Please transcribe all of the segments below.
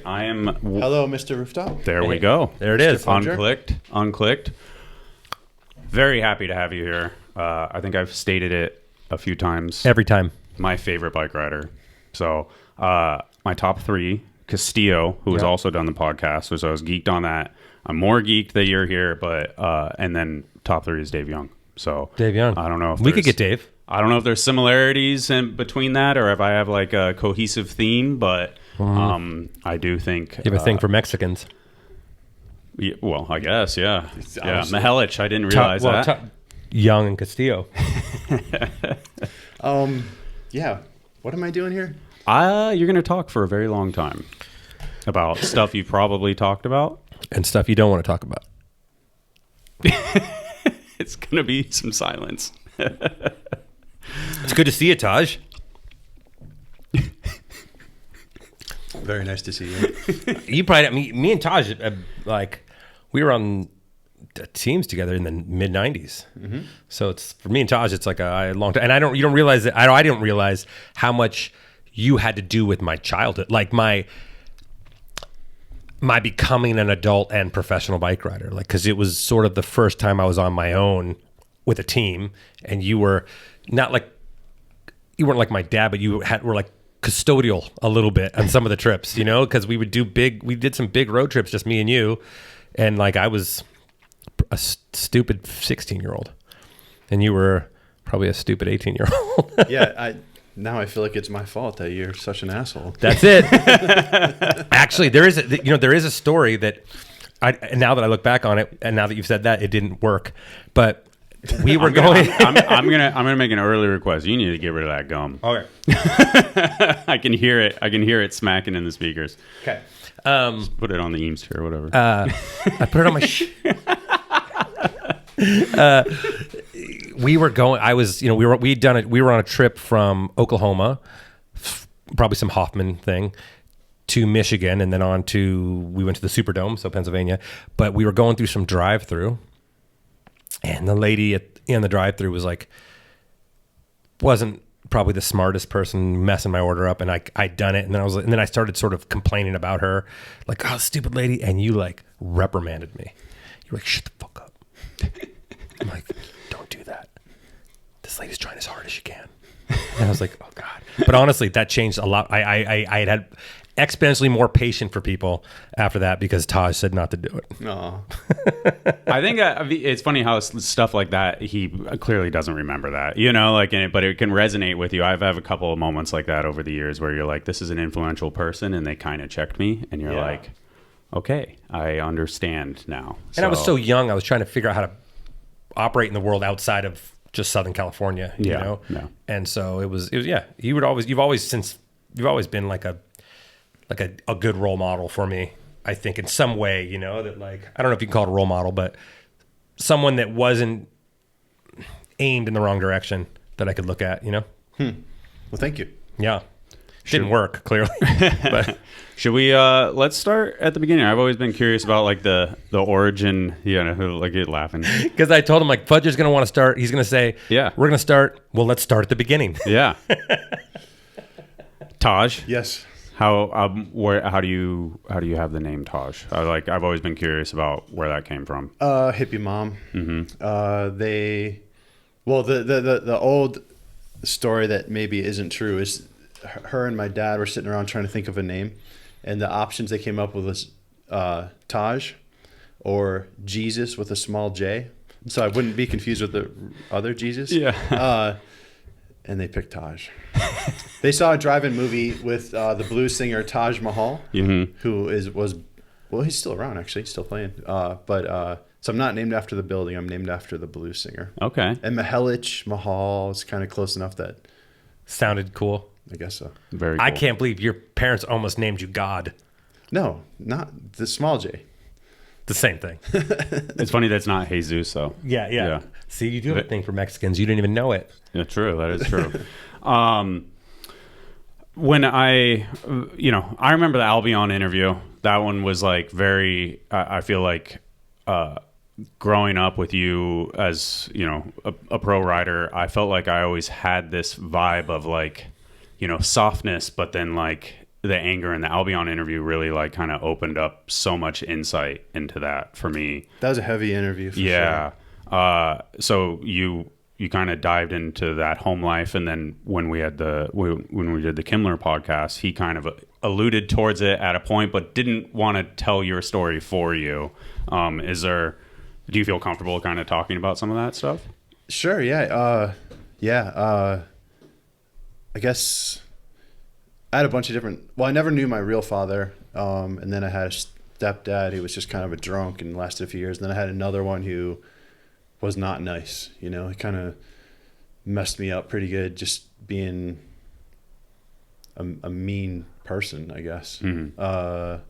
I am. Hello, Mr. Rooftop. There we go. There it is. Unclicked. Very happy to have you here. I think I've stated it a few times. Every time. My favorite bike rider. So my top three, Castillo, who has also done the podcast. So I was geeked on that. I'm more geeked that you're here, but and then top three is Dave Young. So Dave Young. I don't know if we could get Dave. I don't know if there's similarities in between that or if I have like a cohesive theme, but I do think you have a thing for Mexicans. Yeah, well, I guess, yeah. Mihelich, I didn't realize that. Young and Castillo. Yeah. What am I doing here? You're going to talk for a very long time about stuff you probably talked about. And stuff you don't want to talk about. It's going to be some silence. It's good to see you, Taj. Very nice to see you. You probably, me and Taj, like, we were on teams together in the mid '90s. Mm-hmm. So it's for me and Taj, it's like a long time. And you don't realize that. I didn't realize how much you had to do with my childhood, like my becoming an adult and professional bike rider. Like, because it was sort of the first time I was on my own with a team, and you were not like, you weren't like my dad, but were like custodial a little bit on some of the trips, you know, because we did some big road trips, just me and you, and like I was a stupid 16-year-old, and you were probably a stupid 18-year-old. Yeah, now I feel like it's my fault that you're such an asshole. That's it. Actually, there is a story that now that I look back on it, and now that you've said that, it didn't work, but. We were I'm gonna make an early request. You need to get rid of that gum. Okay. I can hear it. I can hear it smacking in the speakers. Okay. Just put it on the Eames chair, whatever. I put it on my. We were going. I was. We were on a trip from Oklahoma, probably some Hoffman thing, to Michigan, and then we went to the Superdome, so Pennsylvania. But we were going through some drive-through. And the lady in the drive-thru wasn't probably the smartest person messing my order up, and I'd done it, and then I started sort of complaining about her, like, oh, stupid lady, and you like reprimanded me. You're like, shut the fuck up. I'm like, don't do that. This lady's trying as hard as she can. And I was like, oh God. But honestly, that changed a lot. I had exponentially more patient for people after that because Taj said not to do it. No. I think it's funny how stuff like that, he clearly doesn't remember that, but it can resonate with you. I've had a couple of moments like that over the years where you're like, this is an influential person and they kind of checked me, and you're like, okay, I understand now. And I was so young, I was trying to figure out how to operate in the world outside of just Southern California, you know? Yeah. And so it was you've always been like a good role model for me, I think, in some way, that, like, I don't know if you can call it a role model, but someone that wasn't aimed in the wrong direction that I could look at, Well, thank you. Yeah. Didn't work, clearly. But should we let's start at the beginning. I've always been curious about like the origin, like you're laughing. Because I told him, like, Fudger's going to want to start. He's going to say, yeah, we're going to start. Well, let's start at the beginning. Yeah. Taj. Yes. How do you have the name Taj? I've always been curious about where that came from. Hippie mom. Mm-hmm. The old story that maybe isn't true is her and my dad were sitting around trying to think of a name, and the options they came up with was Taj or Jesus with a small J, so I wouldn't be confused with the other Jesus. Yeah. And they picked Taj. They saw a drive-in movie with the blues singer Taj Mihelich, mm-hmm. who he's still around, actually, still playing. So I'm not named after the building. I'm named after the blues singer. Okay. And Mahal is kind of close enough that sounded cool. I guess so. Very cool. I can't believe your parents almost named you God. No, not the small J. The same thing. It's funny that's not Jesus, though. Yeah. See, you do have a thing for Mexicans. You didn't even know it. Yeah, true. That is true. When I remember the Albion interview. That one was like very, I feel like growing up with you as, a pro rider, I felt like I always had this vibe of like, softness, but then like the anger in the Albion interview really like kind of opened up so much insight into that for me. That was a heavy interview. For Yeah. Sure. So you kind of dived into that home life, and then when we did the Kimmler podcast, he kind of alluded towards it at a point, but didn't want to tell your story for you. Do you feel comfortable kind of talking about some of that stuff? Sure. Yeah. I guess I had a bunch of different. Well, I never knew my real father, and then I had a stepdad who was just kind of a drunk and lasted a few years. And then I had another one who was not nice. You know, it kind of messed me up pretty good, just being a mean person, I guess. Mm-hmm.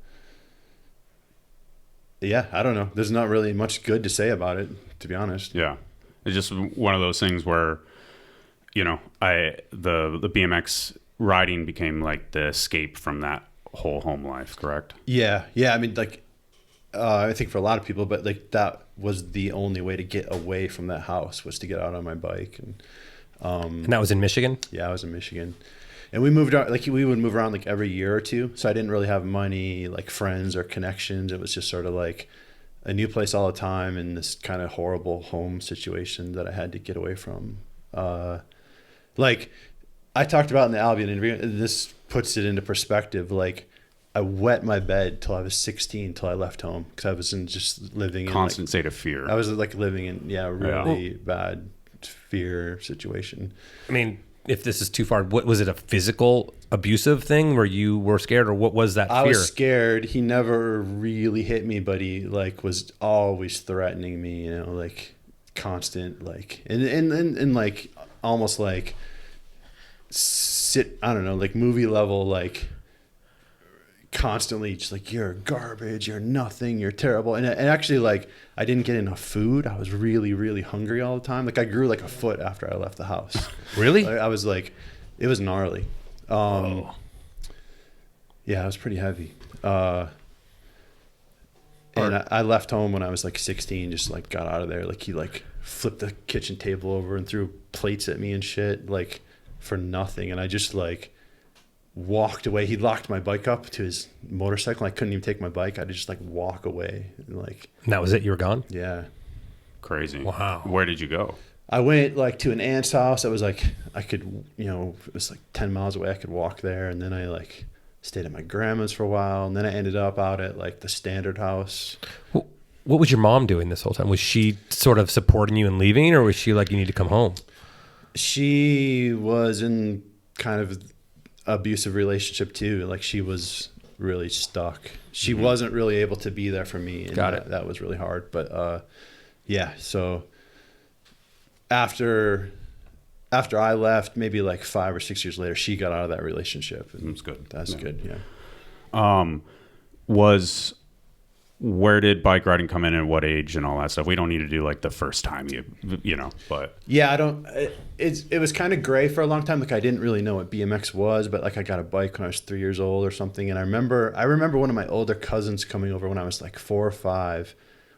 Yeah, I don't know. There's not really much good to say about it, to be honest. Yeah, it's just one of those things where, you know, the BMX riding became like the escape from that whole home life, correct? Yeah. I mean, like, I think for a lot of people, but like that was the only way to get away from that house, was to get out on my bike. And that was in Michigan? Yeah, I was in Michigan. And we moved out, like we would move around like every year or two. So I didn't really have money, like friends or connections. It was just sort of like a new place all the time and this kind of horrible home situation that I had to get away from. Like I talked about in the Albion interview, this puts it into perspective. Like I wet my bed till I was 16, till I left home, because I was just living in constant state of fear. I was like living in really bad fear situation. I mean, if this is too far, what was it, a physical abusive thing where you were scared, or what was that fear? I was scared. He never really hit me, but he like was always threatening me, you know, like constant, like and like almost like I don't know, like movie level, like constantly just like, you're garbage, you're nothing, you're terrible. And actually, like, I didn't get enough food. I was really, really hungry all the time. Like I grew like a foot after I left the house. Really? I was like, it was gnarly. Yeah, it was pretty heavy. And I left home when I was like 16, just like got out of there. Like he like flipped the kitchen table over and threw plates at me and shit, like for nothing. And I just like walked away. He locked my bike up to his motorcycle. I couldn't even take my bike. I had to just like walk away. And like, and that was it? You were gone? Yeah. Crazy. Wow. Where did you go? I went like to an aunt's house. I was like, I could, you know, it was like 10 miles away. I could walk there. And then I like stayed at my grandma's for a while. And then I ended up out at like the Standard House. What was your mom doing this whole time? Was she sort of supporting you and leaving, or was she like, you need to come home? She was in kind of abusive relationship too. Like she was really stuck. She wasn't really able to be there for me. And Got it. That was really hard. But yeah, so after I left, maybe like 5 or 6 years later, she got out of that relationship. That's good. That's good. Yeah. Where did bike riding come in, and what age and all that stuff? We don't need to do like the first time you know, but yeah, it was kind of gray for a long time. Like I didn't really know what BMX was, but like I got a bike when I was 3 years old or something. And I remember one of my older cousins coming over when I was like 4 or 5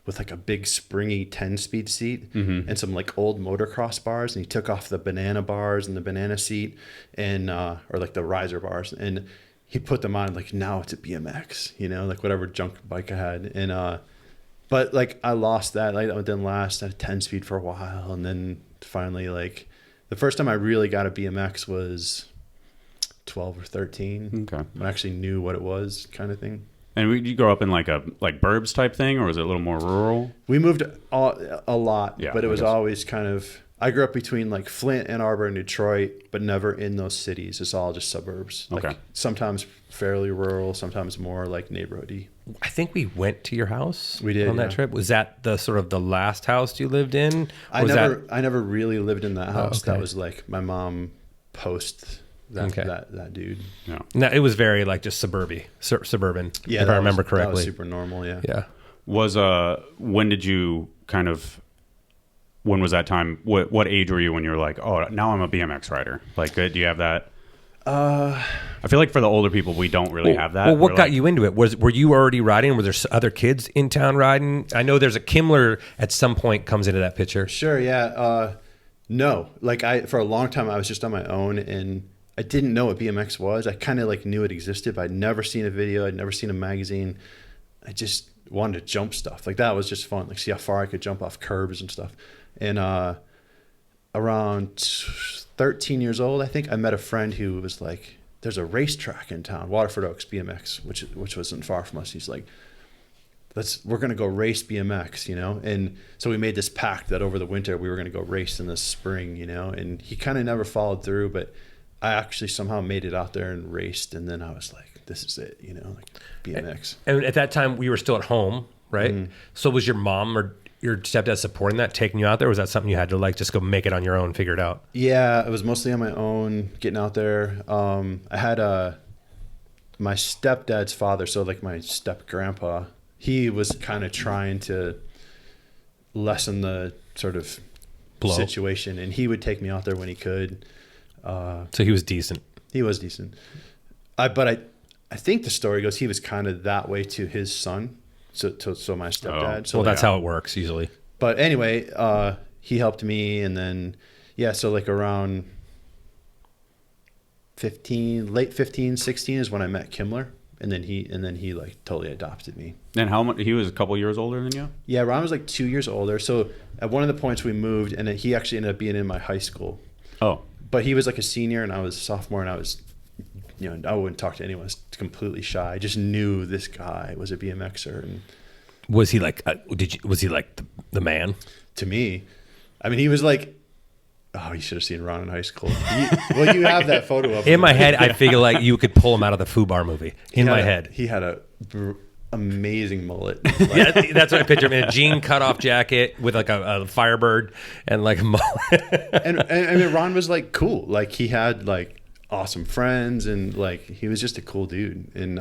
with like a big springy 10-speed seat and some like old motocross bars. And he took off the banana bars and the banana seat and, or like the riser bars, and he put them on, like, now it's a BMX, you know, like whatever junk bike I had. And, but like I lost that. Like, it didn't last at a 10-speed for a while. And then finally, like the first time I really got a BMX was 12 or 13. Okay. I actually knew what it was, kind of thing. And did you grow up in like burbs type thing, or was it a little more rural? We moved a lot, Yeah, but it was I guess. always kind of, I grew up between like Flint, Ann Arbor, and Detroit, but never in those cities. It's all just suburbs. Like Okay. sometimes fairly rural, sometimes more like neighborhoody. I think we went to your house. We did, on that yeah. trip. Was that the sort of the last house you lived in? I Was never really lived in that house. okay. That was like my mom post Okay. that dude. Yeah. No, it was very like just suburban. Yeah, if I remember that correctly. was super normal. Yeah. Yeah. When did you kind of? When was that time? What age were you when you were like, oh, now I'm a BMX rider? Like, do you have that? I feel like for the older people, we don't really have that. Well, what We're got like, you into it? Were you already riding? Were there other kids in town riding? I know there's a Kimmler at some point comes into that picture. Sure. Yeah. No, like for a long time I was just on my own, and I didn't know what BMX was. I kind of like knew it existed, but I'd never seen a video. I'd never seen a magazine. I just wanted to jump stuff. Like that was just fun. Like see how far I could jump off curbs and stuff. And around 13 years old, I think, I met a friend who was like, there's a racetrack in town, Waterford Oaks BMX, which wasn't far from us. He's like, we're going to go race BMX, you know? And so we made this pact that over the winter we were going to go race in the spring, you know? And he kind of never followed through, but I actually somehow made it out there and raced. And then I was like, this is it, you know, like BMX. And at that time we were still at home, right? Mm-hmm. So was your mom or your stepdad supporting that, taking you out there? Or was that something you had to like just go make it on your own, figure it out? Yeah, it was mostly on my own, getting out there. I had my stepdad's father, so like my step grandpa, he was kind of trying to lessen the sort of situation, and he would take me out there when he could. So he was decent. He was decent. But I think the story goes he was kind of that way to his son. So my stepdad. Oh. So well, that's how it works usually. But anyway, he helped me, and then so like around late 15, 16 is when I met Kimmler, and then he like totally adopted me. And how much? He was a couple years older than you? Yeah, Ron was like 2 years older. So at one of the points we moved, and he actually ended up being in my high school. Oh, but he was like a senior, and I was a sophomore, and I was. You know, I wouldn't talk to anyone. I was completely shy. I just knew this guy was a BMXer. And was he like? Was he like the man? To me, I mean, he was like, oh, you should have seen Ron in high school. Well, you have that photo of him. In my head, I figure like you could pull him out of the FUBAR movie. In my head, he had a amazing mullet. Yeah, that's what I picture him in, a jean cutoff jacket with like a Firebird and like a mullet. and I mean, Ron was like cool. Like he had like awesome friends, and like he was just a cool dude. And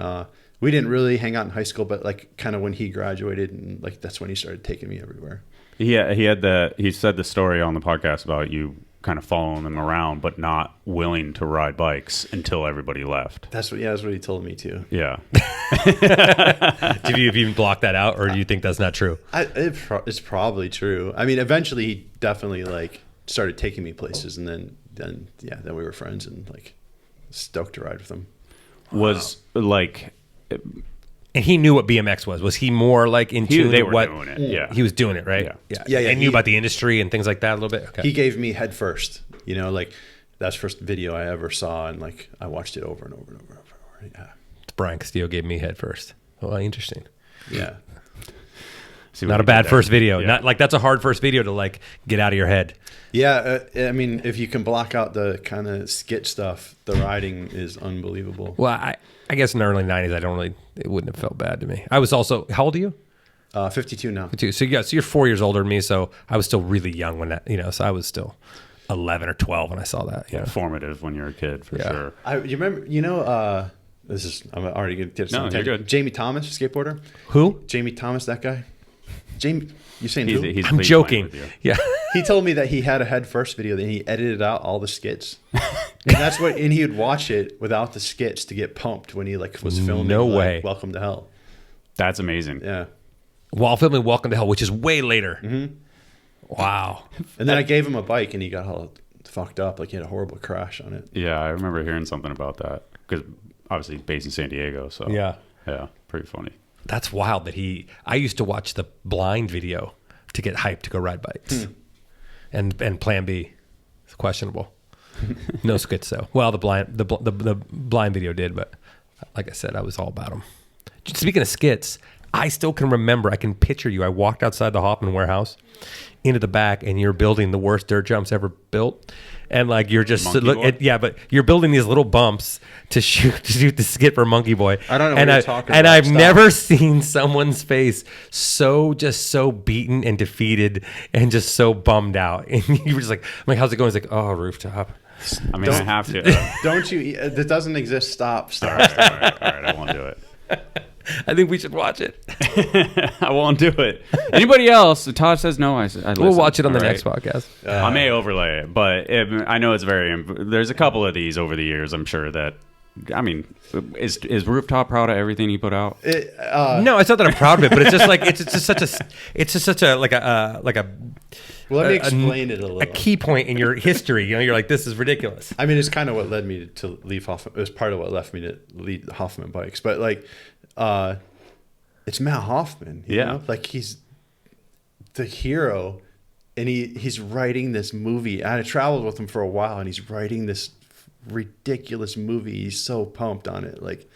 we didn't really hang out in high school, but like kind of when he graduated, and like that's when he started taking me everywhere. Yeah, he said the story on the podcast about you kind of following them around, but not willing to ride bikes until everybody left. That's what he told me too. Yeah. Have you even blocked that out, or do you think that's not true? It's probably true. I mean, eventually he definitely like started taking me places, and then we were friends, and like stoked to ride with him. Was like, and he knew what BMX was. Was he more like in tune with what doing it? Yeah, he was doing it, right? Yeah. And knew about the industry and things like that a little bit. Okay. He gave me head first. You know, like that's the first video I ever saw, and like I watched it over and over and over and over. Yeah. Brian Castillo gave me head first. Oh, interesting. Yeah. Not a bad first video. Yeah. Not like that's a hard first video to like get out of your head. Yeah, I mean, if you can block out the kind of skit stuff, the riding is unbelievable. Well, I guess in the early 90s, it wouldn't have felt bad to me. I was also, how old are you? 52 now. 52. So you're 4 years older than me, so I was still really young when that, so I was still 11 or 12 when I saw that. Yeah, formative when you're a kid, for sure. You remember, I'm already going to get some. No, you're good. Jamie Thomas, skateboarder. Who? Jamie Thomas, that guy. Jamie, you saying who? I'm joking. Yeah. He told me that he had a head first video, then he edited out all the skits, and he would watch it without the skits to get pumped when he like was filming. No way. Welcome to Hell. That's amazing. Yeah. While filming Welcome to Hell, which is way later. Mm-hmm. Wow. And then I gave him a bike, and he got all fucked up. Like he had a horrible crash on it. Yeah, I remember hearing something about that because obviously based in San Diego. So yeah, pretty funny. That's wild that I used to watch the Blind video to get hyped to go ride bikes. And Plan B, it's questionable. No skits though. Well, the Blind video did, but like I said, I was all about them. Speaking of skits, I still can remember, I can picture you. I walked outside the Hoffman warehouse into the back, and you're building the worst dirt jumps ever built. And like you're just but you're building these little bumps to shoot the skit for Monkey Boy. I don't know what you're talking about. And I've never seen someone's face so beaten and defeated and just so bummed out. And you were just like, I'm like, how's it going? It's like, oh, rooftop. I mean, I have to. Don't you? That doesn't exist. Stop. All right. I won't do it. I think we should watch it. I won't do it. Anybody else? Taj says no. We'll watch it on the next podcast. I may overlay it, but I know it's very. There's a couple of these over the years. I'm sure that I mean, is Rooftop proud of everything he put out? No, it's not that I'm proud of it, but it's just like it's just such a like a Well, let me explain it a little. a key point in your history. You know, you're like, this is ridiculous. I mean, it's kind of what led me to leave Hoffman. It was part of what left me to lead Hoffman Bikes. But like, it's Matt Hoffman. You know? Like he's the hero, and he's writing this movie. I traveled with him for a while, and he's writing this ridiculous movie. He's so pumped on it. Like,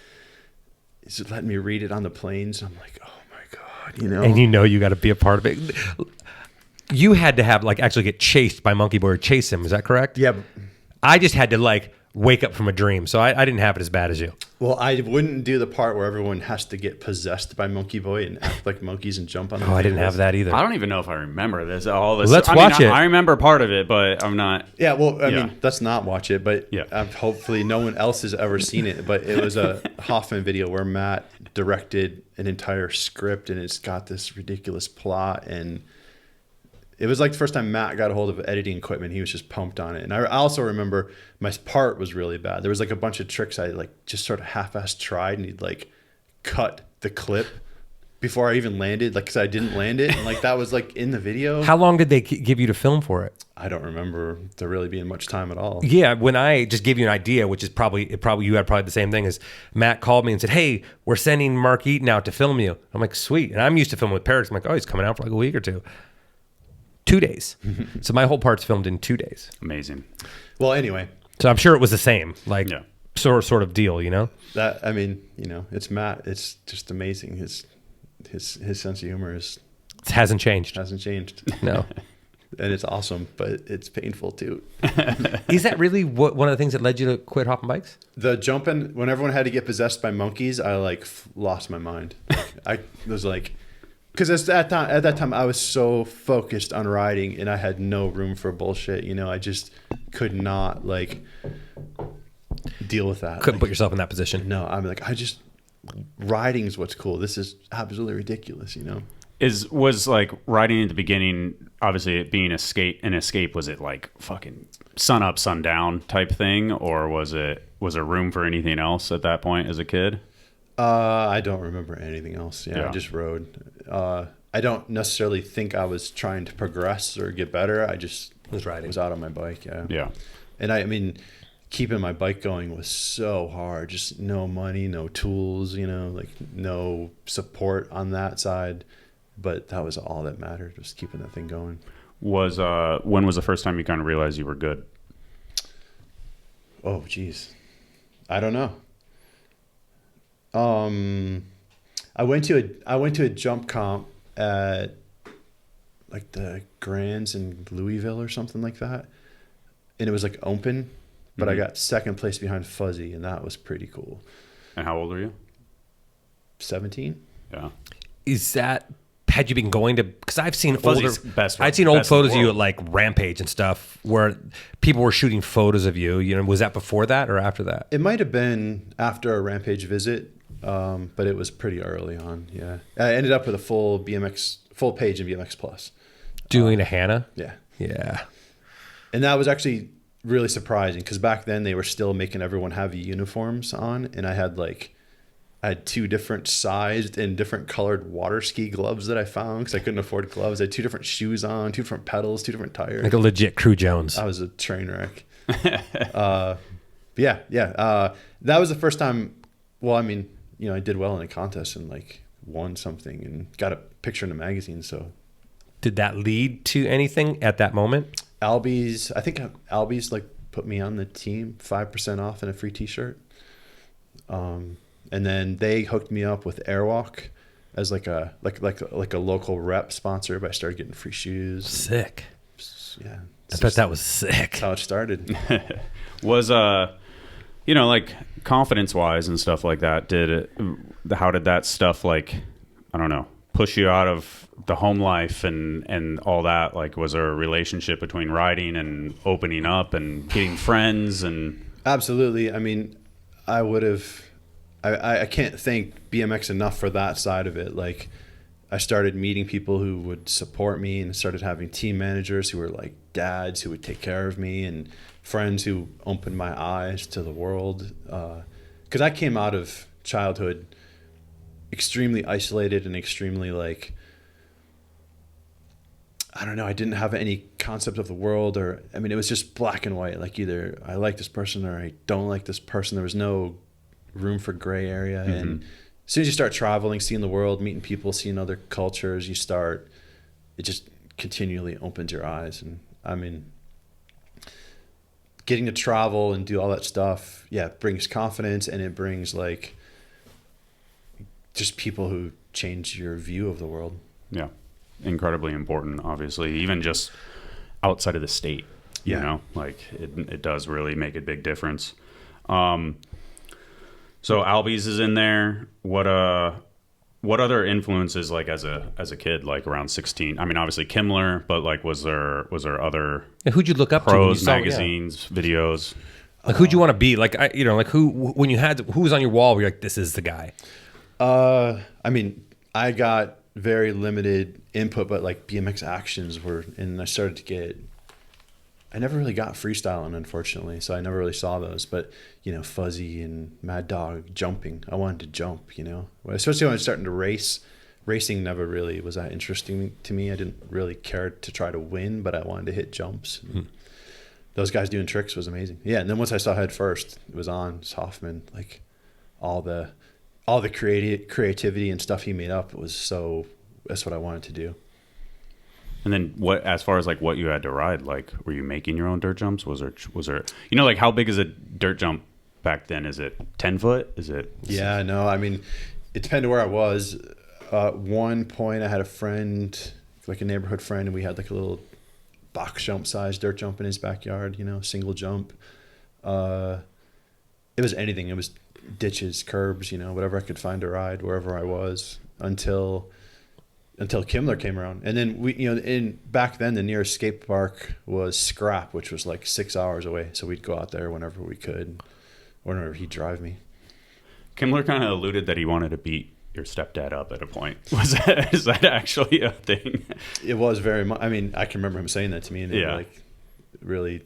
he's letting me read it on the planes. I'm like, oh my god, you know. And you got to be a part of it. You had to have like actually get chased by Monkey Boy or chase him. Is that correct? Yeah. I just had to like wake up from a dream, so I didn't have it as bad as you. Well, I wouldn't do the part where everyone has to get possessed by Monkey Boy and act like monkeys and jump on them. Oh, I didn't have that either. I don't even know if I remember this. All this. Let's watch it. I remember part of it, but I'm not. Yeah, well, I mean, let's not watch it, but Yeah. hopefully no one else has ever seen it. But it was a Hoffman video where Matt directed an entire script, and it's got this ridiculous plot. And it was like the first time Matt got a hold of editing equipment. He was just pumped on it. And I also remember my part was really bad. There was like a bunch of tricks I like just sort of half-assed tried, and he'd like cut the clip before I even landed, like, because I didn't land it. And like that was like in the video. How long did they give you to film for it? I don't remember there really being much time at all. Yeah, when I just gave you an idea, which is probably you had probably the same thing, is Matt called me and said, "Hey, we're sending Mark Eaton out to film you." I'm like, "Sweet." And I'm used to filming with Parrots. I'm like, "Oh, he's coming out for like a week or two." 2 days. So my whole part's filmed in 2 days. Amazing. Well, anyway, So I'm sure it was the same, like Yeah. sort of deal, you know? that, I mean, you know, it's Matt. It's just amazing. His sense of humor It hasn't changed. hasn't changed. No. And it's awesome, but it's painful too. Is that really one of the things that led you to quit Hoffman Bikes? The jumping, when everyone had to get possessed by monkeys, I like lost my mind. I was like, because at that time I was so focused on riding, and I had no room for bullshit. You know, I just could not like deal with that. Couldn't Like, put yourself in that position. No, I'm like, riding is what's cool. This is absolutely ridiculous. You know. Was like riding at the beginning, obviously it being an escape, was it like fucking sun up, sun down type thing, or was there room for anything else at that point as a kid? I don't remember anything else. Yeah, Yeah. I just rode. I don't necessarily think I was trying to progress or get better. I just Was riding. was out on my bike. Yeah. Yeah. And I mean, keeping my bike going was so hard. Just no money, no tools, you know, like no support on that side. But that was all that mattered, was keeping that thing going. When was the first time you kind of realized you were good? Oh, geez. I don't know. I went to a jump comp at like the Grands in Louisville or something like that. And it was like open, but I got second place behind Fuzzy, and that was pretty cool. And how old are you? 17? Yeah. Is that, had you been going to, because I've seen Fuzzy's older, best- I'd seen old best in the photos of you world. at like Rampage and stuff where people were shooting photos of you. You know, was that before that or after that? It might have been after a Rampage visit, but it was pretty early on. Yeah, I ended up with a full page in BMX Plus. Doing a Hannah? Yeah, Yeah. and that was actually really surprising because back then they were still making everyone have uniforms on, and I had 2 different sized and different colored water ski gloves that I found because I couldn't afford gloves. I had 2 different shoes on, 2 different pedals, 2 different tires. Like a legit Crew Jones. I was a train wreck. That was the first time. Well, I mean, you know, I did well in a contest and like won something and got a picture in a magazine. So Did that lead to anything at that moment? I think Albies like put me on the team, 5% off and a free T-shirt. And then they hooked me up with Airwalk as like a local rep sponsor, but I started getting free shoes. Sick. Yeah. I bet that was sick. That's how it started. Was like confidence wise and stuff like that, how did that stuff, like, I don't know, push you out of the home life and all that? Like, was there a relationship between riding and opening up and getting friends? And Absolutely. I mean, I can't thank BMX enough for that side of it. Like, I started meeting people who would support me and started having team managers who were like dads who would take care of me and friends who opened my eyes to the world. because I came out of childhood extremely isolated and extremely like, I don't know, I didn't have any concept of the world, or I mean, it was just black and white. Like either I like this person or I don't like this person. There was no room for gray area. And as soon as you start traveling, seeing the world, meeting people, seeing other cultures, it just continually opens your eyes. And I mean, getting to travel and do all that stuff, yeah, it brings confidence, and it brings like just people who change your view of the world. Yeah. Incredibly important, obviously, even just outside of the state. You know, like it does really make a big difference. So Albies is in there. What other influences, like as a kid, like around 16? I mean, obviously Kimmler, but like was there other And who'd you look up pros, to? magazines, videos? Like who'd you want to be? Like like who was on your wall where you're like, this is the guy? I mean, I got very limited input, but like BMX actions and I started to I never really got freestyling, unfortunately, so I never really saw those. But Fuzzy and Mad Dog jumping, I wanted to jump, especially when I was starting to race. Racing never really was that interesting to me. I didn't really care to try to win, but I wanted to hit jumps. Those guys doing tricks was amazing. Yeah, and then once I saw Head First, it was on. It's Hoffman, like all the creativity and stuff he made up that's what I wanted to do. And then as far as like what you had to ride, like were you making your own dirt jumps? Was there like how big is a dirt jump back then? Is it 10 foot? Is it? Yeah, no, I mean, it depended where I was. At one point I had a friend, like a neighborhood friend, and we had like a little box jump size dirt jump in his backyard, single jump. It was anything. It was ditches, curbs, whatever I could find to ride wherever I was until Kimmler came around. And then back then the nearest skate park was Scrap, which was like 6 hours away. So we'd go out there whenever we could, whenever he'd drive me. Kimmler kind of alluded that he wanted to beat your stepdad up at a point. Is that actually a thing? It was very much. I mean, I can remember him saying that to me, and it like really,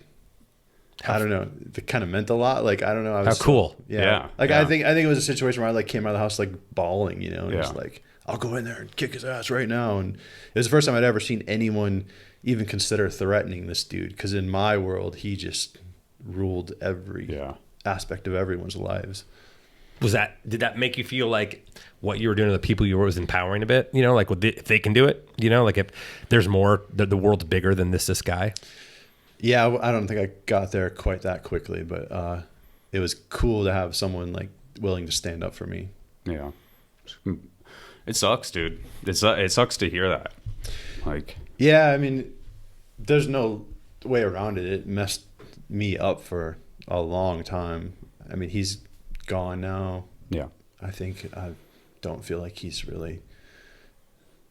I don't know, it kind of meant a lot. Like, I don't know. How cool. Yeah. Like, yeah. I think it was a situation where I like came out of the house like bawling, and just like, I'll go in there and kick his ass right now. And it was the first time I'd ever seen anyone even consider threatening this dude. Because in my world, he just ruled every aspect of everyone's lives. Did that make you feel like what you were doing to the people you were was empowering a bit? Like if they can do it, like if there's more, the world's bigger than this guy. Yeah, I don't think I got there quite that quickly, but it was cool to have someone like willing to stand up for me. Yeah. It sucks, dude. It sucks to hear that. Like, yeah, I mean, there's no way around it. It messed me up for a long time. I mean, he's gone now. Yeah. I don't feel like he's really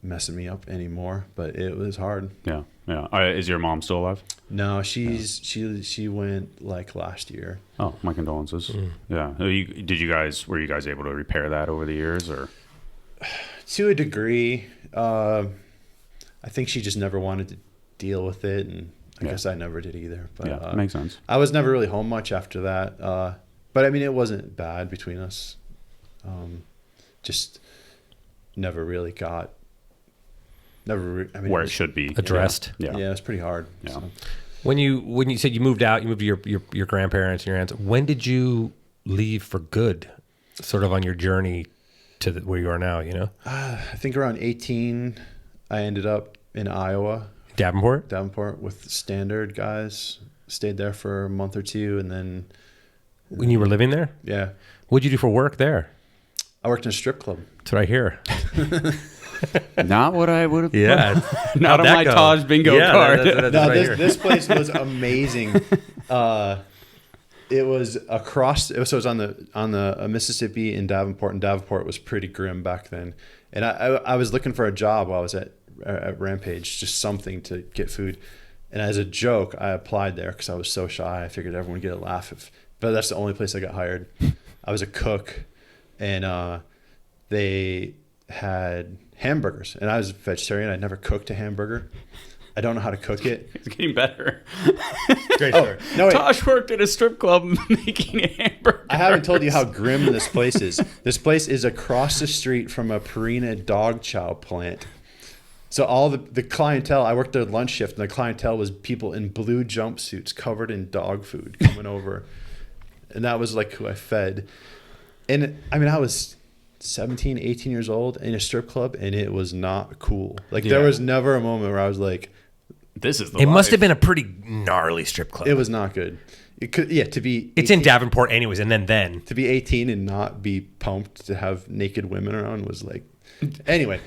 messing me up anymore, but it was hard. Yeah. Yeah. Is your mom still alive? No, she went like last year. Oh, my condolences. Yeah. Were you guys able to repair that over the years, or? To a degree. I think she just never wanted to deal with it, and I guess I never did either. But makes sense. I was never really home much after that. But I mean, it wasn't bad between us. Just never really got. Where it should be addressed. Yeah, it was pretty hard. Yeah. So. When you said you moved out, you moved to your grandparents and your aunts. When did you leave for good? Sort of on your journey to where you are now, I think around 18, I ended up in Iowa. Davenport with Standard guys. Stayed there for a month or two, and then. When you were living there? Yeah. What'd you do for work there? I worked in a strip club. That's what I hear. Not what I would have. Yeah. Not on my Taj bingo card. This place was amazing. It was across. So it was on the Mississippi in Davenport, and Davenport was pretty grim back then. And I was looking for a job while I was at Rampage, just something to get food. And as a joke, I applied there because I was so shy. I figured everyone would get a laugh. But that's the only place I got hired. I was a cook, and they had hamburgers, and I was a vegetarian. I'd never cooked a hamburger. I don't know how to cook it. It's getting better. Great story. No, wait. Tosh worked at a strip club making hamburgers. I haven't told you how grim this place is. This place is across the street from a Purina dog chow plant. So all the clientele, I worked their lunch shift, and the clientele was people in blue jumpsuits covered in dog food coming over. And that was like who I fed. And I mean, I was 17, 18 years old in a strip club, and it was not cool. Like there was never a moment where I was like, this is the It life. must have been a pretty gnarly strip club. it was not good. It could, to be It's in Davenport anyways, and then. to be 18 and not be pumped to have naked women around was like, anyway.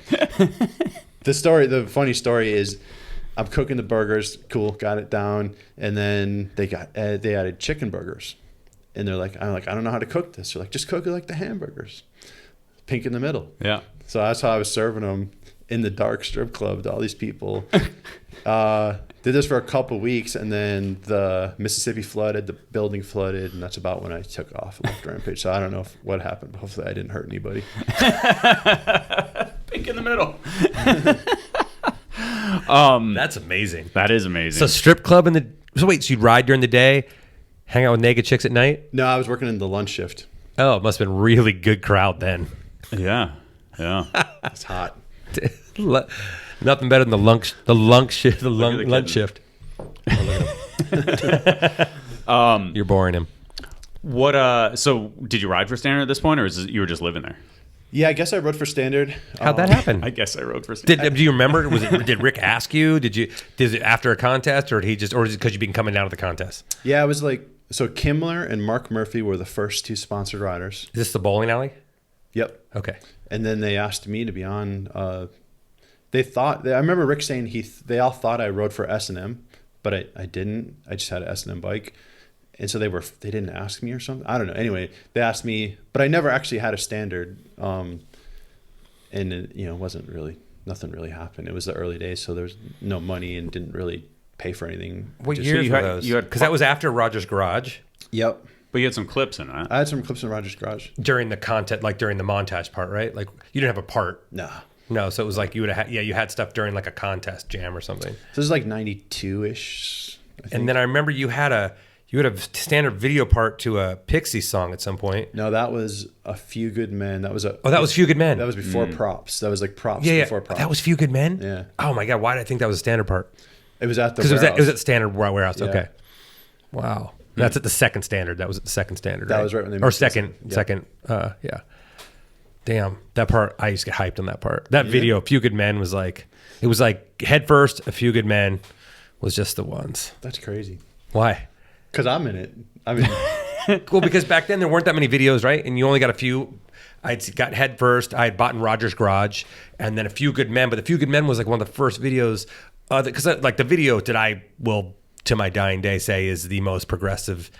The funny story is, I'm cooking the burgers, cool, got it down, and then they added chicken burgers, and I'm like, I don't know how to cook this. They're like, just cook it like the hamburgers, pink in the middle. Yeah. So that's how I was serving them in the dark strip club to all these people. Did this for a couple weeks, and then the Mississippi flooded, the building flooded, and that's about when I took off and left Rampage. So I don't know what happened, but hopefully I didn't hurt anybody. Pink in the middle. That's amazing. That is amazing. So strip club so wait, so you'd ride during the day, hang out with naked chicks at night? No, I was working in the lunch shift. Oh, it must have been really good crowd then. yeah. It's hot. Nothing better than the lunch shift. The lunch shift. You're boring him. What? So did you ride for Standard at this point, or you were just living there? Yeah, I guess I rode for Standard. How'd that happen? I guess I rode for Standard. Do you remember? Did Rick ask you? Did it after a contest, or is it because you've been coming down to the contest? Yeah, it was like, so Kimmler and Mark Murphy were the first two sponsored riders. Is this the bowling alley? Yep. Okay. And then they asked me to be on. I remember Rick saying they all thought I rode for S&M, but I didn't. I just had an S&M bike. And so they didn't ask me or something. I don't know. Anyway, they asked me, but I never actually had a Standard. And it, wasn't really, nothing really happened. It was the early days, so there was no money and didn't really pay for anything. What years were those? Because that was after Roger's Garage. Yep. But you had some clips in that. I had some clips in Roger's Garage. During the content, like during the montage part, right? Like you didn't have a part. No, so it was like you had stuff during like a contest jam or something. So this is like 92-ish. And then I remember you had a standard video part to a Pixies song at some point. No, that was A Few Good Men. That was Few Good Men. That was before props. That was like props Yeah, before props. that was Few Good Men. Yeah. Oh my God, why did I think that was a standard part? It was at the Because warehouse. it was at Standard Warehouse. Yeah. Okay. Wow. That's at the second standard. That was at the second standard. That was right when they or moved second. Yeah. Damn, that part. I used to get hyped on that part. That video, A Few Good Men, was like, it was like head first. A Few Good Men was just the ones. That's crazy. Why? Because I'm in it. I mean, Well, because back then there weren't that many videos, right? And you only got a few. I'd got head first. I had bought in Roger's Garage, and then A Few Good Men. But A Few Good Men was like one of the first videos. Because like the video that I will, to my dying day, say is the most progressive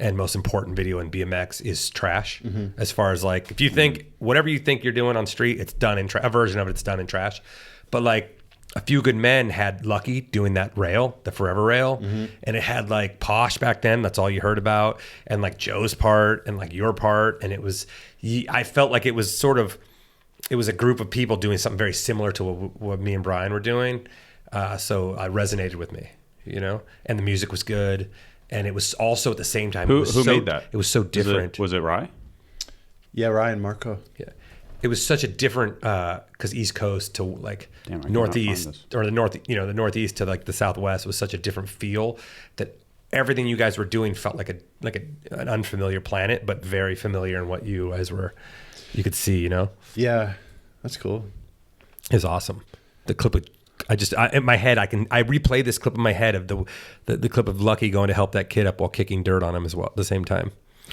and most important video in BMX is trash. As far as like, if you think whatever you think you're doing on street, it's done in trash. A version of it's done in trash. But like A Few Good Men had Lucky doing that rail, the Forever rail, and it had like Posh back then. That's all you heard about, and like Joe's part and like your part, and it was. I felt like it was sort of. It was a group of people doing something very similar to what me and Brian were doing. So it resonated with me, and the music was good. And it was also at the same time. Who made that? It was so different. Was it Rye? yeah, Ryan Marco. Yeah. It was such a different, because East Coast to like Damn, I cannot Northeast find this. or the Northeast to like the Southwest was such a different feel that everything you guys were doing felt like an unfamiliar planet, but very familiar in what you guys you could see, Yeah, that's cool. It was awesome. The clip of, in my head, I replay this clip in my head of the clip of Lucky going to help that kid up while kicking dirt on him as well at the same time.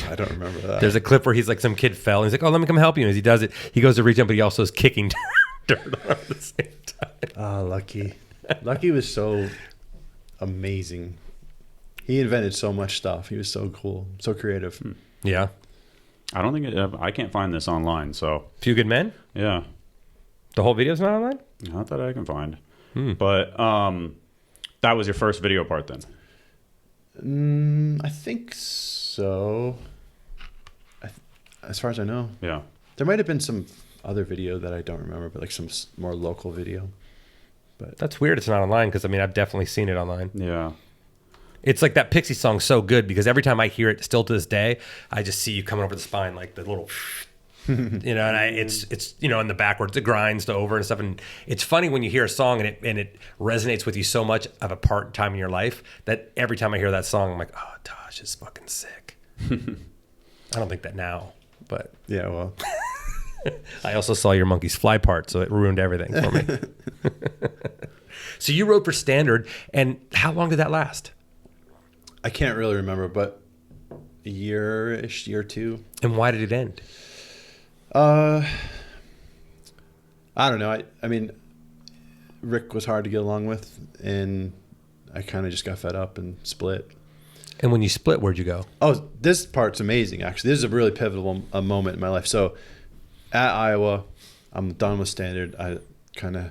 I don't remember that. There's a clip where he's like, some kid fell and he's like, oh, let me come help you. And as he does it, he goes to reach up, but he also is kicking dirt on him at the same time. Ah, Lucky. Lucky was so amazing. He invented so much stuff. He was so cool, so creative. Yeah. I don't think I can't find this online. So Few Good Men? yeah, The whole video's not online? not that I can find. But that was your first video part then. I think so. As far as I know, Yeah. there might have been some other video that I don't remember, but like some more local video. But That's weird. It's not online because I mean I've definitely seen it online. Yeah. It's like that Pixie song so good because every time I hear it, still to this day, I just see you coming over the spine like the little, and it's in the backwards, it grinds to over and stuff. And it's funny when you hear a song and it resonates with you so much of a part time in your life that every time I hear that song, I'm like, oh, Taj is fucking sick. I don't think that now, but yeah, well, I also saw your Monkey's Fly part, so it ruined everything for me. So you wrote for Standard, and how long did that last? I can't really remember, but a year or two. And why did it end? I don't know. I mean, Rick was hard to get along with, and I kind of just got fed up and split. And when you split, where'd you go? Oh, this part's amazing, actually. This is a really pivotal moment in my life. So at Iowa, I'm done with Standard. I kind of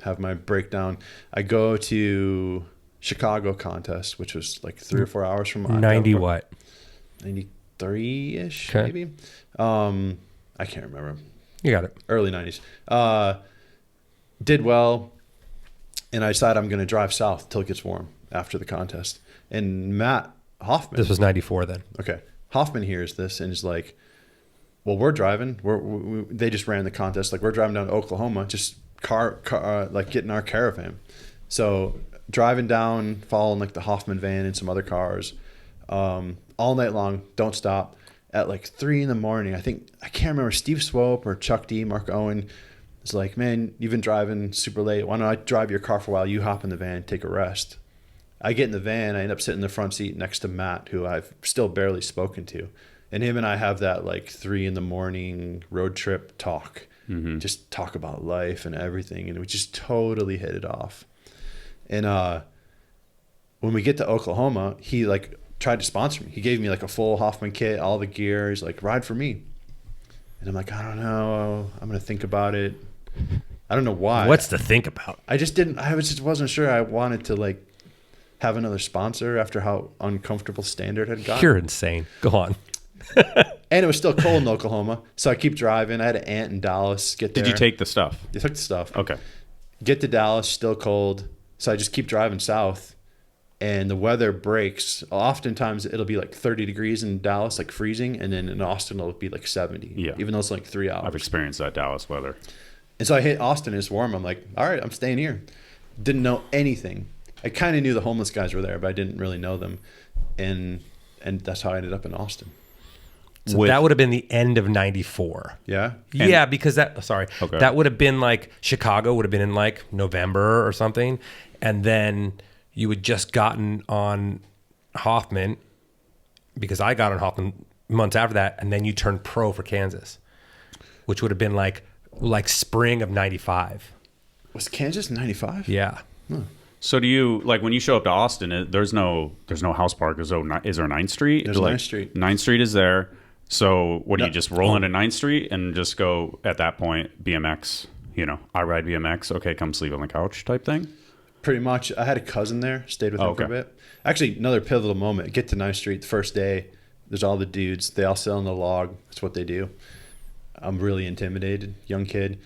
have my breakdown. I go to Chicago contest, which was like 3 or 4 hours from 90 what? 93-ish, Okay. maybe. I can't remember. You got it. Early 90s. Did well, and I decided I'm going to drive south till it gets warm after the contest. And Matt Hoffman. This was 94 then. Okay. Hoffman hears this and is like, well, we're driving. They just ran the contest. Like, we're driving down to Oklahoma, just like getting our caravan. So driving down, following like the Hoffman van and some other cars, all night long, don't stop. At like 3 a.m, I can't remember, Steve Swope or Chuck D, Mark Owen was like, man, you've been driving super late. Why don't I drive your car for a while? You hop in the van, take a rest. I get in the van. I end up sitting in the front seat next to Matt, who I've still barely spoken to. And him and I have that like 3 a.m. road trip talk. Mm-hmm. Just talk about life and everything. And we just totally hit it off. And when we get to Oklahoma, he like tried to sponsor me. He gave me like a full Hoffman kit, all the gear. He's like, ride for me. And I'm like, I don't know. I'm going to think about it. I don't know why. What's to think about? I just wasn't sure I wanted to like have another sponsor after how uncomfortable Standard had gotten. You're insane. Go on. And it was still cold in Oklahoma. So I keep driving. I had an aunt in Dallas. Get there. Did you take the stuff? I took the stuff. Okay. Get to Dallas, still cold. So I just keep driving south. And the weather breaks. Oftentimes it'll be like 30 degrees in Dallas, like freezing. And then in Austin, it'll be like 70. Yeah. Even though it's like 3 hours. I've experienced that Dallas weather. And so I hit Austin. It's warm. I'm like, all right, I'm staying here. Didn't know anything. I kind of knew the homeless guys were there, but I didn't really know them. And that's how I ended up in Austin. So that would have been the end of 94. Yeah? Yeah, because that would have been like Chicago would have been in like November or something. And then you had just gotten on Hoffman because I got on Hoffman months after that. And then you turned pro for Kansas, which would have been like spring of 95. Was Kansas 95? Yeah. Huh. So do you, like when you show up to Austin, there's no house park. Is there 9th Street? There's 9th Street. 9th Street is there. So what do you just roll into 9th Street and just go at that point, BMX, I ride BMX. Okay, come sleep on the couch type thing? Pretty much. I had a cousin there, stayed with him for a bit. Actually, another pivotal moment. Get to 9th Street the first day. There's all the dudes. They all sit on the log. That's what they do. I'm really intimidated, young kid.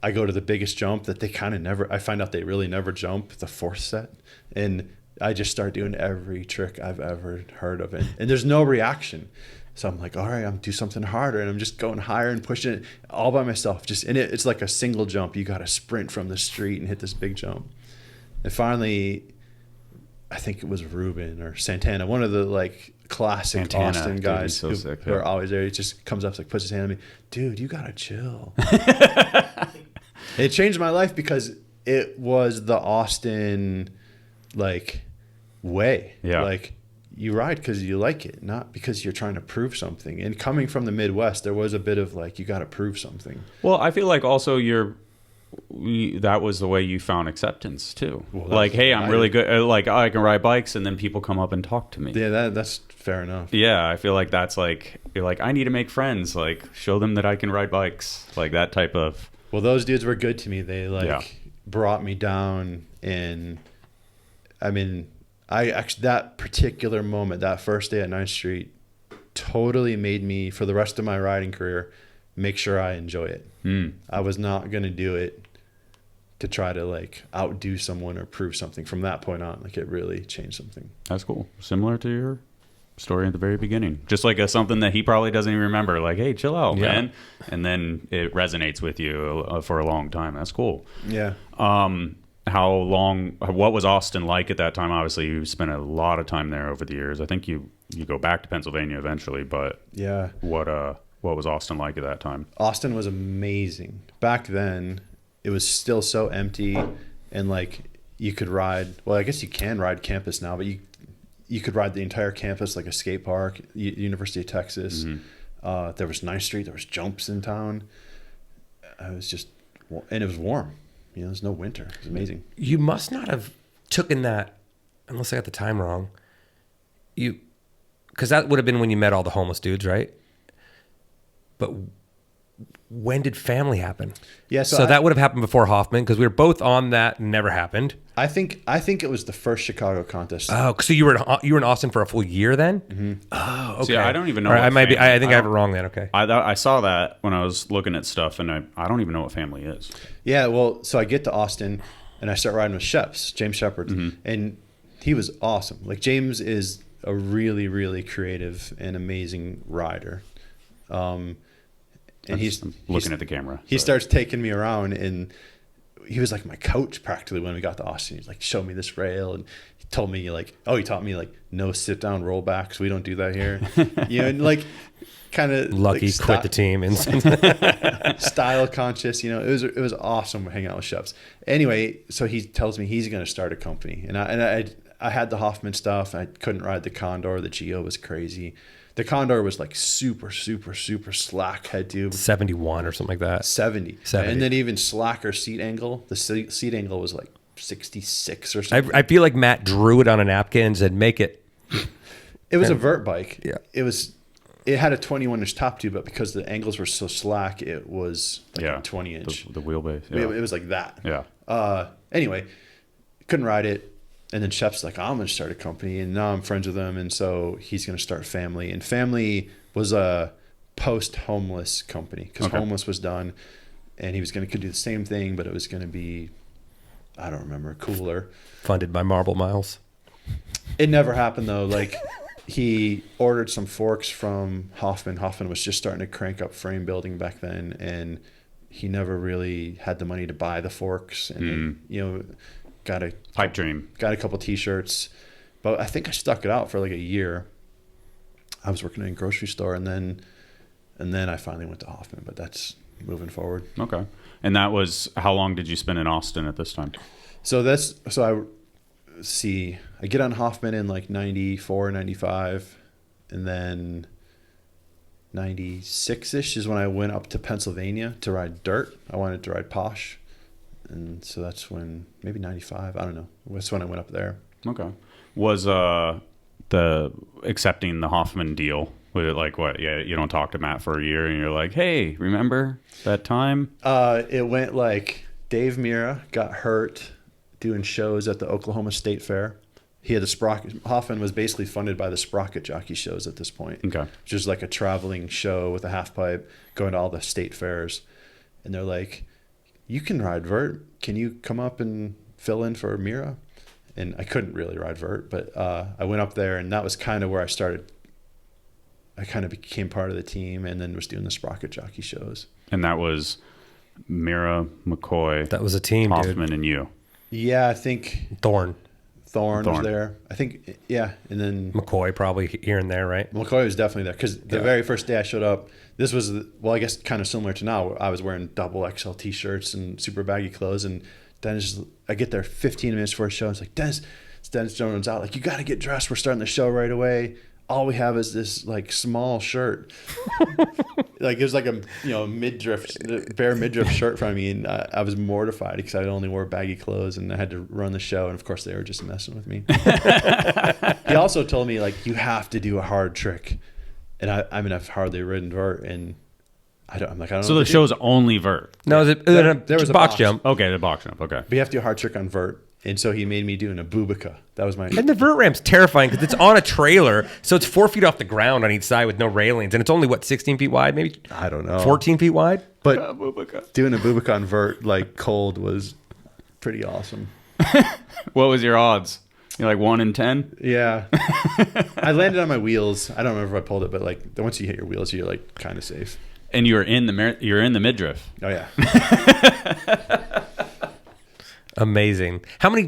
I go to the biggest jump that they kind of never, I find out they really never jump, the 4th set. And I just start doing every trick I've ever heard of. And there's no reaction. So I'm like, all right, I'm do something harder. And I'm just going higher and pushing it all by myself. It's like a single jump. You got to sprint from the street and hit this big jump. And finally, I think it was Ruben or Santana, one of the like classic Santana, Austin guys dude, so who are always there. He just comes up, like puts his hand on me. Dude, you got to chill. It changed my life because it was the Austin like way. Yeah. Like you ride because you like it, not because you're trying to prove something. And coming from the Midwest, there was a bit of like, you got to prove something. Well, I feel like also that was the way you found acceptance too. Well, like, hey, I'm really good. Like, I can ride bikes, and then people come up and talk to me. Yeah, that's fair enough. Yeah, I feel like that's like, you're like, I need to make friends. Like, show them that I can ride bikes. Like that type of. Well, those dudes were good to me. They brought me down, and I mean, that particular moment, that first day at 9th Street, totally made me, for the rest of my riding career, make sure I enjoy it. I was not going to do it to try to like outdo someone or prove something. From that point on, like it really changed something. That's cool. Similar to your story at the very beginning. Just like something that he probably doesn't even remember. Like, hey, chill out, man. And then it resonates with you for a long time. That's cool. Yeah. What was Austin like at that time? Obviously, you spent a lot of time there over the years. I think you go back to Pennsylvania eventually, but yeah. What was Austin like at that time? Austin was amazing. Back then, it was still so empty, and like you could ride. Well, I guess you can ride campus now, but you could ride the entire campus like a skate park. University of Texas. Mm-hmm. There was 9th Street. There was jumps in town. It was just, and it was warm. You know, there's no winter. It was amazing. You must not have taken that, unless I got the time wrong. Because that would have been when you met all the homeless dudes, right? But when did family happen? Yeah, so that would have happened before Hoffman, because we were both on that and never happened. I think it was the first Chicago contest. Oh, so you were in Austin for a full year then? Mm-hmm. Oh, okay. See, I don't even know. I might be. I think I have it wrong then. Okay. I saw that when I was looking at stuff, and I don't even know what family is. Yeah, well, so I get to Austin, and I start riding with Sheps, James Shepard, and he was awesome. Like James is a really, really creative and amazing rider. And he's looking at the camera. He starts taking me around, and he was like my coach practically when we got to Austin. He's like, show me this rail, and he told me he taught me like no sit down rollbacks. We don't do that here. You know, and like kind of lucky like quit the team and style conscious. You know, it was awesome hanging out with Sheps. Anyway, so he tells me he's going to start a company, and I had the Hoffman stuff. I couldn't ride the Condor. The Geo was crazy. The Condor was like super, super, super slack head tube. 71 or something like that. 70. And then even slacker seat angle. The seat angle was like 66 or something. I feel like Matt drew it on a napkin and said, make it. It was a vert bike. Yeah. It had a 21-inch top tube, but because the angles were so slack, it was like a 20-inch. The wheelbase. Yeah. It was like that. Yeah. Anyway, couldn't ride it. And then Shep's like, I'm going to start a company. And now I'm friends with him. And so he's going to start Family. And Family was a post-homeless company because homeless was done. And he was going to do the same thing, but it was going to be, I don't remember, cooler. Funded by Marble Miles. It never happened, though. Like, he ordered some forks from Hoffman. Hoffman was just starting to crank up frame building back then. And he never really had the money to buy the forks. And, then, you know... Got a pipe dream. Got a couple T-shirts, but I think I stuck it out for like a year. I was working in a grocery store, and then I finally went to Hoffman. But that's moving forward. Okay, and that was how long did you spend in Austin at this time? I get on Hoffman in like 94, 95, and then 96-ish is when I went up to Pennsylvania to ride dirt. I wanted to ride Posh. And so that's when, maybe 95, I don't know. That's when I went up there. Okay. Was the accepting the Hoffman deal, was it like what? Yeah, you don't talk to Matt for a year and you're like, hey, remember that time? It went like Dave Mira got hurt doing shows at the Oklahoma State Fair. He had the Sprocket. Hoffman was basically funded by the Sprocket jockey shows at this point. Okay. Which is like a traveling show with a half pipe going to all the state fairs. And they're like, you can ride Vert. Can you come up and fill in for Mira? And I couldn't really ride Vert, but I went up there, and that was kind of where I started. I kind of became part of the team, and then was doing the Sprocket jockey shows. And that was Mira, McCoy. That was a team, Hoffman, dude. and you. Yeah, I think Thorne was there. I think, yeah, and then McCoy probably here and there, right? McCoy was definitely there because the very first day I showed up, this was, I guess kind of similar to now. I was wearing double XL T-shirts and super baggy clothes, and Dennis, I get there 15 minutes before a show. It's like, Dennis Jones out. Like, you got to get dressed. We're starting the show right away. All we have is this like small shirt. Like it was like a bare midriff shirt from me, and I was mortified because I only wore baggy clothes and I had to run the show, and of course they were just messing with me. He also told me like, you have to do a hard trick, and I mean I've hardly ridden Vert, and I don't know. So the show's only Vert. No, there was a box jump. Okay, the box jump. Okay, but you have to do a hard trick on Vert. And so he made me do an abubica. That was my... And the vert ramp's terrifying because it's on a trailer, so it's 4 feet off the ground on each side with no railings, and it's only, 16 feet wide, maybe? I don't know. 14 feet wide? But doing a abubica on vert, like, cold was... pretty awesome. What was your odds? You're like 1 in 10? Yeah. I landed on my wheels. I don't remember if I pulled it, but like once you hit your wheels, you're like kind of safe. And you're in the midriff. Oh yeah. Amazing. How many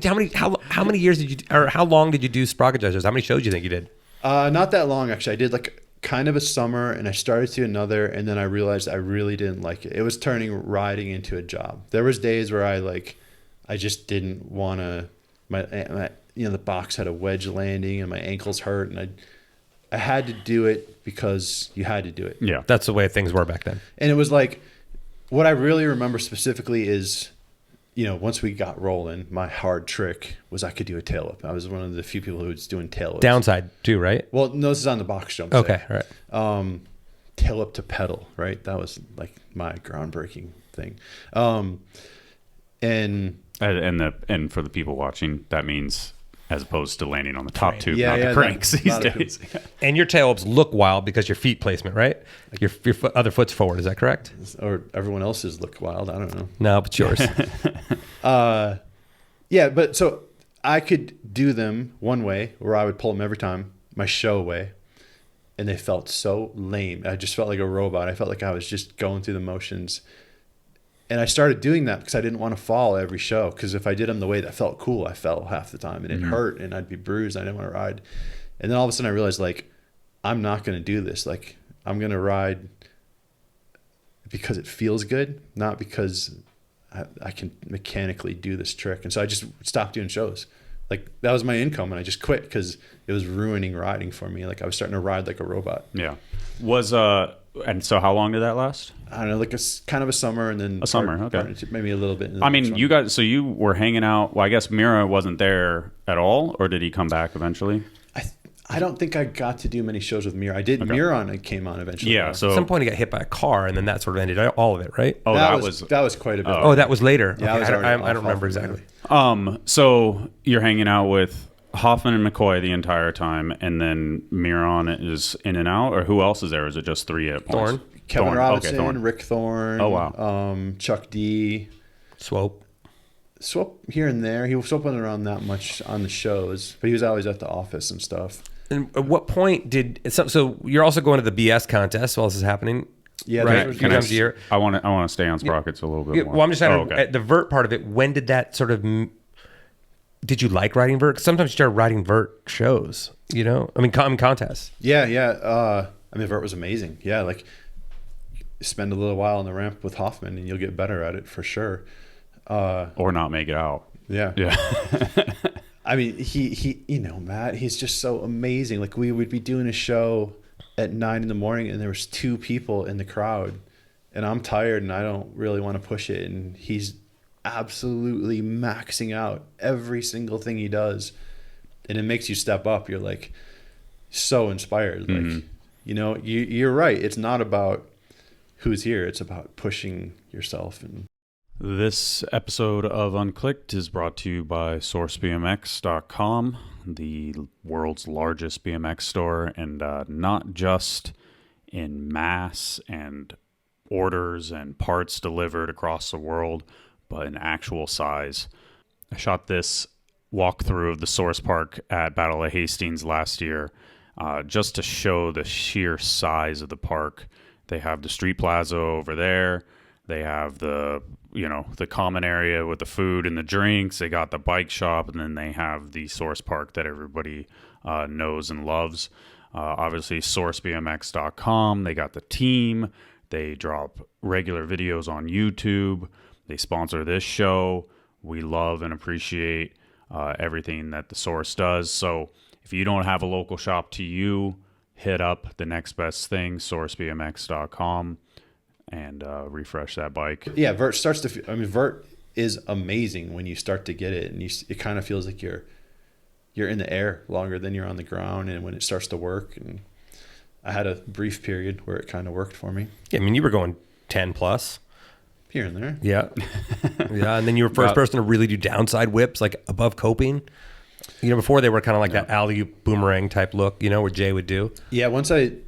years did you, or how long did you do Sprocket Judges? How many shows do you think you did? Not that long actually. I did like kind of a summer, and I started to another, and then I realized I really didn't like it. It was turning riding into a job. There was days where I just didn't want to. My the box had a wedge landing, and my ankles hurt, and I had to do it because you had to do it. Yeah. That's the way things were back then. And it was like, what I really remember specifically is, once we got rolling, my hard trick was I could do a tail whip. I was one of the few people who was doing tail whips. Downside too, right? Well, no, this is on the box jump. Okay, right. Tail whip to pedal, right? That was like my groundbreaking thing. And for the people watching, that means as opposed to landing on the top tube, Yeah, not yeah, the cranks not- these not a- days. And your tail whips look wild because your feet placement, right? Your other foot's forward. Is that correct? or everyone else's look wild. I don't know. No, but yours. Yeah, but so I could do them one way where I would pull them every time, my show way, and they felt so lame. I just felt like a robot. I felt like I was just going through the motions. And I started doing that because I didn't want to fall every show. Because if I did them the way that felt cool, I fell half the time, and it hurt, and I'd be bruised. I didn't want to ride. And then all of a sudden I realized, like, I'm not going to do this. Like, I'm going to ride because it feels good, not because I can mechanically do this trick. And so I just stopped doing shows. Like, that was my income, and I just quit because it was ruining riding for me. Like, I was starting to ride like a robot. Yeah. And so how long did that last? I don't know, like kind of a summer, and then A summer, okay. maybe a little bit. I mean, you were hanging out. Well, I guess Mira wasn't there at all, or did he come back eventually? I don't think I got to do many shows with Mira. I did. Okay. Miron came on eventually. Yeah. So at some point he got hit by a car, and then that sort of ended all of it, right? Oh, that was quite a bit. Oh, that was later. Yeah, okay. I don't remember exactly. So you're hanging out with Hoffman and McCoy the entire time, and then Miron is in and out, or who else is there? Is it just three at once? Kevin Robinson, okay, Thorne. Rick Thorne. Oh wow. Chuck D. Swope here and there. He wasn't around that much on the shows, but he was always at the office and stuff. And at what point so you're also going to the BS contest while this is happening? Yeah, right. A few times a year. I want to stay on Sprockets a little bit more. Well, I'm just at the Vert part of it. When did that sort of? Did you like riding Vert? 'Cause sometimes you start riding Vert shows. I mean, contests. Yeah. I mean, Vert was amazing. Yeah, like spend a little while on the ramp with Hoffman, and you'll get better at it for sure. Or not make it out. Yeah. Yeah. I mean, he Matt, he's just so amazing. Like, we would be doing a show at 9 a.m, and there was 2 people in the crowd, and I'm tired and I don't really want to push it. And he's absolutely maxing out every single thing he does. And it makes you step up. You're like so inspired. Like, you're right. It's not about who's here. It's about pushing yourself. And this episode of Unclicked is brought to you by SourceBMX.com, the world's largest BMX store, and not just in mass and orders and parts delivered across the world, but in actual size. I shot this walkthrough of the Source Park at Battle of Hastings last year, just to show the sheer size of the park. They have the street plaza over there. They have the common area with the food and the drinks. They got the bike shop, and then they have the Source Park that everybody knows and loves. Obviously, SourceBMX.com. They got the team. They drop regular videos on YouTube. They sponsor this show. We love and appreciate everything that the Source does. So if you don't have a local shop to you, hit up the next best thing, SourceBMX.com. and refresh that bike. Yeah, Vert starts to. Vert is amazing when you start to get it, and it kind of feels like you're in the air longer than you're on the ground, and when it starts to work. And I had a brief period where it kind of worked for me. Yeah, I mean, you were going 10 plus here and there. Yeah, yeah, and then you were first person to really do downside whips, like above coping. Before they were kind of like that alley-oop boomerang type look, where Jay would do. Yeah, once I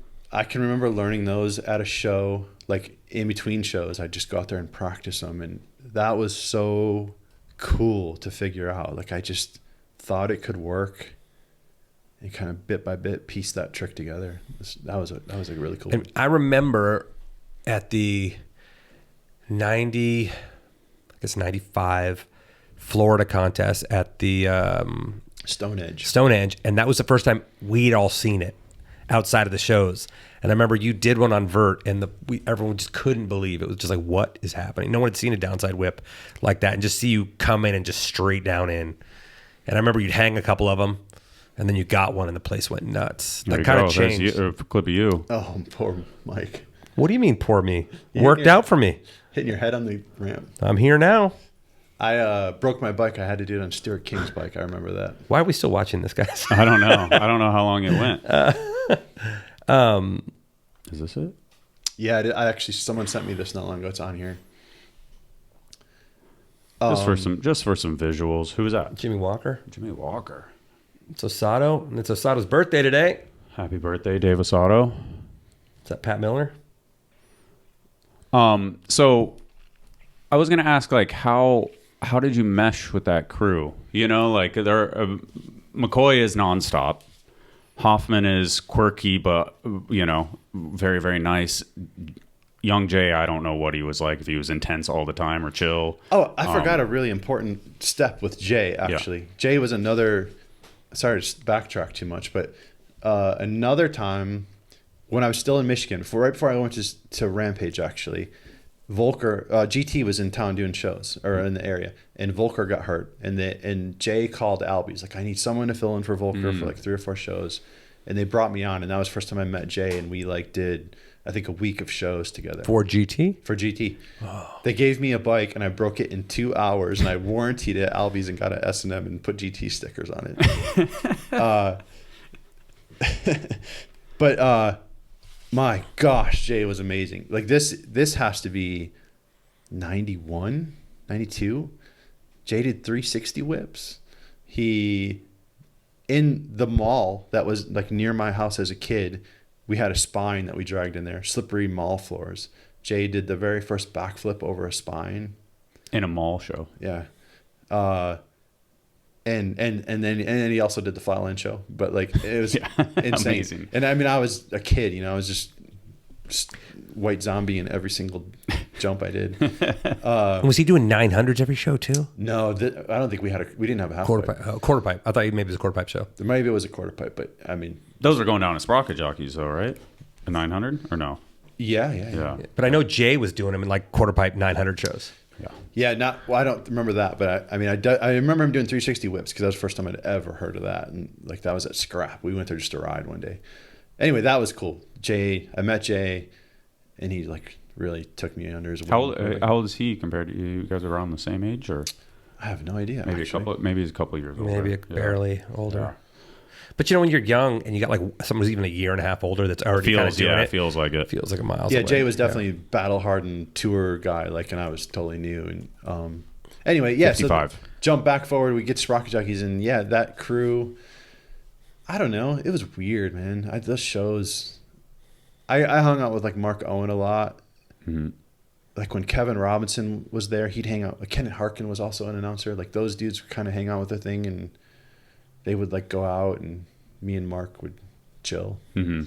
can remember learning those at a show. Like in between shows, I'd just go out there and practice them. And that was so cool to figure out. Like I just thought it could work, and kind of bit by bit pieced that trick together. That was a really cool. And I remember at the 95 Florida contest at the Stonehenge, and that was the first time we'd all seen it outside of the shows. And I remember you did one on Vert, and everyone just couldn't believe it. It was just like, what is happening? No one had seen a downside whip like that, and just see you come in and just straight down in. And I remember you'd hang a couple of them, and then you got one, and the place went nuts. That kind of changed. There's a clip of you. Oh, poor Mike. What do you mean, poor me? Worked out for me. Hitting your head on the ramp. I'm here now. I broke my bike. I had to do it on Stuart King's bike. I remember that. Why are we still watching this, guys? I don't know. I don't know how long it went. Is this it? Yeah, I actually, someone sent me this not long ago. It's on here. Just for some visuals. Who was that? Jimmy Walker. Jimmy Walker. It's Osato, and it's Osato's birthday today. Happy birthday, Dave Osato. Is that Pat Miller? So I was gonna ask, like, how did you mesh with that crew? You know, like McCoy is nonstop. Hoffman is quirky, but very, very nice. Young Jay, I don't know what he was like, if he was intense all the time or chill. Oh, I forgot a really important step with Jay, actually. Yeah. Jay was another, sorry to backtrack too much, but another time when I was still in Michigan, right before I went to Rampage, actually, Volker, GT was in town doing shows, or in the area, and Volker got hurt. And Jay called Albie. He's like, I need someone to fill in for Volker for like 3 or 4 shows. And they brought me on, and that was the first time I met Jay, and we like did, I think, a week of shows together. For GT? For GT. Oh. They gave me a bike, and I broke it in 2 hours, and I warrantied it at Albie's and got an S&M and put GT stickers on it. But my gosh, Jay was amazing. Like this has to be 91, 92. Jay did 360 whips. He, in the mall that was like near my house as a kid, we had a spine that we dragged in there, slippery mall floors. Jay did the very first backflip over a spine. In a mall show. Yeah. And then he also did the Flatland show, but like it was insane. Amazing. And I mean, I was a kid, I was just white zombie in every single jump I did. Was he doing 900s every show too? No, I don't think we didn't have a half quarter pipe. Quarter pipe. I thought maybe it was a quarter pipe show. Maybe it was a quarter pipe, but I mean, those are going down as sprocket jockeys though, right? A 900 or no? Yeah. But I know Jay was doing them in like quarter pipe 900 shows. Yeah. I don't remember that, but I remember him doing 360 whips because that was the first time I'd ever heard of that, and like that was at Scrap. We went there just to ride one day. Anyway, that was cool. I met Jay, and he like really took me under his wing. How old is he compared to you? You guys are around the same age, or I have no idea. Maybe he's a couple years older. Maybe barely older. Yeah. But when you're young and you got like someone who's even a year and a half older that's already kind of doing it. Feels like it. Feels like a miles away. Yeah, Jay was definitely battle hardened tour guy, like, and I was totally new. And anyway, 55. So jump back forward, we get Sprocket Jockeys, and that crew. I don't know. It was weird, man. Those shows. I hung out with like Mark Owen a lot. Mm-hmm. Like when Kevin Robinson was there, he'd hang out. Like Kenneth Harkin was also an announcer. Like those dudes would kind of hang out with their thing, and they would like go out, and me and Mark would chill. Mm-hmm.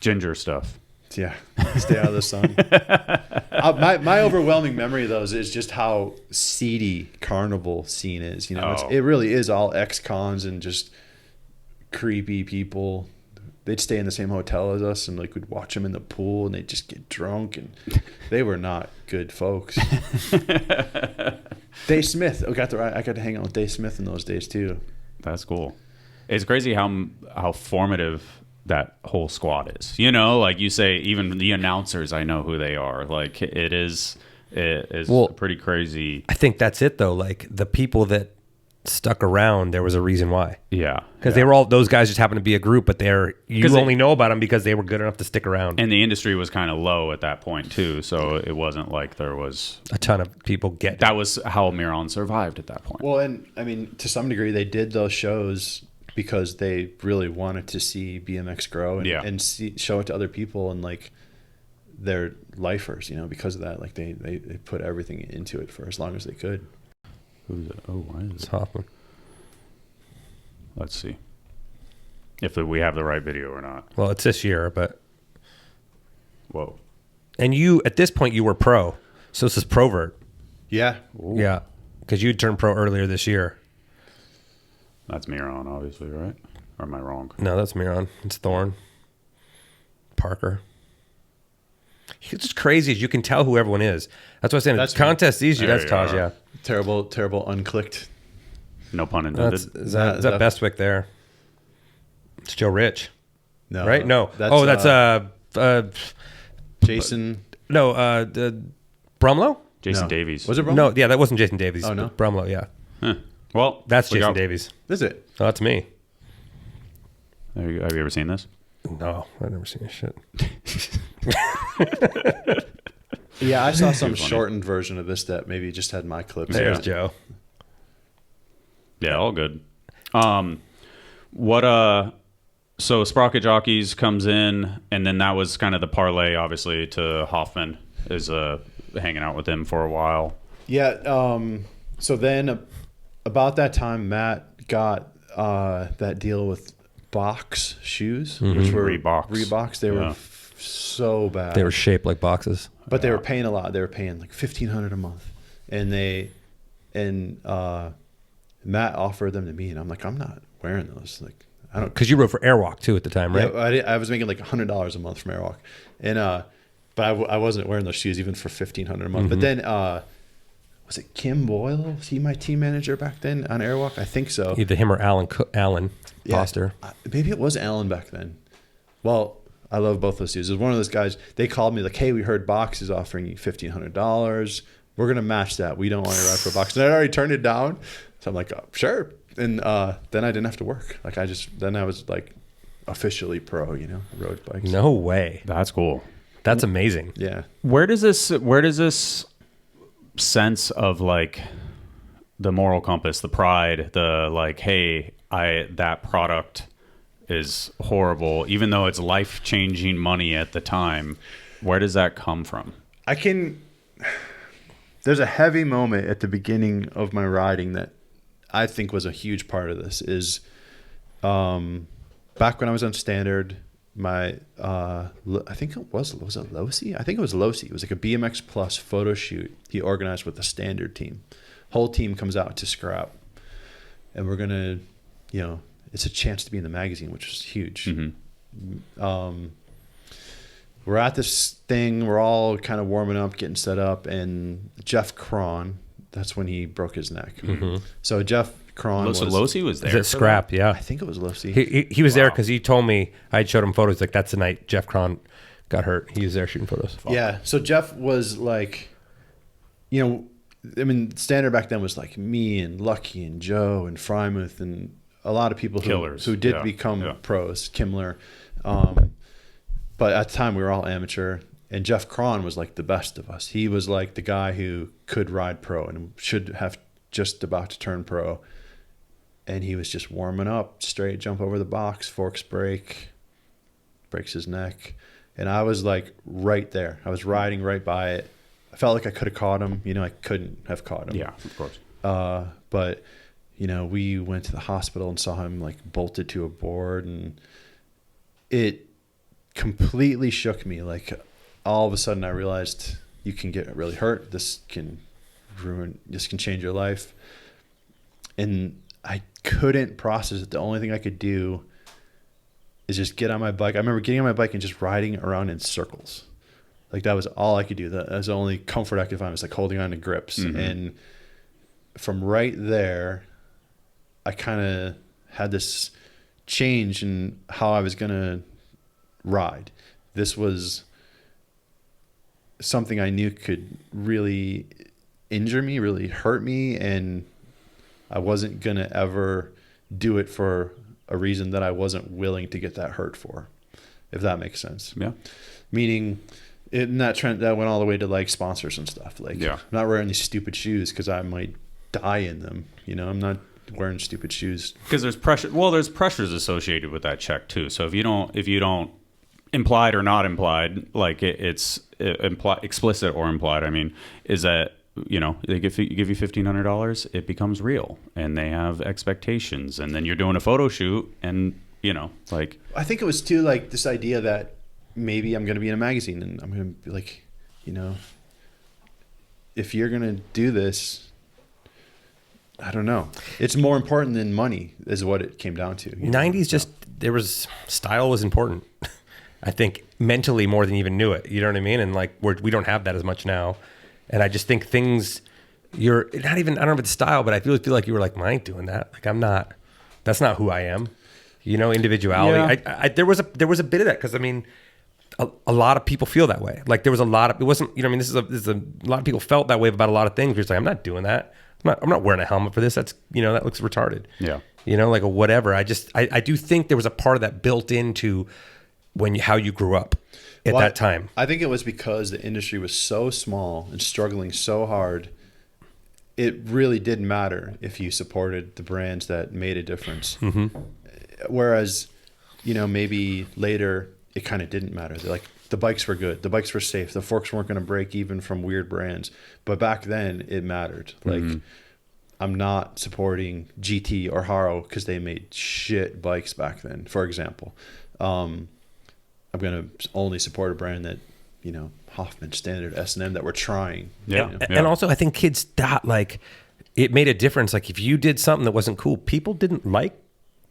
Ginger stuff. Yeah, stay out of the sun. My overwhelming memory of those is just how seedy carnival scene is. It really is all ex-cons and just creepy people. They'd stay in the same hotel as us, and like we'd watch them in the pool, and they'd just get drunk, and they were not good folks. Dave Smith, I got to hang out with Dave Smith in those days too. That's cool. It's crazy how formative that whole squad is. Like you say, even the announcers, I know who they are. Like it is pretty crazy. I think that's it though. Like the people that stuck around, there was a reason why. Yeah. Because they were all, those guys just happened to be a group, but you only know about them because they were good enough to stick around. And the industry was kind of low at that point too, so it wasn't like there was a ton of people that was how Miron survived at that point. Well, and I mean, to some degree, they did those shows because they really wanted to see BMX grow and show it to other people, and like they're lifers, because of that. Like they put everything into it for as long as they could. Who's it? Oh, why is It's it? Hoffman. Let's see if we have the right video or not. Well, it's this year, but Whoa. and you at this point you were pro, so this is pro Vert. Yeah. Yeah, because you turned pro earlier this year. That's Miron, obviously, right? Or am I wrong? No, that's Miron. It's Thorne. Parker. It's just crazy as you can tell who everyone is. That's what I'm saying. That's The contest these year. There That's you Taj. are. Yeah. Terrible Unclicked. No pun intended. Is that Bestwick there? It's Joe Rich, No. right? No. That's, That's Jason. no. Brumlow? Jason No. Davies. Was it wrong? No, yeah, that wasn't Jason Davies. Oh, no? Brumlow, yeah. Huh. Well, That's we Jason got- Davies. Is it? Oh, that's me. Have you ever seen this? No, I've never seen this shit. Yeah, I saw some Too funny. shortened version of this that maybe just had my clips. There's Yeah. Joe. Yeah, all good. So Sprocket Jockeys comes in, and then that was kind of the parlay, obviously, to Hoffman is hanging out with him for a while. Yeah. So then, about that time, Matt got that deal with Box shoes, which were Reeboks. Reeboks. They were Yeah. so bad. They were shaped like boxes. But they were paying a lot. They were paying like $1,500 a month, and Matt offered them to me, and I'm like, I'm not wearing those. Like, I don't. Because you wrote for Airwalk too at the time, right? Yeah, I was making like $100 a month from Airwalk, and but I wasn't wearing those shoes even for $1,500 a month. But then was it Kim Boyle? Was he my team manager back then on Airwalk? I think so. Either him or Alan Yeah. Foster. Maybe it was Alan back then. Well, I love both those dudes. It was one of those guys. They called me like, "Hey, we heard Box is offering you $1,500. We're gonna match that. We don't want to ride for Box." And I already turned it down, so I'm like, oh, "Sure." And then I didn't have to work. Like I was like officially pro. You know, I rode bikes. No way. That's cool. That's amazing. Yeah. Where does this sense of like the moral compass, the pride, the like, hey, that product is horrible, even though it's life-changing money at the time, where does that come from? There's a heavy moment at the beginning of my riding that I think was a huge part of this is back when I was on standard, my I think it was it Losi? I think it was Losi. It was like a BMX Plus photo shoot he organized with the standard team. Whole team comes out to scrap, and we're gonna, it's a chance to be in the magazine, which is huge. Mm-hmm. We're at this thing. We're all kind of warming up, getting set up, and Jeff Cron. That's when he broke his neck. Mm-hmm. So Jeff Cron So was. Losi was there. Is it for Scrap? I Yeah. think it was Losi. He was there because he told me, I showed him photos. Like, that's the night Jeff Cron got hurt. He was there shooting photos. Yeah. So Jeff was like, standard back then was like me and Lucky and Joe and Frymuth and a lot of people Killers. who did Yeah. become Yeah. pros, Kimmler. But at the time we were all amateur, and Jeff Cron was like the best of us. He was like the guy who could ride pro and should have just about to turn pro. And he was just warming up, straight jump over the box, forks breaks his neck. And I was like right there. I was riding right by it. I felt like I could have caught him. I couldn't have caught him. Yeah, of course. But, we went to the hospital and saw him like bolted to a board, and it completely shook me. Like all of a sudden I realized you can get really hurt. This can change your life. And I couldn't process it. The only thing I could do is just get on my bike. I remember getting on my bike and just riding around in circles. Like that was all I could do. That was the only comfort I could find, was like holding on to grips. Mm-hmm. And from right there, I kind of had this change in how I was going to ride. This was something I knew could really injure me, really hurt me. And I wasn't going to ever do it for a reason that I wasn't willing to get that hurt for, if that makes sense. Yeah. Meaning, in that trend, that went all the way to like sponsors and stuff. Like, Yeah. I'm not wearing these stupid shoes because I might die in them. I'm not wearing stupid shoes. Because there's pressure. Well, there's pressures associated with that check too. So if you don't implied or not implied, like it's explicit or implied. I mean, is that they give you $1,500, it becomes real, and they have expectations, and then you're doing a photo shoot, and like I think it was too like this idea that maybe I'm going to be in a magazine, and I'm going to be like, if you're going to do this, I don't know. It's more important than money, is what it came down to. 90s style was important. I think mentally more than you even knew it. You know what I mean? And like we don't have that as much now. And I just think things you're not even, I don't know if it's style, but I feel like you were like, I ain't doing that. Like I'm not, that's not who I am. Individuality. Yeah. There was a bit of that. Cause I mean, a lot of people feel that way. Like there was a lot of, it wasn't, this is a lot of people felt that way about a lot of things. You're just like, I'm not doing that. I'm not wearing a helmet for this. That's, that looks retarded. Yeah. Like a whatever. I do think there was a part of that built into how you grew up at that time. I think it was because the industry was so small and struggling so hard. It really didn't matter if you supported the brands that made a difference. Mm-hmm. Whereas, maybe later it kind of didn't matter. They're like, the bikes were good. The bikes were safe. The forks weren't going to break even from weird brands. But back then it mattered. Like, I'm not supporting GT or Haro because they made shit bikes back then, for example. I'm going to only support a brand that, Hoffman, Standard, S&M, that we're trying. Yeah. And also I think kids thought like it made a difference. Like if you did something that wasn't cool, people didn't like,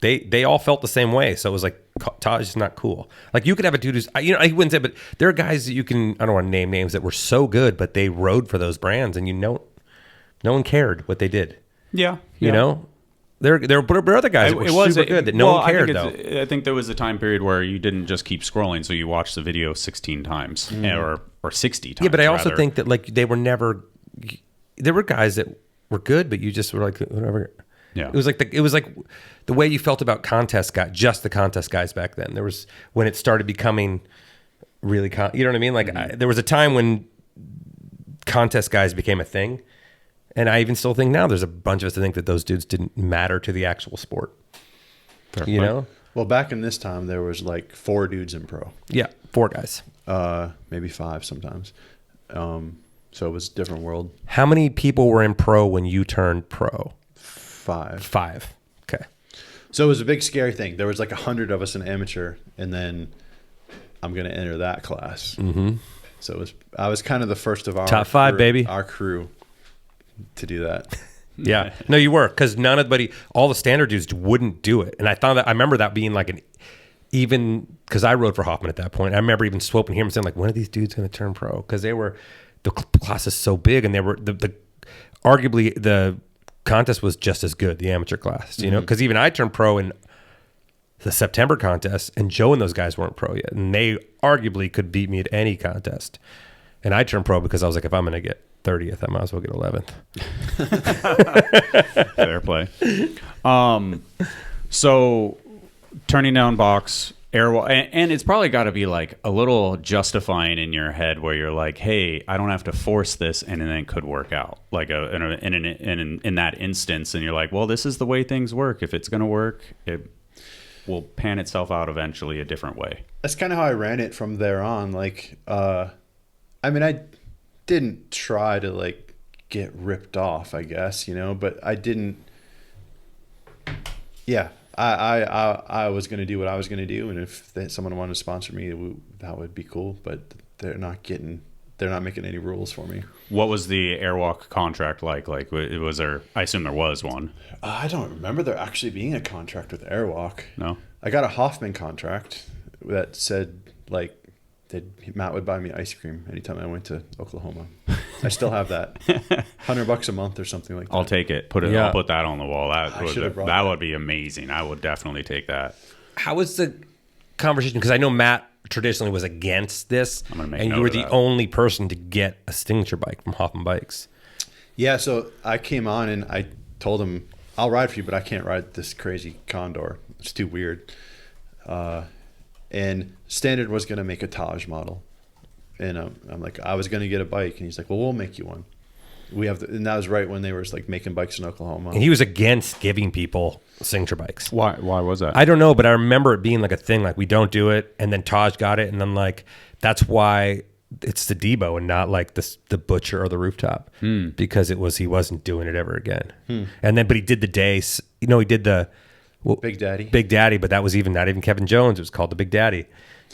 they all felt the same way. So it was like, Taj is not cool. Like you could have a dude who's, I wouldn't say, but there are guys that I don't want to name names, that were so good, but they rode for those brands and no one cared what they did. Yeah. There were other guys that were super good that no one cared, though. I think there was a time period where you didn't just keep scrolling, so you watched the video 16 times or 60 times. Yeah, but I also think that like they were never. There were guys that were good, but you just were like whatever. Yeah, it was like the way you felt about just the contest guys back then. There was when it started becoming really, you know what I mean? Like there was a time when contest guys became a thing. And I even still think now there's a bunch of us that think that those dudes didn't matter to the actual sport. Fair. Well, back in this time, there was like 4 dudes in pro. Yeah, 4 guys. Maybe 5 sometimes. So it was a different world. How many people were in pro when you turned pro? 5. 5. Okay. So it was a big scary thing. There was like 100 of us in amateur, and then I'm going to enter that class. Mm-hmm. So I was kind of the first of our top 5, crew, baby. Our crew to do that. Yeah. No, you were, because all the standard dudes wouldn't do it. And I remember that being like even because I rode for Hoffman at that point. I remember even swooping here and saying like, when are these dudes going to turn pro? Because the class is so big, and they were arguably the contest was just as good, the amateur class, because even I turned pro in the September contest, and Joe and those guys weren't pro yet, and they arguably could beat me at any contest. And I turned pro because I was like, if I'm going to get 30th, I might as well get 11th. Fair play. So turning down box, airwalk, and it's probably got to be like a little justifying in your head where you're like, hey, I don't have to force this, and then it could work out like in that instance. And you're like, well, this is the way things work. If it's going to work, it will pan itself out eventually a different way. That's kind of how I ran it from there on. Like, I didn't try to like get ripped off, I guess, but I didn't. Yeah, I was going to do what I was going to do, and if someone wanted to sponsor me, that would be cool. But they're not making any rules for me. What was the Airwalk contract like? Like, was there? I assume there was one. I don't remember there actually being a contract with Airwalk. No, I got a Hoffman contract that said like Matt would buy me ice cream anytime I went to Oklahoma. I still have that. $100 a month or something like that. I'll take it. I'll put that on the wall. That would be amazing. I would definitely take that. How was the conversation? Because I know Matt traditionally was against this, and you were the only person to get a signature bike from Hoffman Bikes. Yeah, so I came on and I told him, I'll ride for you, but I can't ride this crazy Condor. It's too weird. And Standard was going to make a Taj model. And I'm like, I was going to get a bike. And he's like, well, we'll make you one. And that was right when they were like making bikes in Oklahoma. And he was against giving people signature bikes. Why was that? I don't know, but I remember it being like a thing, like we don't do it. And then Taj got it. And then like, that's why it's the Debo and not like the Butcher or the Rooftop because he wasn't doing it ever again. And then, but he did the days, he did the Big Daddy. Big Daddy, but that was not even Kevin Jones. It was called the Big Daddy.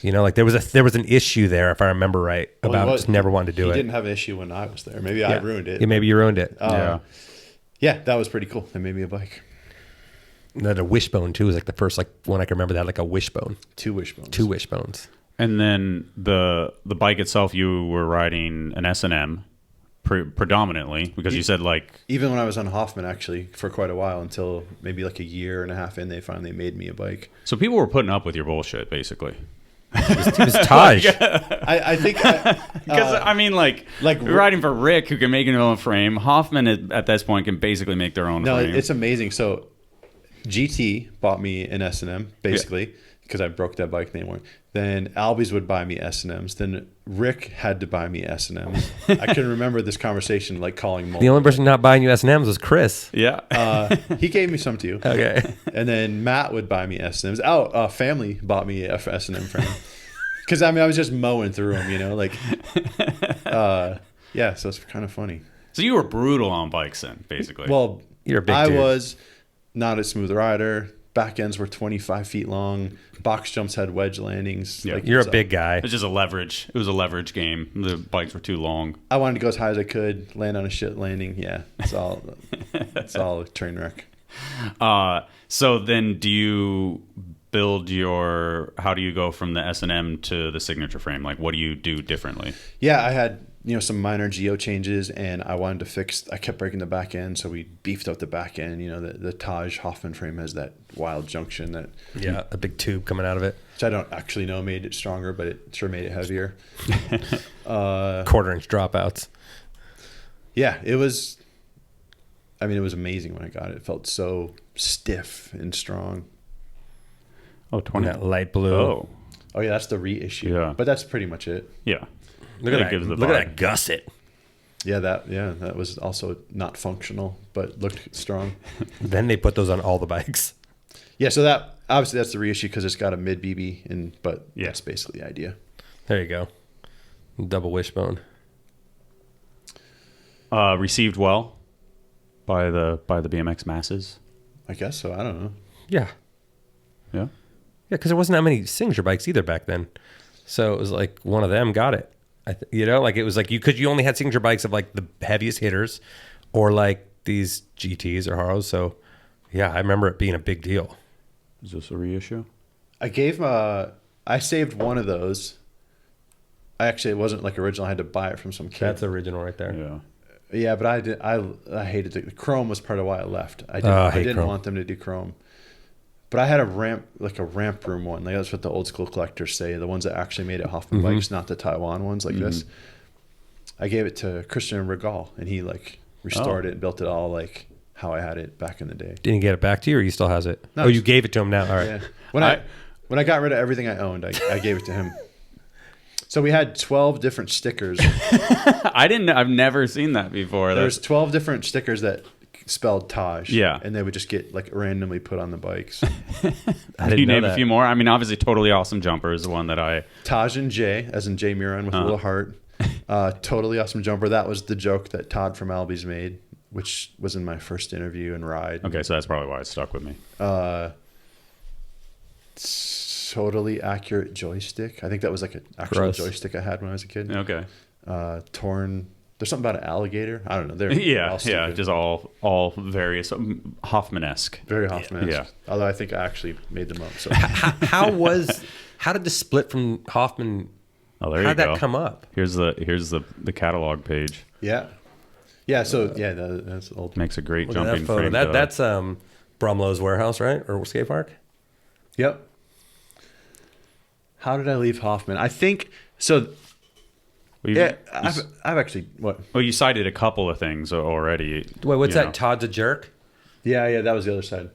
Like there was an issue there, if I remember right, about just never wanting to do it. He didn't have an issue when I was there. Maybe I ruined it. Yeah, maybe you ruined it. Yeah, that was pretty cool. They made me a bike. And then a wishbone too was like the first one I can remember that had like a wishbone. 2 wishbones. 2 wishbones. And then the bike itself, you were riding an S&M predominantly because you said like... Even when I was on Hoffman, actually, for quite a while, until maybe like a year and a half in, they finally made me a bike. So people were putting up with your bullshit, basically. It was Taj. I think... Because, you're riding for Rick, who can make his own frame. Hoffman, at this point, can basically make their own frame. No, it's amazing. So GT bought me an S&M, basically, because I broke that bike anymore. Then Albies would buy me S&Ms. Then Rick had to buy me S&Ms. I can remember this conversation, like calling multiple. The only person not buying you S&Ms was Chris. Yeah. He gave me some too. Okay. And then Matt would buy me S&Ms. Family bought me a S&M frame. Because, I was just mowing through them, yeah, so it's kind of funny. So you were brutal on bikes then, basically. Well, you're a big dude. I was not a smooth rider. Back ends were 25 feet long. Box jumps had wedge landings. Yeah. You're a big guy. It's just a leverage. It was a leverage game. The bikes were too long. I wanted to go as high as I could, land on a shit landing. Yeah, it's all a train wreck. So then do you build how do you go from the S&M to the signature frame? Like, what do you do differently? Yeah, I had some minor geo changes, and I wanted to fix. I kept breaking the back end, so we beefed out the back end. The Taj Hoffman frame has that wild junction that a big tube coming out of it, which I don't actually know made it stronger, but it sure made it heavier. 1/4-inch dropouts. Yeah, it was. It was amazing when I got it. It felt so stiff and strong. Oh, 20. That light blue. Oh yeah, that's the reissue. Yeah, but that's pretty much it. Yeah. Look at that gusset. Yeah, that was also not functional, but looked strong. Then they put those on all the bikes. Yeah, so that obviously that's the reissue because it's got a mid BB, but that's basically the idea. There you go. Double wishbone. Received well by the BMX masses. I guess so. I don't know. Yeah. Yeah. Yeah, because there wasn't that many signature bikes either back then, so it was like one of them got it. It was like you only had signature bikes of like the heaviest hitters, or like these GTs or Haros. So, yeah, I remember it being a big deal. Is this a reissue? I saved one of those. It wasn't like original. I had to buy it from some kid. That's original right there. Yeah. Yeah, but I hated it. The chrome was part of why I left. I didn't chrome. want them to do chrome. But I had a ramp room one. Like that's what the old school collectors say. The ones that actually made it Hoffman bikes, not the Taiwan ones like this. I gave it to Christian Regal, and he restored it and built it all like how I had it back in the day. Didn't he get it back to you, or he still has it? No, you gave it to him now. All right. Yeah. When I got rid of everything I owned, I gave it to him. So we had 12 different stickers. I've never seen that before. There's 12 different stickers that spelled Taj. Yeah. And they would just get randomly put on the bikes. Can you name a few more? Obviously Totally Awesome Jumper is the one that I... Taj and J, as in J Muron with a little heart. Totally Awesome Jumper. That was the joke that Todd from Albies made, which was in my first interview and ride. Okay, so that's probably why it stuck with me. Totally Accurate Joystick. I think that was like an actual joystick I had when I was a kid. Okay. Torn... There's something about an alligator. I don't know. They're just all various Hoffman-esque. Very Hoffman-esque. Yeah. Although I think I actually made them up. So how did the split from Hoffman? Oh, there how you go. How'd that come up? Here's the catalog page. Yeah. So that's old. Makes a great Look at jumping that photo. frame. That's Brumlow's warehouse, right, or skate park? Yep. How did I leave Hoffman? I think so. I've actually what? Well, you cited a couple of things already. Wait, what's that? Todd's a jerk. Yeah, that was the other side.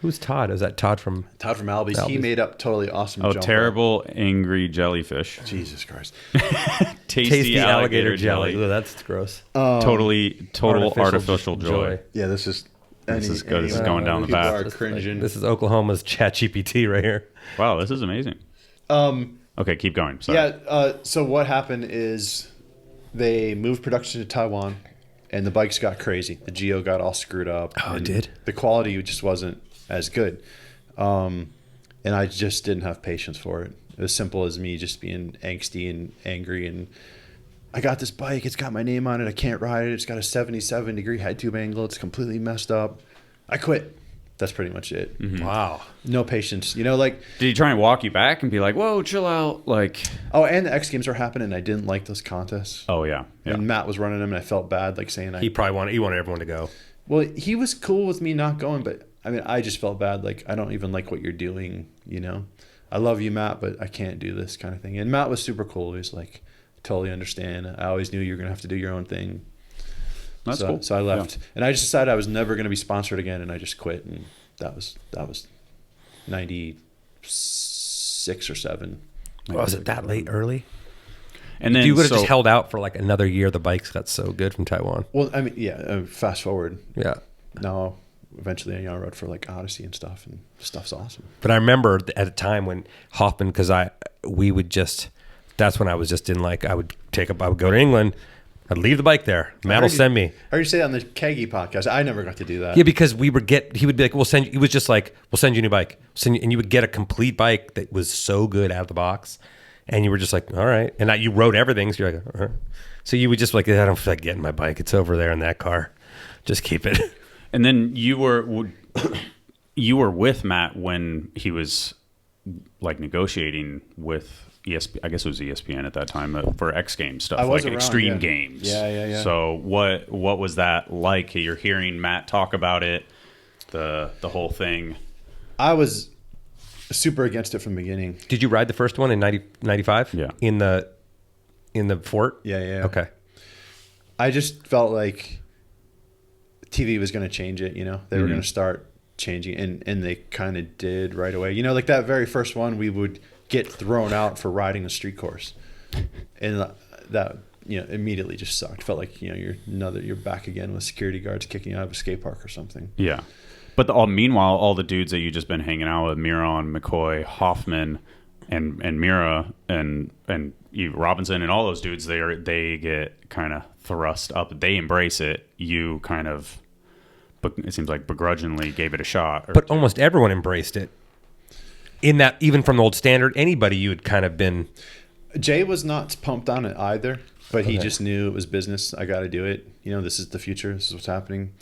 Who's Todd? Is that Todd from Albies? He made up Totally Awesome. Oh, Jumper. Terrible Angry Jellyfish. Jesus Christ. Tasty alligator jelly. Ooh, that's gross. Total artificial joy. Yeah, this is. This is good. This is going down the path. Cringing. This is Oklahoma's ChatGPT right here. Wow, this is amazing. Okay, keep going. Sorry. Yeah. So what happened is they moved production to Taiwan, and the bikes got crazy. The Geo got all screwed up. Oh, it and did? The quality just wasn't as good. And I just didn't have patience for it. As simple as me just being angsty and angry. And I got this bike. It's got my name on it. I can't ride it. It's got a 77-degree head tube angle. It's completely messed up. I quit. That's pretty much it. Mm-hmm. Wow. No patience. You know, like... Did he try and walk you back and be like, whoa, chill out? Like... Oh, and the X Games were happening. I didn't like those contests. Oh, yeah. And Matt was running them, and I felt bad, like saying... He wanted everyone to go. Well, he was cool with me not going, but I mean, I just felt bad. Like, I don't even like what you're doing, you know? I love you, Matt, but I can't do this kind of thing. And Matt was super cool. He was like, totally understand. I always knew you were going to have to do your own thing. That's cool. So I left. Yeah. And I just decided I was never going to be sponsored again, and I just quit. And that was 96 or 7. Was it that late early? And then if you would have just held out for like another year, the bikes got so good from Taiwan. Well, I mean, yeah, fast forward. Yeah. Now, eventually, you know, I rode for like Odyssey and stuff, and stuff's awesome. But I remember at a time when Hoffman, because that's when I was just in like, I would go to England, I'd leave the bike there. Matt will send me. I heard you say that on the Keggy podcast. I never got to do that. Yeah, because he would be like, he was just like, we'll send you a new bike. And you would get a complete bike that was so good out of the box. And you were just like, all right. And you rode everything. So you're like, all right. So you would just like, I don't feel like getting my bike. It's over there in that car. Just keep it. And then you were with Matt when he was like negotiating with ESPN. I guess it was ESPN at that time for X Games stuff, like around, extreme games. Yeah. So what was that like? You're hearing Matt talk about it, the whole thing. I was super against it from the beginning. Did you ride the first one in 95? Yeah. In the fort? Yeah. Okay. I just felt like TV was going to change it, you know? They were going to start changing, and they kind of did right away. You know, like that very first one, we would get thrown out for riding a street course. And that, you know, immediately just sucked. Felt like, you know, you're back again with security guards kicking you out of a skate park or something. Yeah. But meanwhile, all the dudes that you've just been hanging out with, Miron, McCoy, Hoffman, and Mira, and Robinson, and all those dudes, they get kind of thrust up. They embrace it. You kind of, it seems like begrudgingly gave it a shot. But almost everyone embraced it. In that, even from the old standard, anybody you had kind of been... Jay was not pumped on it either, but he just knew it was business. I got to do it. You know, this is the future. This is what's happening.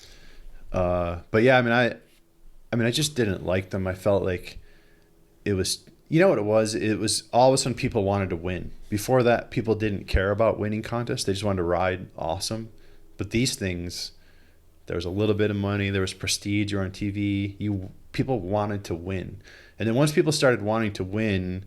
But yeah, I mean, I just didn't like them. I felt like it was, you know what it was? It was all of a sudden people wanted to win. Before that, people didn't care about winning contests. They just wanted to ride awesome. But these things, there was a little bit of money. There was prestige. You're on TV. People wanted to win. And then once people started wanting to win,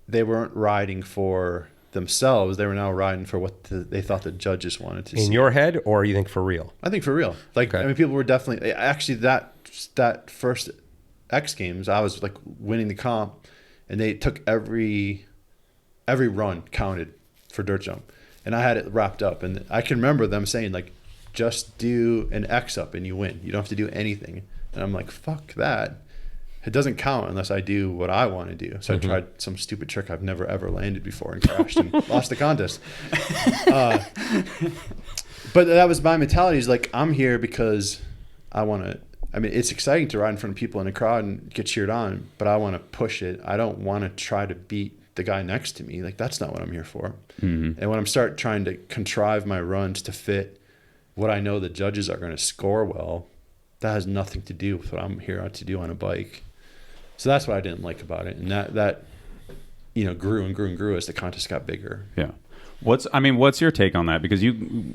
they weren't riding for themselves. They were now riding for what they thought the judges wanted to see. In your head, or you think for real? I think for real. Like, okay. I mean, people were definitely... Actually, that first X Games, I was like winning the comp, and they took every run counted for dirt jump. And I had it wrapped up. And I can remember them saying, like, just do an X up and you win. You don't have to do anything. And I'm like, fuck that. It doesn't count unless I do what I want to do. So I tried some stupid trick I've never ever landed before and crashed and lost the contest. But that was my mentality. Is like, I'm here because I want to. I mean, it's exciting to ride in front of people in a crowd and get cheered on, but I want to push it. I don't want to try to beat the guy next to me. Like, that's not what I'm here for. Mm-hmm. And when I'm start trying to contrive my runs to fit what I know the judges are going to score well, that has nothing to do with what I'm here to do on a bike. So that's what I didn't like about it, and that you know, grew and grew and grew as the contest got bigger. Yeah. What's your take on that? Because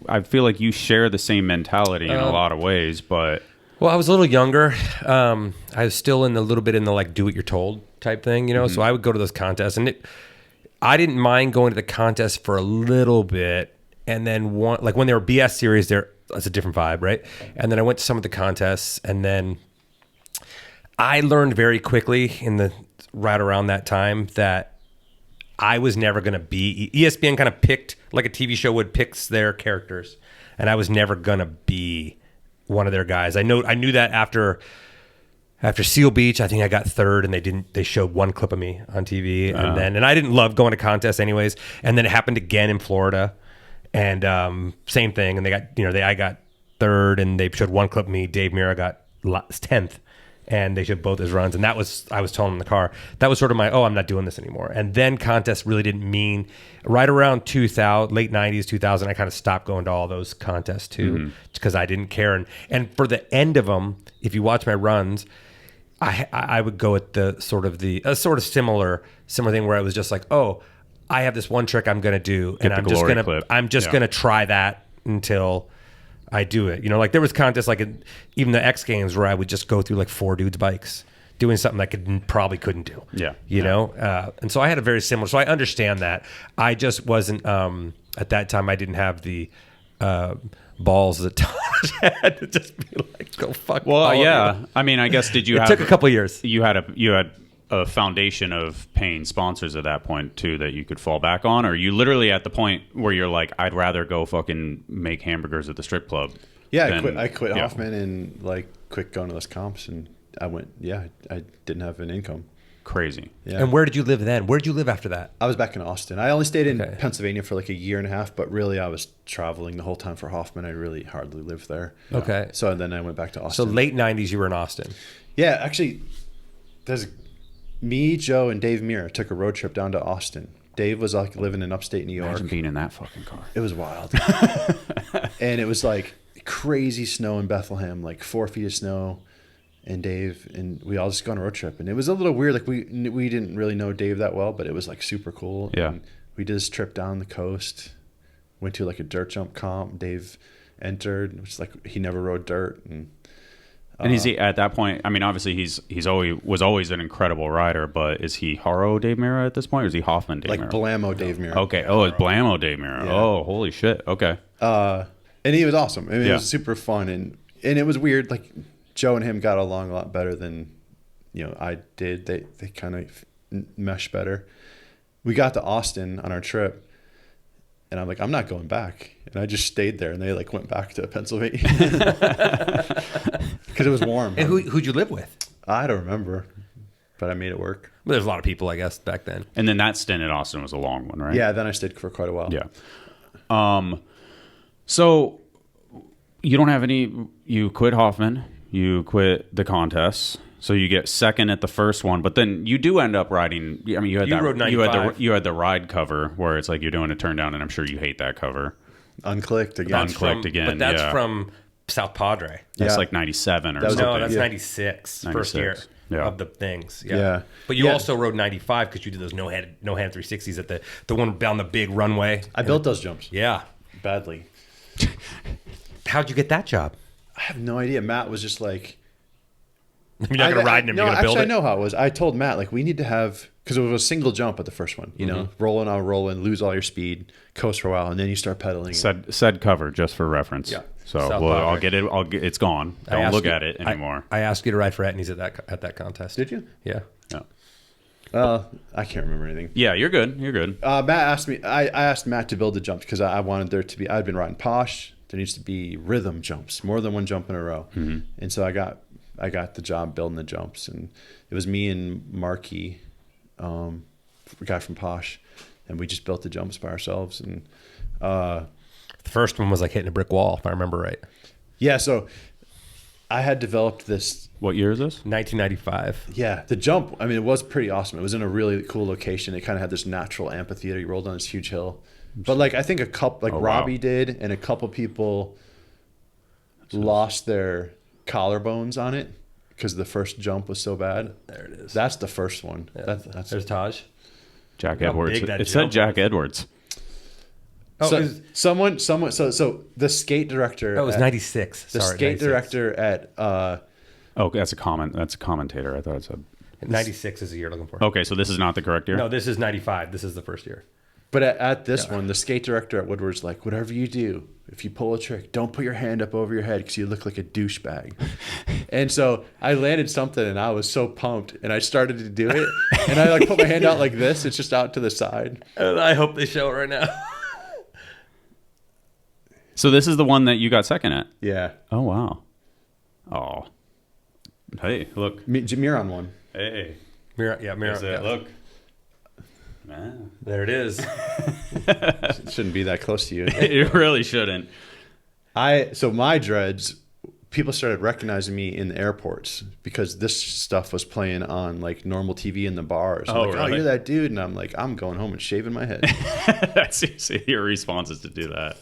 I feel like you share the same mentality in a lot of ways, but well, I was a little younger. I was still a little bit in the like do what you're told type thing, you know. Mm-hmm. So I would go to those contests, and I didn't mind going to the contest for a little bit, and then like when they were BS series, that's a different vibe, right? And then I went to some of the contests, and then I learned very quickly right around that time that I was never going to be... ESPN kind of picked, like a TV show would, picks their characters. And I was never going to be one of their guys. I knew that after After Seal Beach, I think I got third, and they showed one clip of me on TV, and I didn't love going to contests anyways. And then it happened again in Florida, and same thing. And they got I got third, and they showed one clip of me. Dave Mirra got 10th, and they showed both his runs. And I was telling him in the car, that was sort of my, I'm not doing this anymore. And then contests really didn't mean, right around 2000, late 90s, 2000, I kind of stopped going to all those contests too, because I didn't care. And for the end of them, if you watch my runs, I would go at the sort of similar thing where I was just like, I have this one trick I'm going to do, and I'm just going to try that until I do it. Like there was contests like even the X Games where I would just go through like 4 dudes' bikes doing something I probably couldn't do. Yeah. And so I had a very similar. So I understand that. I just wasn't at that time. I didn't have the balls that Taj had to just be like, go fuck. Well, yeah. I mean, I guess it took a couple of years. You had a foundation of paying sponsors at that point too that you could fall back on, or you literally at the point where you're like, I'd rather go fucking make hamburgers at the strip club. Yeah, I quit Hoffman and like quit going to those comps, and I went. Yeah, I didn't have an income. Crazy. Yeah. And where did you live then? Where did you live after that? I was back in Austin. I only stayed in Pennsylvania for like a year and a half, but really I was traveling the whole time for Hoffman. I really hardly lived there. Okay. So then I went back to Austin. So late 90s you were in Austin. Yeah, actually, me, Joe, and Dave Mirra took a road trip down to Austin. Dave was like living in upstate New York. Imagine being in that fucking car. It was wild. And it was like crazy snow in Bethlehem, like 4 feet of snow. And Dave and we all just go on a road trip, and it was a little weird. Like we didn't really know Dave that well, but it was like super cool. Yeah. And we did this trip down the coast, went to like a dirt jump comp. Dave entered, which is like he never rode dirt, and is he at that point? I mean, obviously he's always an incredible rider, but is he Haro Dave Mirra at this point, or is he Hoffman Dave Mirra? Like Blammo Dave Mirra. Okay. Oh, it's Blammo Dave Mirra. Yeah. Oh, holy shit. Okay. And he was awesome. I mean, it was super fun, and it was weird. Like Joe and him got along a lot better than I did. They kind of meshed better. We got to Austin on our trip, and I'm like, I'm not going back. And I just stayed there, and they like went back to Pennsylvania because it was warm. And who'd you live with? I don't remember, but I made it work. Well, there's a lot of people, I guess, back then. And then that stint at Austin was a long one, right? Yeah, then I stayed for quite a while. Yeah. So you don't have any. You quit Hoffman. You quit the contests, so you get second at the first one. But then you do end up riding. I mean, you rode 95. You had the ride cover where it's like you're doing a turn down, and I'm sure you hate that cover. Unclicked again. Again. But that's from South Padre. That's like 97 or something. No, that's 96. First year of the things. Yeah. But you also rode 95 because you did those no hand 360s at the one down the big runway. I built those jumps. Yeah. Badly. How'd you get that job? I have no idea. Matt was just like, you're not going to ride in them. You're going to build it. I know how it was. I told Matt, like, we need to have, because it was a single jump at the first one, rolling, lose all your speed, coast for a while, and then you start pedaling. Said cover, just for reference. Yeah. So I'll get it. It's gone. Don't look at it anymore. I asked you to ride for Etnies at that contest. Did you? Yeah. I can't remember anything. Yeah, you're good. You're good. Matt asked me. I asked Matt to build the jumps because I wanted there to be. I'd been riding Posh. There needs to be rhythm jumps, more than one jump in a row. Mm-hmm. And so I got the job building the jumps, and it was me and Marky, a guy from Posh, and we just built the jumps by ourselves. And the first one was like hitting a brick wall, if I remember right. Yeah, so I had developed this. What year is this? 1995. Yeah, the jump. I mean, it was pretty awesome. It was in a really cool location. It kind of had this natural amphitheater. You rolled on this huge hill. But like I think a couple, Robbie did, and a couple people lost their collarbones on it because the first jump was so bad. There it is. That's the first one. Yeah. There's Taj. Jack Edwards. It said Jack Edwards. Oh, so the skate director. Oh, it was 96. The skate 96. Director at. That's a comment. That's a commentator. I thought it said 96 is the year looking for. Okay, so this is not the correct year. No, this is 95. This is the first year. But at this one, the skate director at Woodward's like, whatever you do, if you pull a trick, don't put your hand up over your head because you look like a douchebag. And so I landed something, and I was so pumped, and I started to do it, and I like put my hand out like this. It's just out to the side. And I hope they show it right now. So this is the one that you got second at? Yeah. Oh, wow. Oh. Hey, look. Miron won. Hey. Mira, There's it. yeah. Look. Man. There it is. It shouldn't be that close to you. It really shouldn't. So my dreads, people started recognizing me in the airports because this stuff was playing on like normal TV in the bars. Oh, Like, really? you're that dude, and I'm like, I'm going home and shaving my head. That's your response is to do that.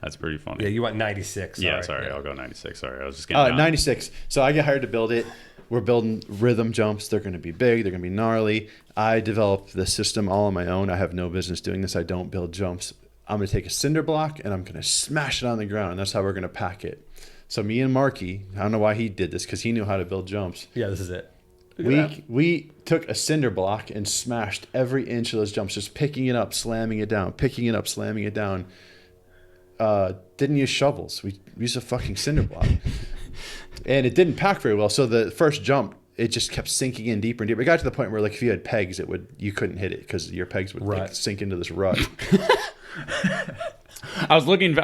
That's pretty funny. Yeah, you want 96. Yeah, sorry. I'll go 96. Sorry, I was just getting 96. So I get hired to build it. We're building rhythm jumps. They're going to be big. They're going to be gnarly. I developed the system all on my own. I have no business doing this. I don't build jumps. I'm going to take a cinder block and I'm going to smash it on the ground. And that's how we're going to pack it. So me and Marky, I don't know why he did this because he knew how to build jumps. Yeah, this is it. We took a cinder block and smashed every inch of those jumps, just picking it up, slamming it down, picking it up, slamming it down. Didn't use shovels. We used a fucking cinder block. And it didn't pack very well. So the first jump, it just kept sinking in deeper and deeper. It got to the point where, like, if you had pegs, you couldn't hit it because your pegs would like, sink into this rut. I was looking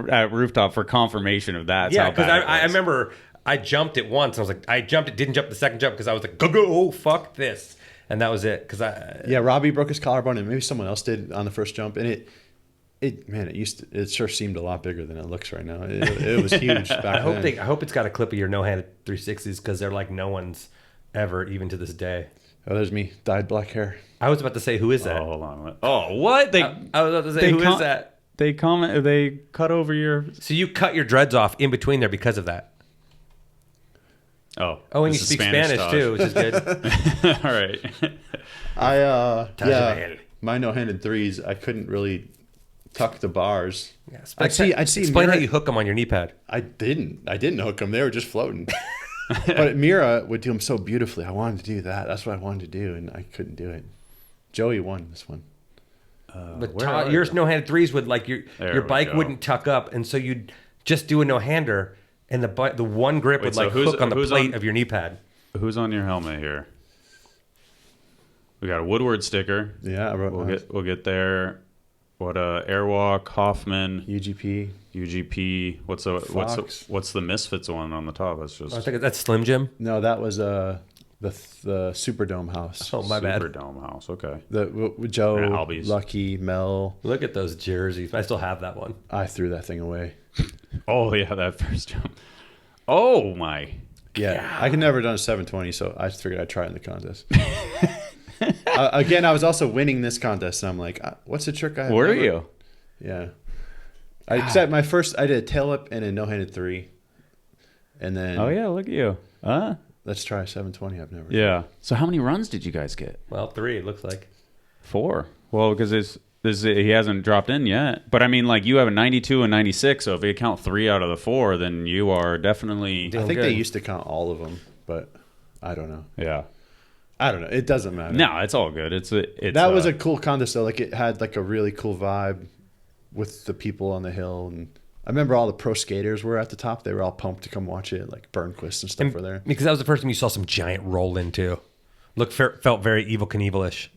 at Rooftop for confirmation of that. Yeah, because I remember I jumped it once. I was like, I jumped it, didn't jump the second jump because I was like, go, oh, fuck this. And that was it. Yeah, Robbie broke his collarbone and maybe someone else did on the first jump. And it sure seemed a lot bigger than it looks right now. It was huge back then. I hope it's got a clip of your no-handed 360s because they're like no one's ever, even to this day. Oh, there's me, dyed black hair. I was about to say, who is that? Oh, hold on. Oh, what? I was about to say, who is that? They cut over your... So you cut your dreads off in between there because of that? Oh, and you speak Spanish too, which is good. All right. My no-handed threes, I couldn't really tuck the bars. Yeah, I'd see. Explain how you hook them on your knee pad. I didn't hook them. They were just floating. But Mira would do them so beautifully. I wanted to do that. That's what I wanted to do, and I couldn't do it. Joey won this one. But your no-handed threes would like your bike wouldn't tuck up, and so you'd just do a no-hander, and the one grip would like hook on the plate of your knee pad. Who's on your helmet here? We got a Woodward sticker. Yeah, I wrote. We'll get there. What Airwalk, Hoffman, UGP. What's the Misfits one on the top? That's just. I think that's Slim Jim. No, that was the Superdome house. Oh, my bad. Superdome house. Okay. The Joe, Albies. Lucky, Mel. Look at those jerseys. I still have that one. I threw that thing away. Oh yeah, that first jump. Oh my. Yeah, God. I could never done a 720, so I figured I'd try it in the contest. Again, I was also winning this contest, and I'm like, what's the trick I have? Were you? Yeah. Except my first, I did a tail whip and a no-handed three. And then... Oh, yeah, look at you. Let's try a 720. I've never... Yeah. So how many runs did you guys get? Well, 3, it looks like. 4. Well, because he hasn't dropped in yet. But, I mean, like, you have a 92 and 96, so if you count 3 out of the 4, then you are definitely... I think they used to count all of them, but I don't know. Yeah. I don't know. It doesn't matter. No, it's all good. That was a cool contest though. Like it had like a really cool vibe with the people on the hill, and I remember all the pro skaters were at the top. They were all pumped to come watch it. Like Burnquist and stuff were there. Because that was the first time you saw some giant roll in too. Felt very Evil Knievel-ish.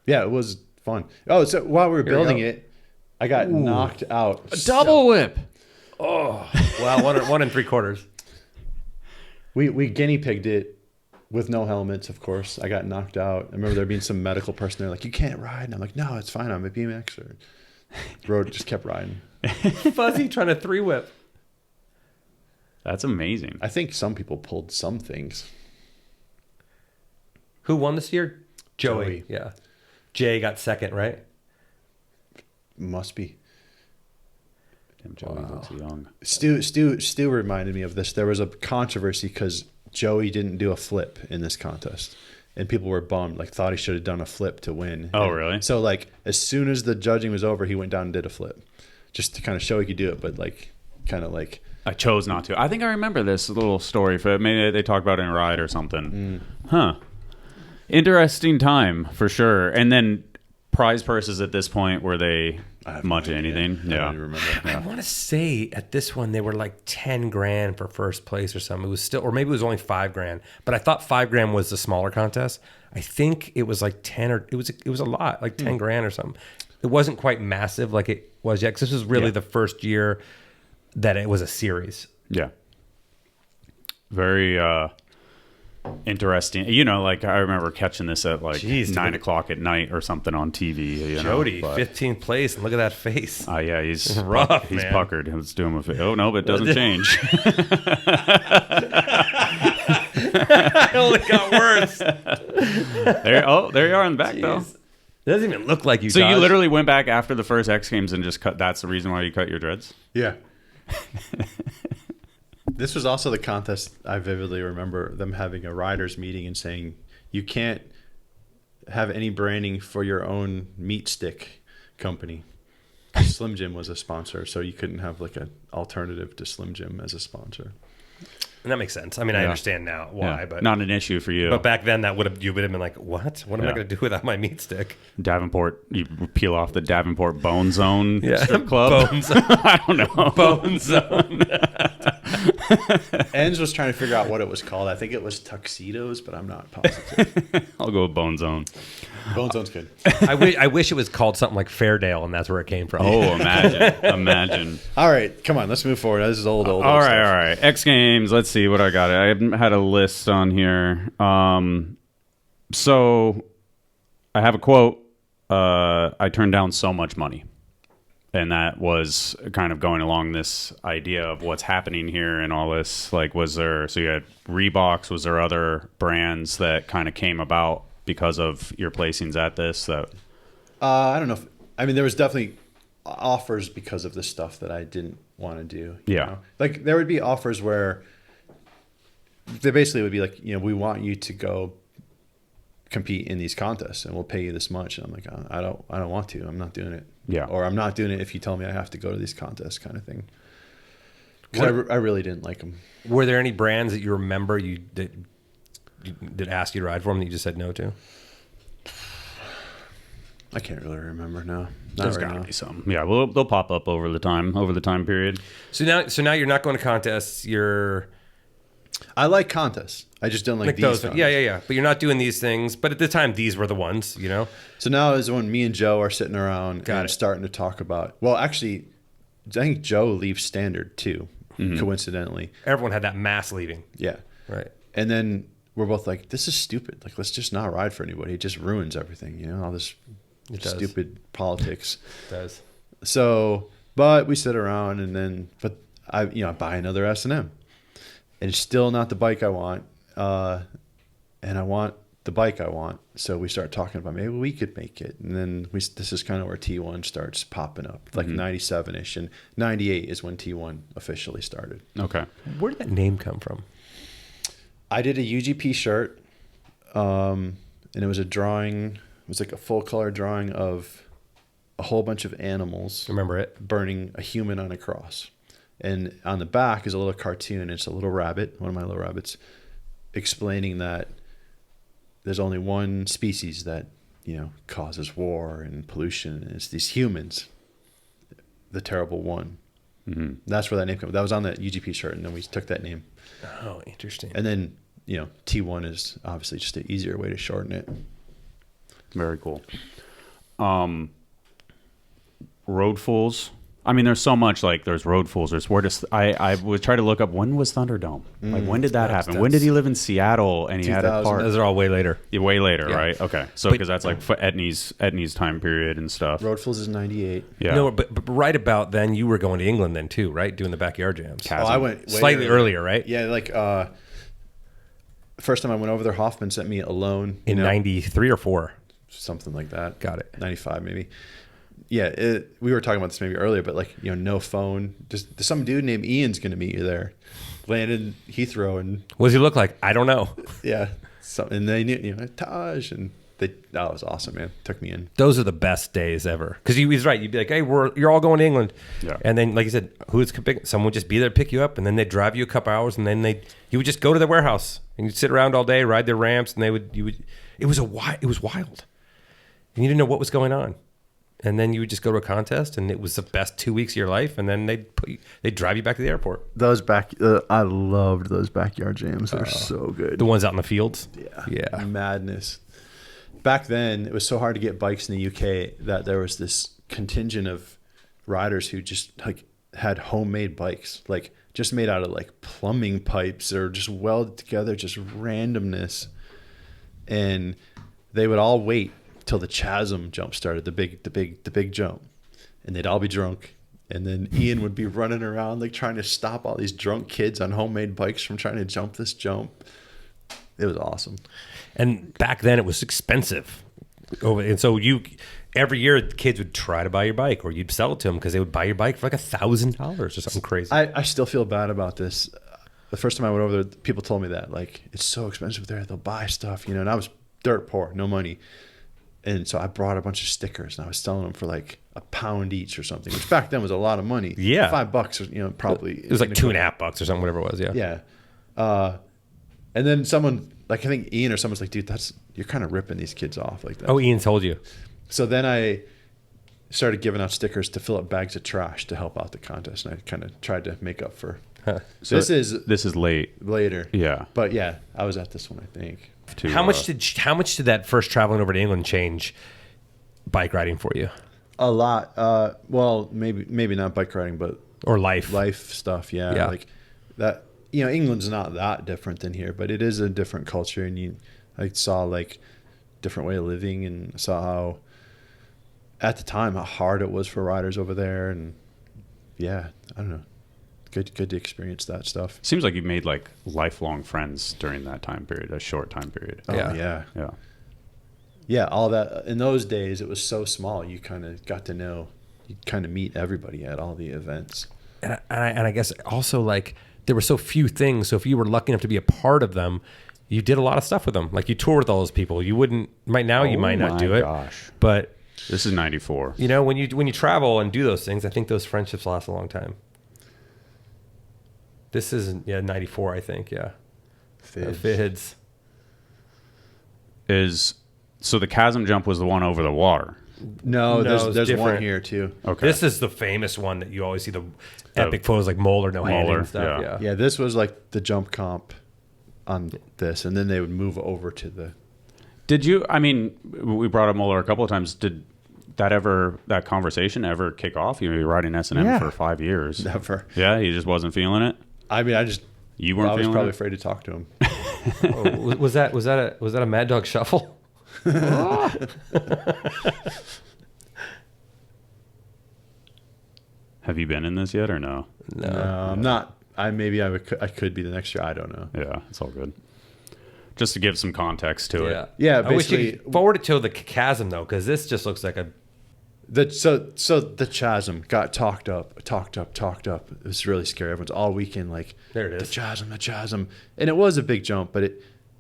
Yeah, it was fun. Oh, so while we were building it, I got knocked out. A double whip. Oh, wow! 1 3/4. We guinea pigged it. With no helmets, of course. I got knocked out. I remember there being some medical person there like, you can't ride. And I'm like, no, it's fine. I'm a BMXer. Road just kept riding. Fuzzy trying to 3-whip. That's amazing. I think some people pulled some things. Who won this year? Joey. Yeah. Jay got second, right? Must be. Damn, Joey looks young. Stu reminded me of this. There was a controversy because Joey didn't do a flip in this contest, and people were bummed. Like thought he should have done a flip to win. Oh, really? So like as soon as the judging was over, he went down and did a flip, just to kind of show he could do it. But like, kind of like I chose not to. I think I remember this little story. Maybe they talked about it in Ride or something. Huh. Interesting time for sure. And then prize purses at this point, were they much anything? I don't even remember. I want to say at this one they were like 10 grand for first place or something. It was still, or maybe it was only 5 grand. But I thought 5 grand was the smaller contest. I think it was like 10 or it was a lot, like 10 grand or something. It wasn't quite massive like it was yet, because this was really the first year that it was a series. Yeah. Very interesting. You know, like I remember catching this at like Jeez, 9 o'clock at night or something on TV. You know, Jody, but- 15th place, and look at that face. yeah, he's Rough, he's man. puckered. Let's do him a favor. Oh no, but it doesn't change. It only got worse. There you are in the back though. It doesn't even look like you. So you Taj. literally went back after the first X Games and just cut. That's the reason why you cut your dreads. Yeah. This was also the contest. I vividly remember them having a riders meeting and saying you can't have any branding for your own meat stick company. Slim Jim was a sponsor, so you couldn't have like an alternative to Slim Jim as a sponsor. And that makes sense. I mean, I understand now why, Yeah, but not an issue for you. But back then, you would have been like, "What? What am I Yeah. going to do without my meat stick?" Davenport, you peel off the Davenport Bone Zone Yeah. strip club. Bone Zone. I don't know. Bone Zone. Enz was trying to figure out what it was called. I think it was tuxedos, but I'm not positive. I'll go with Bone Zone. Bone Zone's good. I wish it was called something like Fairdale, and that's where it came from. Oh, imagine. All right, come on, let's move forward. This is old. All stuff. right. X Games. Let's see what I got. I had a list on here. So I have a quote. I turned down so much money. And that was kind of going along this idea of what's happening here and all this. Like, so you had Reeboks, was there other brands that kind of came about because of your placings at this? That I don't know. There was definitely offers because of the stuff that I didn't want to do. you Yeah. know? Like there would be offers where they basically would be like, we want you to go compete in these contests and we'll pay you this much. And I'm like, I don't want to. I'm not doing it. Yeah. Or I'm not doing it if you tell me I have to go to these contests, kind of thing. Because I really didn't like them. Were there any brands that you remember that asked you to ride for them that you just said no to? I can't really remember now. Not there's right got to now. be some. Yeah, well, they'll pop up over the time period. So now you're not going to contests. You're I like contests. I just don't like these those. contests. Yeah. But you're not doing these things. But at the time, these were the ones. So now is when me and Joe are sitting around Got and it. starting to talk about. Well, actually, I think Joe leaves Standard too, coincidentally. Everyone had that mass leaving. Yeah, Right. and then we're both like, "This is stupid. Like, let's just not ride for anybody. It just ruins everything. All this does. stupid politics." It does. So, but we sit around and then, but I buy another S&M, and it's still not the bike I want, and I want the bike I want. So we start talking about maybe we could make it, and then this is kind of where T1 starts popping up, like 97ish, and 98 is when T1 officially started. Okay. Where did that name come from? I did a UGP shirt, and it was a drawing. It was like a full color drawing of a whole bunch of animals Remember it? burning a human on a cross. And on the back is a little cartoon. It's a little rabbit, one of my little rabbits, explaining that there's only one species that, causes war and pollution. And it's these humans, the terrible one. Mm-hmm. That's where that name comes. That was on that UGP shirt. And then we took that name. Oh, interesting. And then, T1 is obviously just an easier way to shorten it. Very cool. Road Fools. There's so much. Like there's Road Fools. There's I would try to look up when was Thunderdome. Like when did that happen? When did he live in Seattle and he had a 2000. part? Those are all way later. Yeah, way later, Yeah. right? Okay, so But- because that's like for Etnies time period and stuff. Road Fools is 98. Yeah, No, but right about then, you were going to England then too, right? Doing the backyard jams. Chasm. I went way Slightly earlier, right? Yeah, like first time I went over there, Hoffman sent me alone. In 93 or 4. Something like that. Got it. 95 maybe. Yeah, we were talking about this maybe earlier, but like, no phone. Just some dude named Ian's going to meet you there. Landed Heathrow and What does he look like? I don't know. yeah. And they knew, Taj, and that was awesome, man. Took me in. Those are the best days ever. Because he's right. You'd be like, hey, you're all going to England. Yeah. And then, like you said, someone would just be there to pick you up, and then they'd drive you a couple hours, and then you would just go to the warehouse, and you'd sit around all day, ride their ramps, and it was wild. And you didn't know what was going on. And then you would just go to a contest, and it was the best 2 weeks of your life, and then they'd drive you back to the airport. I loved those backyard jams. They're so good. The ones out in the fields? Yeah. Madness. Back then, it was so hard to get bikes in the UK that there was this contingent of riders who just like had homemade bikes, like just made out of like plumbing pipes that are just welded together, just randomness. And they would all wait till the chasm jump started, the big jump, and they'd all be drunk. And then Ian would be running around like trying to stop all these drunk kids on homemade bikes from trying to jump this jump. It was awesome. And back then it was expensive. And so every year kids would try to buy your bike, or you'd sell it to them because they would buy your bike for like $1,000 or something crazy. I still feel bad about this. The first time I went over there, people told me that like it's so expensive there. They'll buy stuff, and I was dirt poor, no money. And so I brought a bunch of stickers, and I was selling them for like £1 each or something, which back then was a lot of money. Yeah. $5, probably. It was like $2.50 or something, whatever it was. Yeah. Yeah. And then someone, like I think Ian or someone's like, dude, you're kind of ripping these kids off like that. Oh, Ian told you. So then I started giving out stickers to fill up bags of trash to help out the contest, and I kind of tried to make up for. So this is later. Yeah. But yeah, I was at this one, I think. How much did that first traveling over to England change bike riding for you? A lot. Well, maybe not bike riding, but or life stuff. Yeah. Like that. England's not that different than here, but it is a different culture, and I saw like different way of living, and saw how at the time how hard it was for riders over there, and yeah, I don't know. Good to experience that stuff. Seems like you made like lifelong friends during that time period, a short time period. Oh, yeah. Yeah, all that. In those days, it was so small. You kind of got to know, you kind of meet everybody at all the events. And I guess also like there were so few things. So if you were lucky enough to be a part of them, you did a lot of stuff with them. Like you toured with all those people. You wouldn't, right now you might not do it. Gosh. But this is 94. When you travel and do those things, I think those friendships last a long time. This is 94, I think. Yeah. Fids. So the chasm jump was the one over the water. No, there's different. one here too. Okay. This is the famous one that you always see the epic photos like Moeller, no handing and stuff. Yeah, this was like the jump comp on this, and then they would move over to the. Did you? I mean, we brought up Moeller a couple of times. Did that conversation ever kick off? You were riding S&M for 5 years. Never. Yeah, he just wasn't feeling it. I mean, I was probably afraid to talk to him. Was that a Mad Dog Shuffle? Have you been in this yet or no? No, I'm not. I could be the next year. I don't know. Yeah, it's all good. Just to give some context to it. Yeah. I wish you could forward it to the chasm though, because this just looks like a. So the chasm got talked up. It was really scary. Everyone's all weekend like, there it is. The chasm, and it was a big jump, but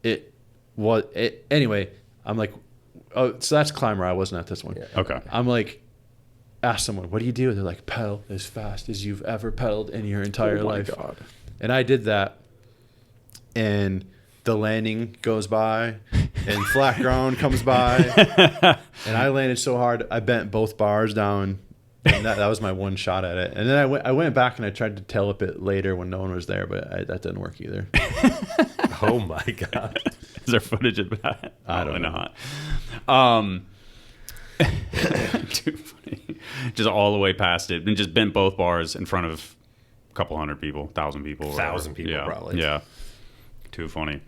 it was anyway. I'm like, oh, so that's climber. I wasn't at this one. Yeah. Okay. I'm like, ask someone, what do you do? They're like, pedal as fast as you've ever pedaled in your entire life. God. And I did that, and the landing goes by, and flat ground comes by, and I landed so hard I bent both bars down, and that was my one shot at it. And then I went back and I tried to tail up it later when no one was there, but that didn't work either. Oh my God! Is there footage of that? I don't know. Not. Too funny. Just all the way past it, and just bent both bars in front of a couple hundred people, 1,000 people, 1,000 people, yeah. probably. Yeah. Too funny.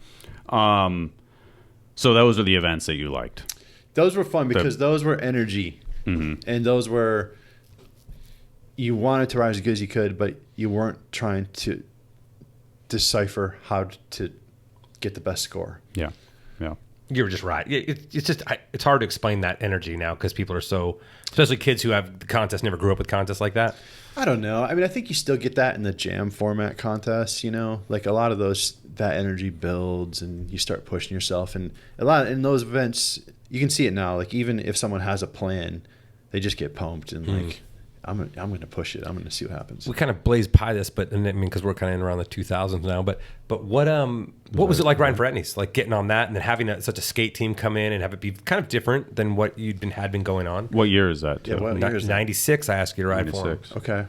So those are the events that you liked. Those were fun because those were energy, and those were, you wanted to ride as good as you could, but you weren't trying to decipher how to get the best score. Yeah. You were just right. It's hard to explain that energy now because people are so, especially kids who have the contest, never grew up with contests like that. I don't know. I mean, I think you still get that in the jam format contests, like a lot of that energy builds and you start pushing yourself, and a lot in those events, you can see it now. Like even if someone has a plan, they just get pumped and like, I'm going to push it. I'm going to see what happens. We kind of blaze by this, but I mean, because we're kind of in around the 2000s now. But what was it like riding for Etnies? Like getting on that and then having such a skate team come in and have it be kind of different than what had been going on. What year is that? Yeah, what year is that? 96. I asked you to ride 96. for him. Okay.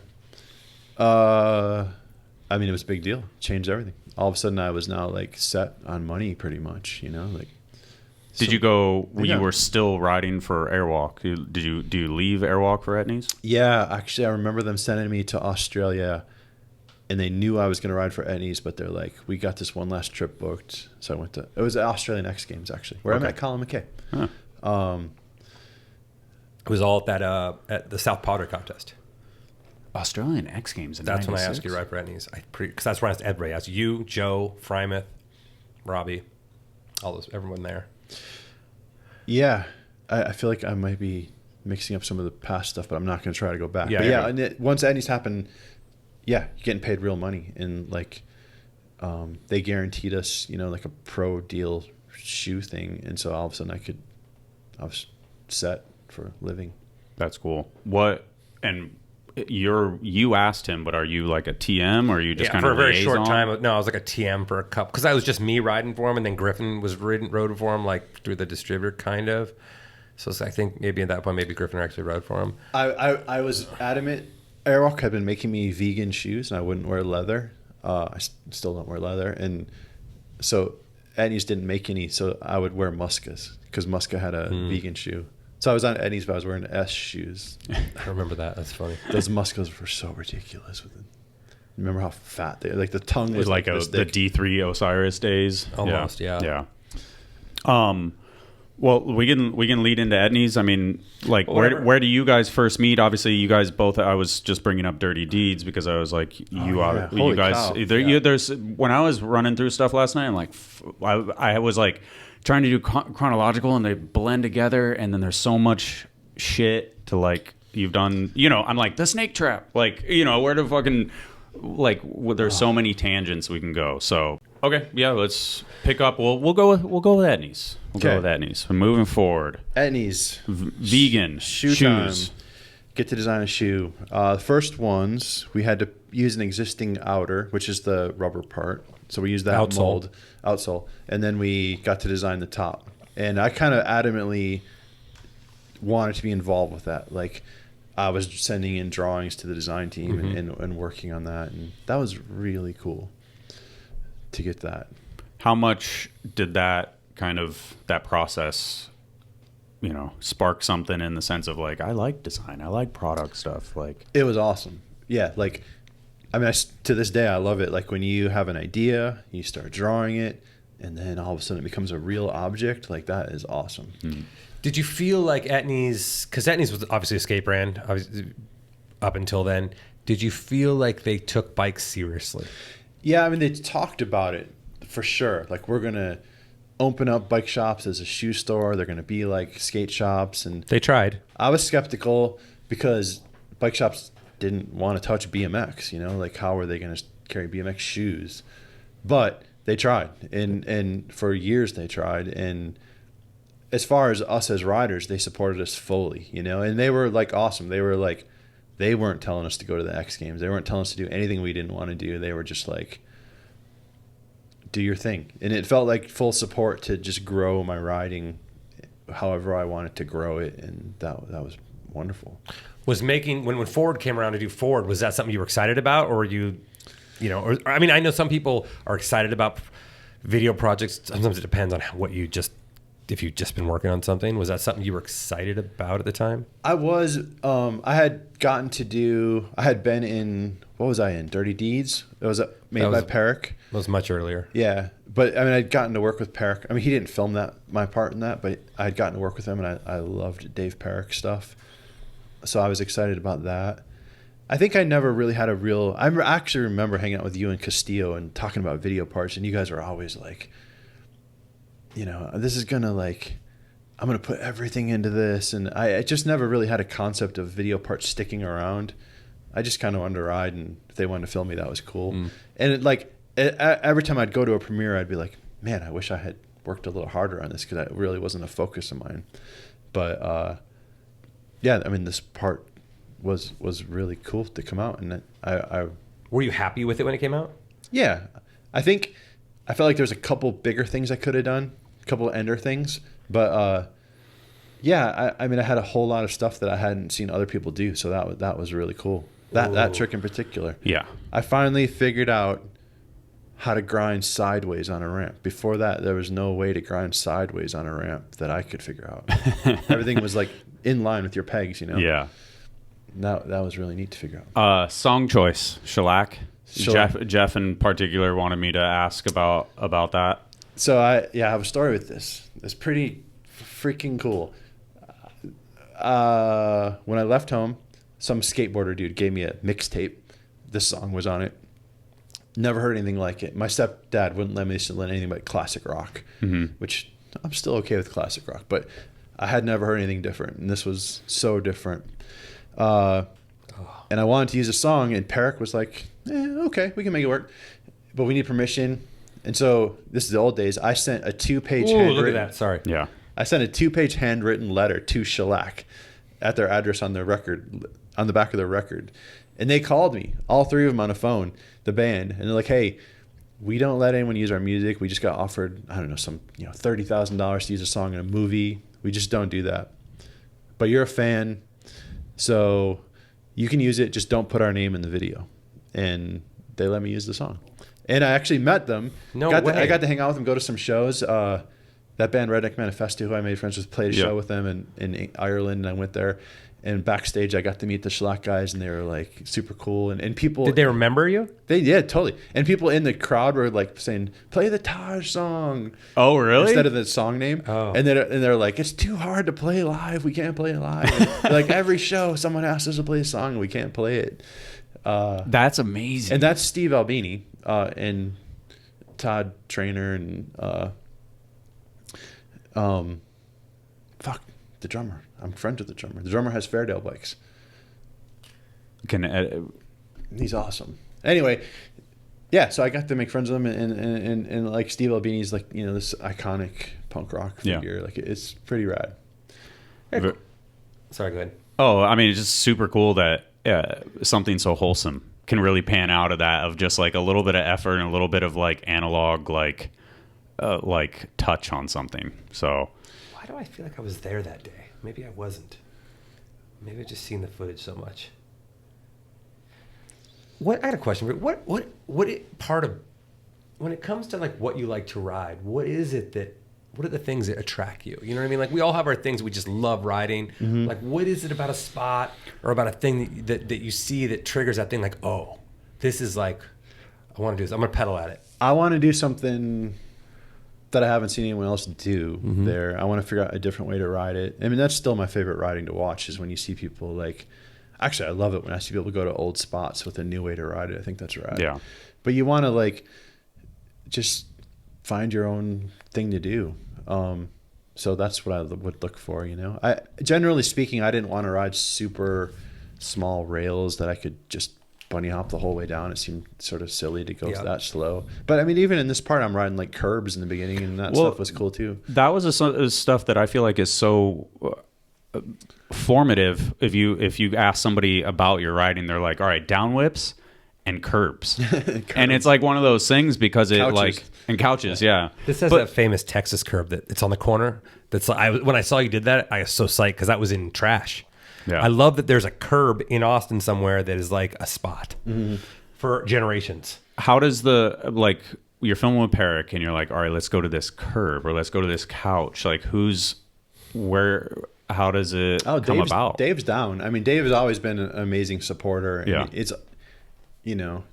I mean, it was a big deal. Changed everything. All of a sudden, I was now like set on money, pretty much. Like. Did you go? You were still riding for Airwalk. Do you leave Airwalk for Etnies? Yeah, actually, I remember them sending me to Australia and they knew I was going to ride for Etnies, but they're like, we got this one last trip booked. So I went to, it was the Australian X Games actually, where I met Colin McKay. Huh. It was all at the South Powder contest. Australian X Games in That's 96? when I asked you to ride for Etnies. Because that's when I asked everybody. I asked you, Joe, Frymouth, Robbie, everyone there. Yeah. I feel like I might be mixing up some of the past stuff, but I'm not going to try to go back. Yeah, but yeah. And once Etnies happened, yeah, you're getting paid real money. And like, they guaranteed us, like a pro deal shoe thing. And so all of a sudden I was set for living. That's cool. You asked him, but are you like a TM or are you just kind for of a very liaison? short time? No, I was like a TM for a couple because I was just me riding for him, and then Griffin was rode for him like through the distributor kind of. So I think maybe at that point, maybe Griffin actually rode for him. I was adamant. Airwalk had been making me vegan shoes, and I wouldn't wear leather. I still don't wear leather, and so Etnies didn't make any. So I would wear Muscas because Musca had a vegan shoe. So I was on Etnies, but I was wearing S shoes. I remember that. That's funny. Those Muscas were so ridiculous. Remember how fat they like? The tongue was like this the thick. D3 Osiris days. Almost, yeah. Well, we can lead into Etnies. I mean, like, where do you guys first meet? Obviously, you guys both. I was just bringing up Dirty Deeds because I was like, you Holy guys. cow. There's when I was running through stuff last night. I'm like, I was like trying to do chronological, and they blend together, and then there's so much shit to like you've done. I'm like the Snake Trap. Like, where to fucking there's so many tangents we can go. So. Okay, yeah, let's pick up. We'll go with Etnies. We'll go with Etnies. We're moving forward. Etnies. Vegan shoes. Time. Get to design a shoe. The first ones, we had to use an existing outer, which is the rubber part. So we used that outsole. And then we got to design the top. And I kind of adamantly wanted to be involved with that. Like, I was sending in drawings to the design team and working on that. And that was really cool. To get that. How much did that process, spark something in the sense of like, I like design, I like product stuff. Like, it was awesome. Yeah. Like, I mean, to this day, I love it. Like when you have an idea, you start drawing it, and then all of a sudden it becomes a real object. Like that is awesome. Did you feel like Etnies, because Etnies was obviously a skate brand up until then, did you feel like they took bikes seriously? Yeah, I mean, they talked about it for sure. Like, we're going to open up bike shops as a shoe store. They're going to be like skate shops. And they tried. I was skeptical because bike shops didn't want to touch BMX, like how were they going to carry BMX shoes? But they tried. And for years they tried. And as far as us as riders, they supported us fully, and they were like awesome. They were like, they weren't telling us to go to the X Games. They weren't telling us to do anything we didn't want to do. They were just like, do your thing. And it felt like full support to just grow my riding however I wanted to grow it. And that was wonderful. Was when Ford came around to do Ford, was that something you were excited about? Or were you, I mean, I know some people are excited about video projects. Sometimes it depends on if you've just been working on something. Was that something you were excited about at the time? I was. I had been in, what was I in? Dirty Deeds? It was made by Perrick. It was much earlier. Yeah. But I mean, I'd gotten to work with Perrick. I mean, he didn't film my part in that, but I had gotten to work with him, and I loved Dave Perrick stuff. So I was excited about that. I think I never really had I actually remember hanging out with you and Castillo and talking about video parts, and you guys were always like, this is going to I'm going to put everything into this. And I just never really had a concept of video parts sticking around. I just kind of wanted to ride, and if they wanted to film me, that was cool. And every time I'd go to a premiere, I'd be like, man, I wish I had worked a little harder on this because it really wasn't a focus of mine. But yeah, I mean, this part was really cool to come out. And I Were you happy with it when it came out? Yeah. I felt like there's a couple bigger things I could have done. Couple of ender things, but yeah, I mean, I had a whole lot of stuff that I hadn't seen other people do, so that was really cool. That trick in particular. Yeah, I finally figured out how to grind sideways on a ramp. Before that, there was no way to grind sideways on a ramp that I could figure out. Everything was like in line with your pegs, Yeah, that was really neat to figure out. Song choice, Shellac. Jeff in particular wanted me to ask about that. So I have a story with this. It's pretty freaking cool. When I left home, some skateboarder dude gave me a mixtape. This song was on it. Never heard anything like it. My stepdad wouldn't let me listen to anything but classic rock, which I'm still okay with classic rock, but I had never heard anything different, and this was so different. And I wanted to use a song, and Perrick was like, okay, we can make it work, but we need permission. And so this is the old days. I sent a 2-page handwritten. Look at that. Sorry. Yeah. I sent a 2-page handwritten letter to Shellac at their address on their record, on the back of their record. And they called me, all three of them on a phone, the band, and they're like, hey, we don't let anyone use our music. We just got offered, I don't know, some $30,000 to use a song in a movie. We just don't do that. But you're a fan, so you can use it. Just don't put our name in the video. And they let me use the song. And I actually met them. I got to hang out with them, go to some shows. That band Redneck Manifesto, who I made friends with, played a show with them in Ireland, and I went there. And backstage, I got to meet the Shellac guys, and they were like super cool. And people, did they remember you? They did, totally. And people in the crowd were like saying, "Play the Taj song." Oh, really? Instead of the song name. Oh. And they're like, "It's too hard to play live. We can't play it live." Like every show, someone asks us to play a song, and we can't play it. That's amazing. And that's Steve Albini and Todd Trainer and the drummer. I'm friends with the drummer. The drummer has Fairdale bikes. He's awesome. Anyway, yeah, so I got to make friends with him, and like Steve Albini's like, this iconic punk rock figure. Like it's pretty rad. Sorry, go ahead. Oh, I mean, it's just super cool that something so wholesome can really pan out of that, of just like a little bit of effort and a little bit of like analog, like touch on something. So why do I feel like I was there that day? Maybe I wasn't. Maybe I've just seen the footage so much. I had a question. What part of, when it comes to like what you like to ride, what are the things that attract you? You know what I mean? Like we all have our things we just love riding. Mm-hmm. Like what is it about a spot or about a thing that you see that triggers that thing? Like, oh, this is like, I want to do this. I'm going to pedal at it. I want to do something that I haven't seen anyone else do there. I want to figure out a different way to ride it. I mean, that's still my favorite riding to watch, is when you see people like, actually I love it when I see people go to old spots with a new way to ride it. I think that's rad. Yeah. But you want to like just find your own thing to do. So that's what I would look for, I generally speaking, I didn't want to ride super small rails that I could just bunny hop the whole way down. It seemed sort of silly to go that slow. But I mean, even in this part, I'm riding like curbs in the beginning, and that stuff was cool too. That was stuff that I feel like is so formative. If you ask somebody about your riding, they're like, all right, down whips and curbs. And it's like one of those things, because it and couches. Yeah. This has that famous Texas curb that it's on the corner. That's like, when I saw you did that, I was so psyched because that was in trash. Yeah. I love that there's a curb in Austin somewhere that is like a spot for generations. How does you're filming with Perrick and you're like, all right, let's go to this curb or let's go to this couch. Like how does it come about? Dave's down. I mean, Dave has always been an amazing supporter. And yeah. It's,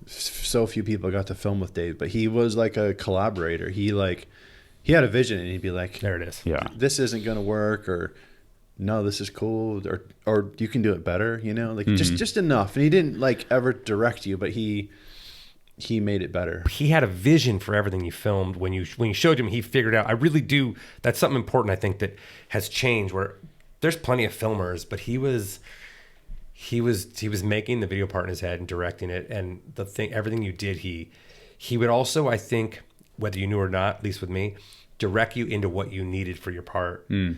so few people got to film with Dave, but he was like a collaborator. He had a vision, and he'd be like, there it is. Yeah. This isn't going to work, or no, this is cool, or you can do it better, just enough. And he didn't like ever direct you, but he made it better. He had a vision for everything you filmed. When you showed him, he figured out. I really do. That's something important, I think, that has changed, where there's plenty of filmers, but he was making the video part in his head and directing it, and everything you did, he would also, I think, whether you knew or not, at least with me, direct you into what you needed for your part. To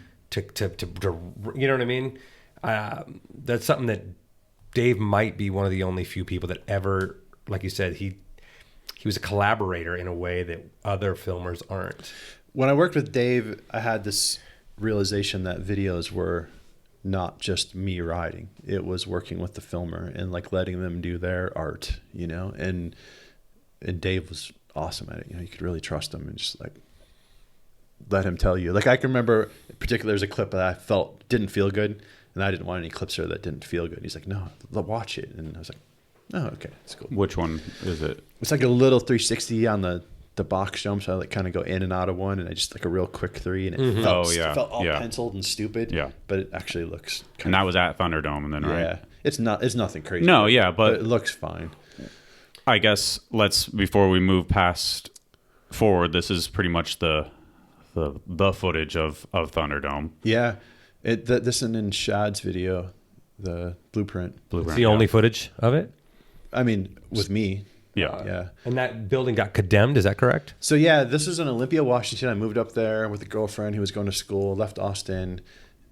you know what I mean? That's something that Dave might be one of the only few people that ever, like you said, he was a collaborator in a way that other filmers aren't. When I worked with Dave, I had this realization that videos were not just me riding. It was working with the filmer and like letting them do their art, and Dave was awesome at it. You could really trust him and just like let him tell you. Like I can remember in particular, there's a clip that I felt didn't feel good, and I didn't want any clips there that didn't feel good. He's like, no, watch it. And I was like, Oh, okay, that's cool. Which one is it? It's like a little 360 on the box jump, so I like kind of go in and out of one, and I just like a real quick 3, and it felt all penciled and stupid. Yeah, but it actually looks. And that was at Thunderdome, then, right? Yeah, it's nothing crazy. No, yeah, but it looks fine. I guess before we move forward, this is pretty much the footage of Thunderdome. Yeah, this is in Shad's video, the blueprint. It's the only footage of it. I mean, with me. Yeah. And that building got condemned, is that correct? So yeah, this is in Olympia, Washington. I moved up there with a girlfriend who was going to school, left Austin,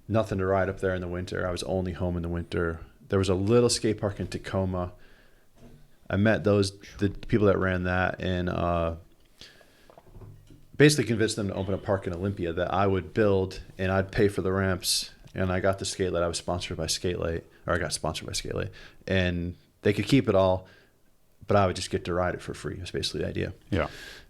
nothing to ride up there in the winter. I was only home in the winter. There was a little skate park in Tacoma. I met the people that ran that, and basically convinced them to open a park in Olympia that I would build, and I'd pay for the ramps. And I got the skate light. I was sponsored by Skatelite, or I got sponsored by Skatelite, and they could keep it all, but I would just get to ride it for free. That's basically the idea. Yeah.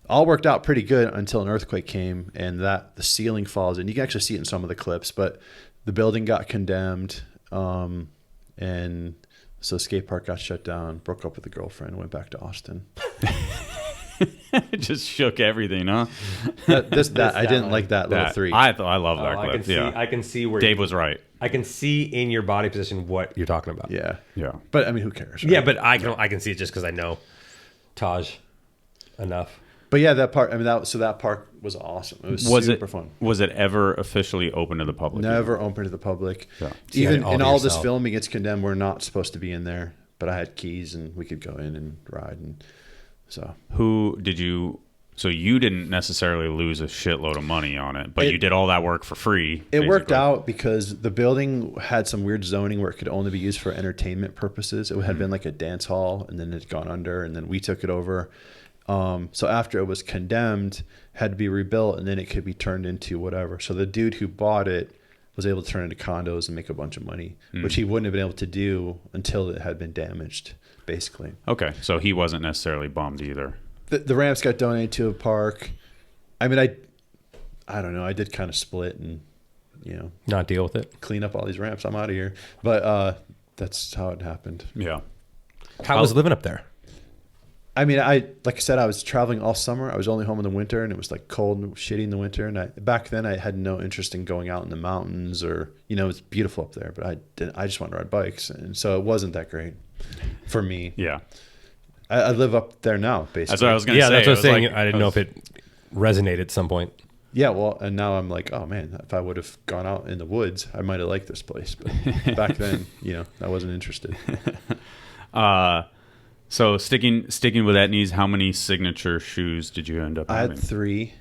All worked out pretty good until an earthquake came, and the ceiling falls, and you can actually see it in some of the clips, but the building got condemned, and so the skate park got shut down, broke up with the girlfriend, went back to Austin. It just shook everything, huh? I didn't like that little 3. I love that clip. I can see where Dave was right. I can see in your body position what you're talking about. Yeah. Yeah. But I mean, who cares? Right? Yeah, but I can see it just because I know Taj enough. But yeah, that part. I mean, that park was awesome. It was super fun. Was it ever officially open to the public? Never open to the public. Yeah. Even in all this filming, it's condemned. We're not supposed to be in there. But I had keys, and we could go in and ride. And so, So you didn't necessarily lose a shitload of money on it, but you did all that work for free. It worked out because the building had some weird zoning where it could only be used for entertainment purposes. It had been like a dance hall, and then it had gone under, and then we took it over. So after it was condemned, had to be rebuilt, and then it could be turned into whatever. So the dude who bought it was able to turn it into condos and make a bunch of money, which he wouldn't have been able to do until it had been damaged, basically. Okay, so he wasn't necessarily bummed either. The ramps got donated to a park. I mean, I don't know. I did kind of split and, not deal with it. Clean up all these ramps. I'm out of here. But that's how it happened. Yeah. How was living up there? I mean, like I said, I was traveling all summer. I was only home in the winter, and it was like cold and shitty in the winter. And back then, I had no interest in going out in the mountains, or it's beautiful up there. But I just wanted to ride bikes, and so it wasn't that great for me. Yeah. I live up there now, basically. That's what I was going to say. Yeah, that's what I was saying. I didn't know if it resonated at some point. Yeah, well, and now I'm like, oh man, if I would have gone out in the woods, I might have liked this place. But back then, I wasn't interested. So sticking with Etnies, how many signature shoes did you end up having? I had 3.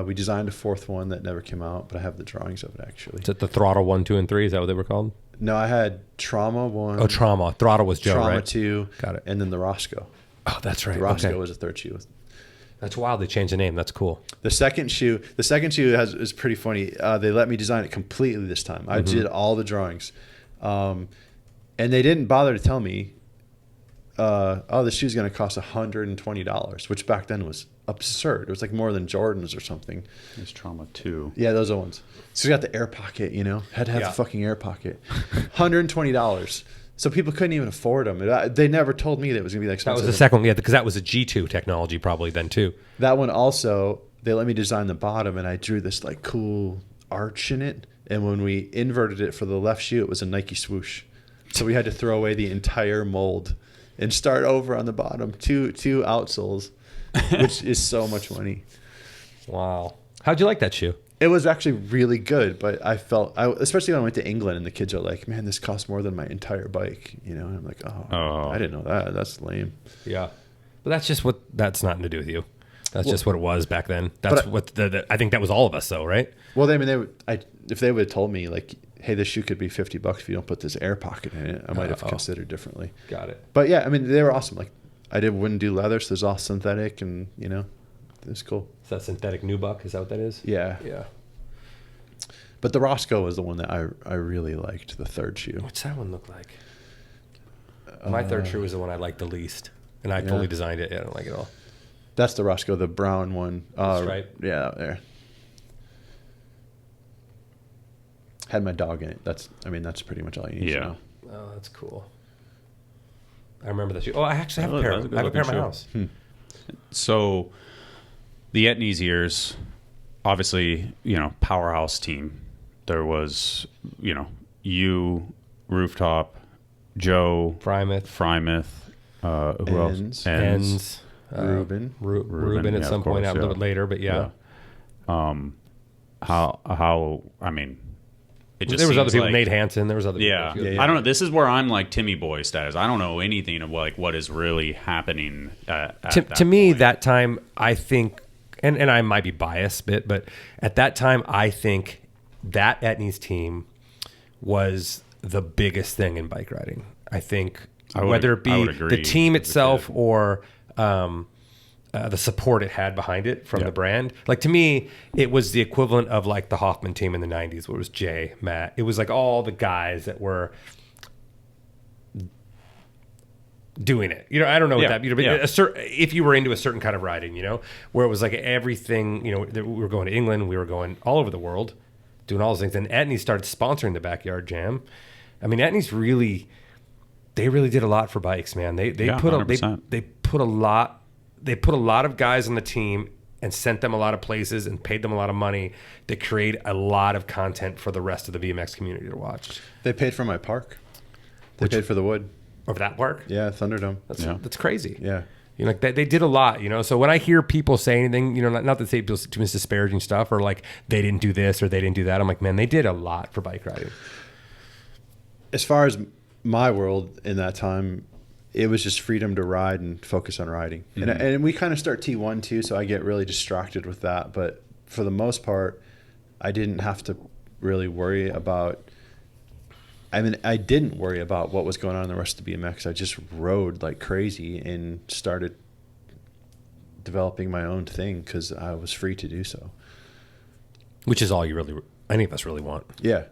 We designed a 4th one that never came out, but I have the drawings of it actually. Is it the Throttle 1, 2, and 3? Is that what they were called? No, I had Trauma 1. Oh, Trauma. Throttle was Joe, Trauma right? 2. Got it. And then the Roscoe. Oh, that's right. The Roscoe was a 3rd shoe. That's wild. They changed the name. That's cool. The second shoe is pretty funny. They let me design it completely this time. I did all the drawings, and they didn't bother to tell me, the shoe's going to cost $120, which back then was absurd. It was like more than Jordans or something. There's Trauma 2. Yeah, those are ones. So you got the air pocket, had to have the fucking air pocket. $120. So people couldn't even afford them. They never told me that it was going to be that expensive. That was the second one, because that was a G2 technology probably then too. That one also, they let me design the bottom, and I drew this like cool arch in it. And when we inverted it for the left shoe, it was a Nike swoosh. So we had to throw away the entire mold and start over on the bottom. Two outsoles, which is so much money. Wow. How'd you like that shoe? It was actually really good, but I felt, especially when I went to England and the kids are like, man, this costs more than my entire bike. And I'm like, oh, I didn't know that. That's lame. Yeah. But that's nothing to do with you. That's just what it was back then. That's I think that was all of us though, right? Well, if they would have told me like, hey, this shoe could be $50 if you don't put this air pocket in it, I might have considered differently. Got it. But yeah, I mean, they were awesome. Like wouldn't do leather, so it's all synthetic, and it was cool. Is that synthetic nubuck? Is that what that is? Yeah. Yeah. But the Roscoe was the one that I really liked, the 3rd shoe. What's that one look like? My 3rd shoe was the one I liked the least, and I fully designed it. Yeah, I don't like it at all. That's the Roscoe, the brown one. That's right. Yeah, out there. Had my dog in it. That's pretty much all you need to know. Oh, that's cool. I remember that shoe. Oh, I actually have Oh, a pair. that's a good I have a pair in my looking house. So the Etnies years, obviously, powerhouse team. There was, you, Rooftop, Joe, Frymouth, who else? Ends, Ruben. Ruben at yeah, some of point course, out a little bit later, but yeah. How I mean, it just There was other seems people, like, Nate Hansen. There was other yeah. people. Yeah. I don't know. This is where I'm like Timmy Boy status. I don't know anything of like what is really happening. To me, that time, I think, and I might be biased a bit, but at that time, I think that Etnies team was the biggest thing in bike riding. I think whether it be the team itself or the support it had behind it from the brand. Like, to me, it was the equivalent of like the Hoffman team in the 90s, where it was Jay, Matt. It was like all the guys that were doing it. I don't know what that, but if you were into a certain kind of riding, where it was like everything, we were going to England, we were going all over the world, doing all those things. And Etnies started sponsoring the Backyard Jam. I mean, Etnies really did a lot for bikes, man. They put a lot of guys on the team and sent them a lot of places and paid them a lot of money to create a lot of content for the rest of the BMX community to watch. They paid for my park. They paid for the wood. Of that park? Yeah, Thunderdome. That's crazy. Yeah. Like they did a lot, So when I hear people say anything, not to say too much disparaging stuff or like they didn't do this or they didn't do that, I'm like, man, they did a lot for bike riding. As far as my world in that time, it was just freedom to ride and focus on riding. Mm-hmm. And we kind of start T1 too, so I get really distracted with that. But for the most part, I didn't have to really worry about. I didn't worry about what was going on in the rest of BMX. I just rode like crazy and started developing my own thing because I was free to do so. Which is all any of us really want. Yeah.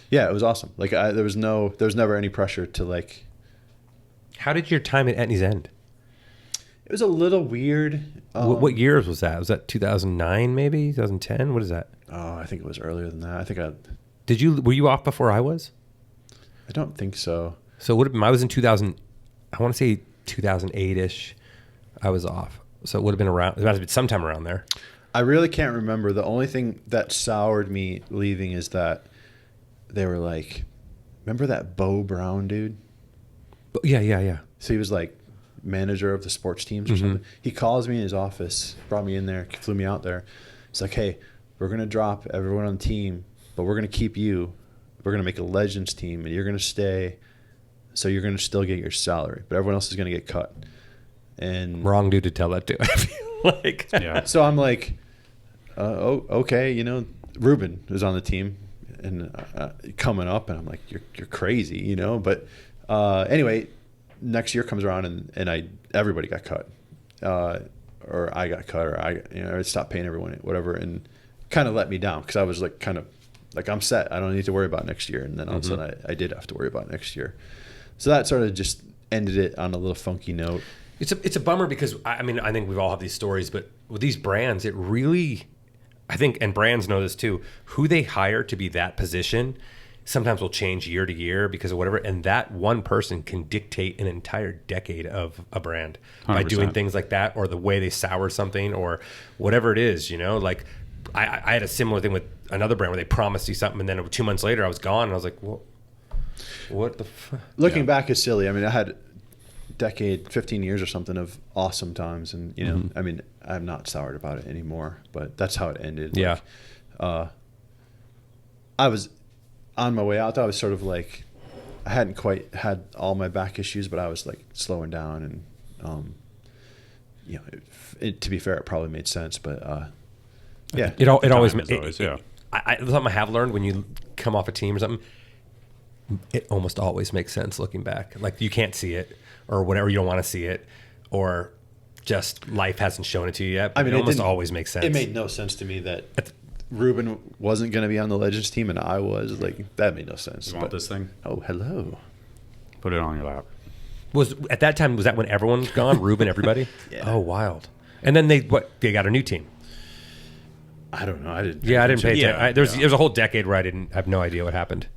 Yeah, it was awesome. Like there was never any pressure to like. How did your time at Etnies end? It was a little weird. What years was that? Was that 2009 maybe? 2010? What is that? Oh, I think it was earlier than that. I think were you off before I was? I don't think so. So it would have been, I was in 2000, I want to say 2008-ish. I was off. So it would have been around, it must have been sometime around there. I really can't remember. The only thing that soured me leaving is that they were like, remember that Bo Brown dude? Yeah. So he was like manager of the sports teams or something. He calls me in his office, brought me in there, flew me out there. It's like, hey, we're going to drop everyone on the team, but we're going to keep you. We're going to make a Legends team, and you're going to stay. So you're going to still get your salary, but everyone else is going to get cut. And wrong dude to tell that to. I feel like. Yeah. So I'm like, okay, Ruben was on the team and coming up, and I'm like, you're crazy, But anyway, next year comes around, and everybody got cut, or I got cut, or I stopped paying everyone whatever, and kind of let me down because I was like kind of. Like, I'm set. I don't need to worry about next year. And then all of a sudden, I did have to worry about next year. So that sort of just ended it on a little funky note. It's a bummer because, I think we've all have these stories, but with these brands, it really, I think, and brands know this too, who they hire to be that position sometimes will change year to year because of whatever. And that one person can dictate an entire decade of a brand 100%. By doing things like that or the way they sour something or whatever it is, Like, I had a similar thing with another brand where they promised you something, and then 2 months later I was gone, and I was like, well, what the fuck? Looking back is silly. I mean, I had a decade, 15 years or something of awesome times, and, I'm not soured about it anymore, but that's how it ended. Yeah. Like, I was on my way out. I was sort of like, I hadn't quite had all my back issues, but I was like slowing down, and, to be fair, it probably made sense, but, yeah, it always yeah. Something I have learned when you come off a team or something, it almost always makes sense looking back. Like you can't see it, or whatever, you don't want to see it, or just life hasn't shown it to you yet. But it almost always makes sense. It made no sense to me that Ruben wasn't going to be on the Legends team and I was. Like that made no sense. You want this thing? Oh, hello. Put it on your lap. Was at that time? Was that when everyone's gone? Ruben, everybody? Yeah. Oh, wild. And then they got a new team. I don't know. I didn't pay attention. Yeah, there was a whole decade where I have no idea what happened.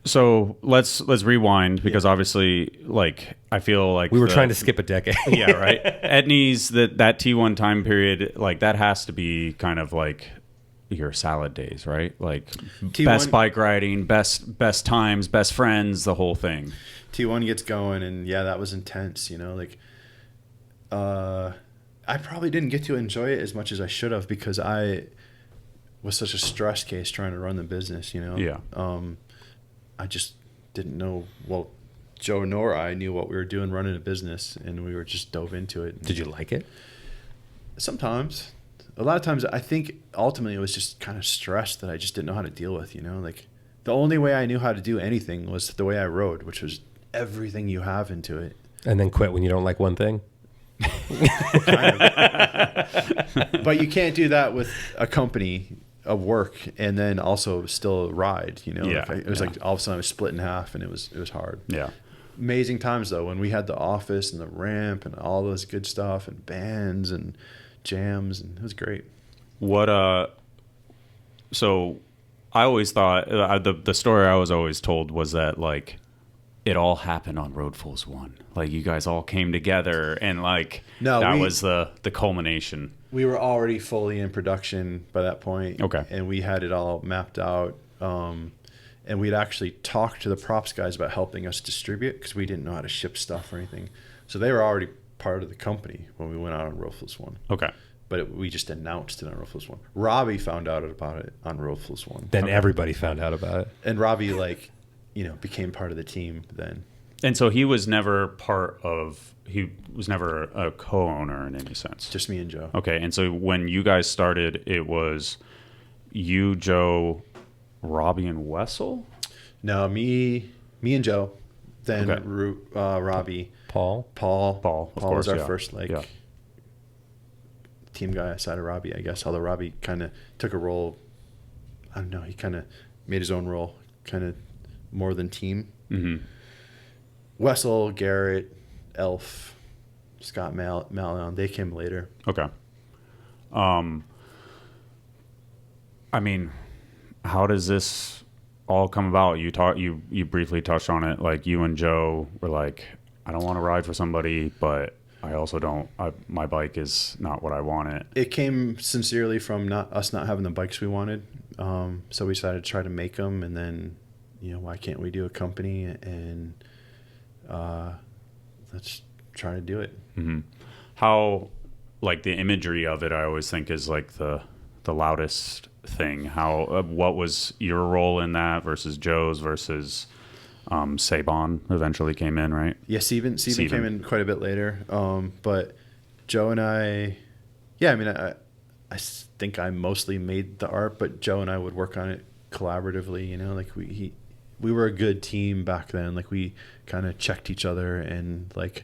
So let's rewind because obviously, like, I feel like We were trying to skip a decade. Yeah, right. Etnies, that T1 time period, like that has to be kind of like your salad days, right? Like T1, best bike riding, best times, best friends, the whole thing. T1 gets going, and yeah, that was intense. You know, like I probably didn't get to enjoy it as much as I should have because I was such a stress case trying to run the business. You know, Yeah. I just didn't know. Well, Joe nor I knew what we were doing running a business, and we were just dove into it. Did you like it? Sometimes. A lot of times, I think ultimately it was just kind of stress that I just didn't know how to deal with, you know? Like, the only way I knew how to do anything was the way I rode, which was everything you have into it. And then quit when you don't like one thing? Kind of. But you can't do that with a company, a work, and then also still ride, you know? Yeah, Like it was like all of a sudden I was split in half, and it was hard. Yeah. Amazing times, though, when we had the office and the ramp and all those good stuff and bands and jams, and it was great. So I always thought the story I was always told was that like it all happened on Roadfuls 1. Like you guys all came together and like was the culmination. We were already fully in production by that point. Okay. And we had it all mapped out. And we'd actually talked to the props guys about helping us distribute because we didn't know how to ship stuff or anything. So they were already part of the company when we went out on Roadfuls 1. Okay. But we just announced it on Roadfuls 1. Robbie found out about it on Roadfuls 1. Then everybody found out about it. And Robbie, like, you know, became part of the team then. And so he was never a co-owner in any sense. Just me and Joe. Okay. And so when you guys started, it was you, Joe, Robbie, and Wessel? No, me and Joe. Then Okay. Robbie. Paul, Paul of course, was our yeah. first Yeah. team guy outside of Robbie, I guess. Although Robbie kind of took a role. I don't know. He kind of made his own role, kind of more than team. Mm-hmm. Wessel, Garrett, Elf, Scott Malion, they came later. Okay. I mean, how does this all come about? You briefly touched on it. Like you and Joe were like, I don't want to ride for somebody, but I also don't. My bike is not what I want it. It came sincerely from us not having the bikes we wanted. So we decided to try to make them, and then, you know, why can't we do a company and let's try to do it. Mm-hmm. How, like the imagery of it, I always think is like the loudest thing. How what was your role in that versus Joe's versus Saban eventually came in, right? Yeah, Steven came in quite a bit later. But Joe and I, yeah, I mean, I think I mostly made the art, but Joe and I would work on it collaboratively, you know, like we were a good team back then. Like we kind of checked each other, and like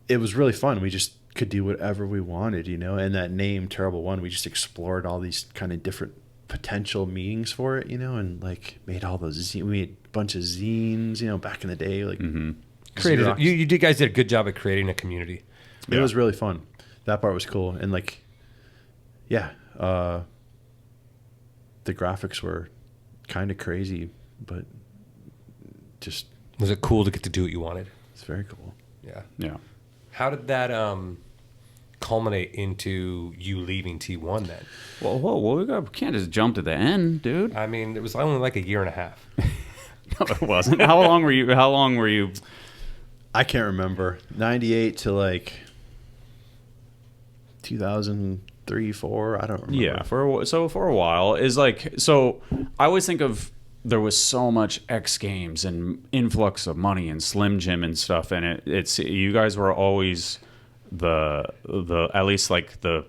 it was really fun. We just could do whatever we wanted, you know, and that name Terrible One, we just explored all these kind of different potential meanings for it, you know, and like made all those we made a bunch of zines, you know, back in the day, like created. You guys did a good job at creating a community. It was really fun. That part was cool, and like, yeah, the graphics were kind of crazy, but just Was it cool to get to do what you wanted? it's very cool. Yeah. How did that culminate into you leaving T1 then? Well, we can't just jump to the end, dude. I mean, it was only like a year and a half. No, it wasn't. How long were you? I can't remember. 98 to like 2003, 4. I don't remember. Yeah, for a while is like, so I always think of there was so much X Games and influx of money and Slim Jim and stuff, and it's you guys were always the at least like the,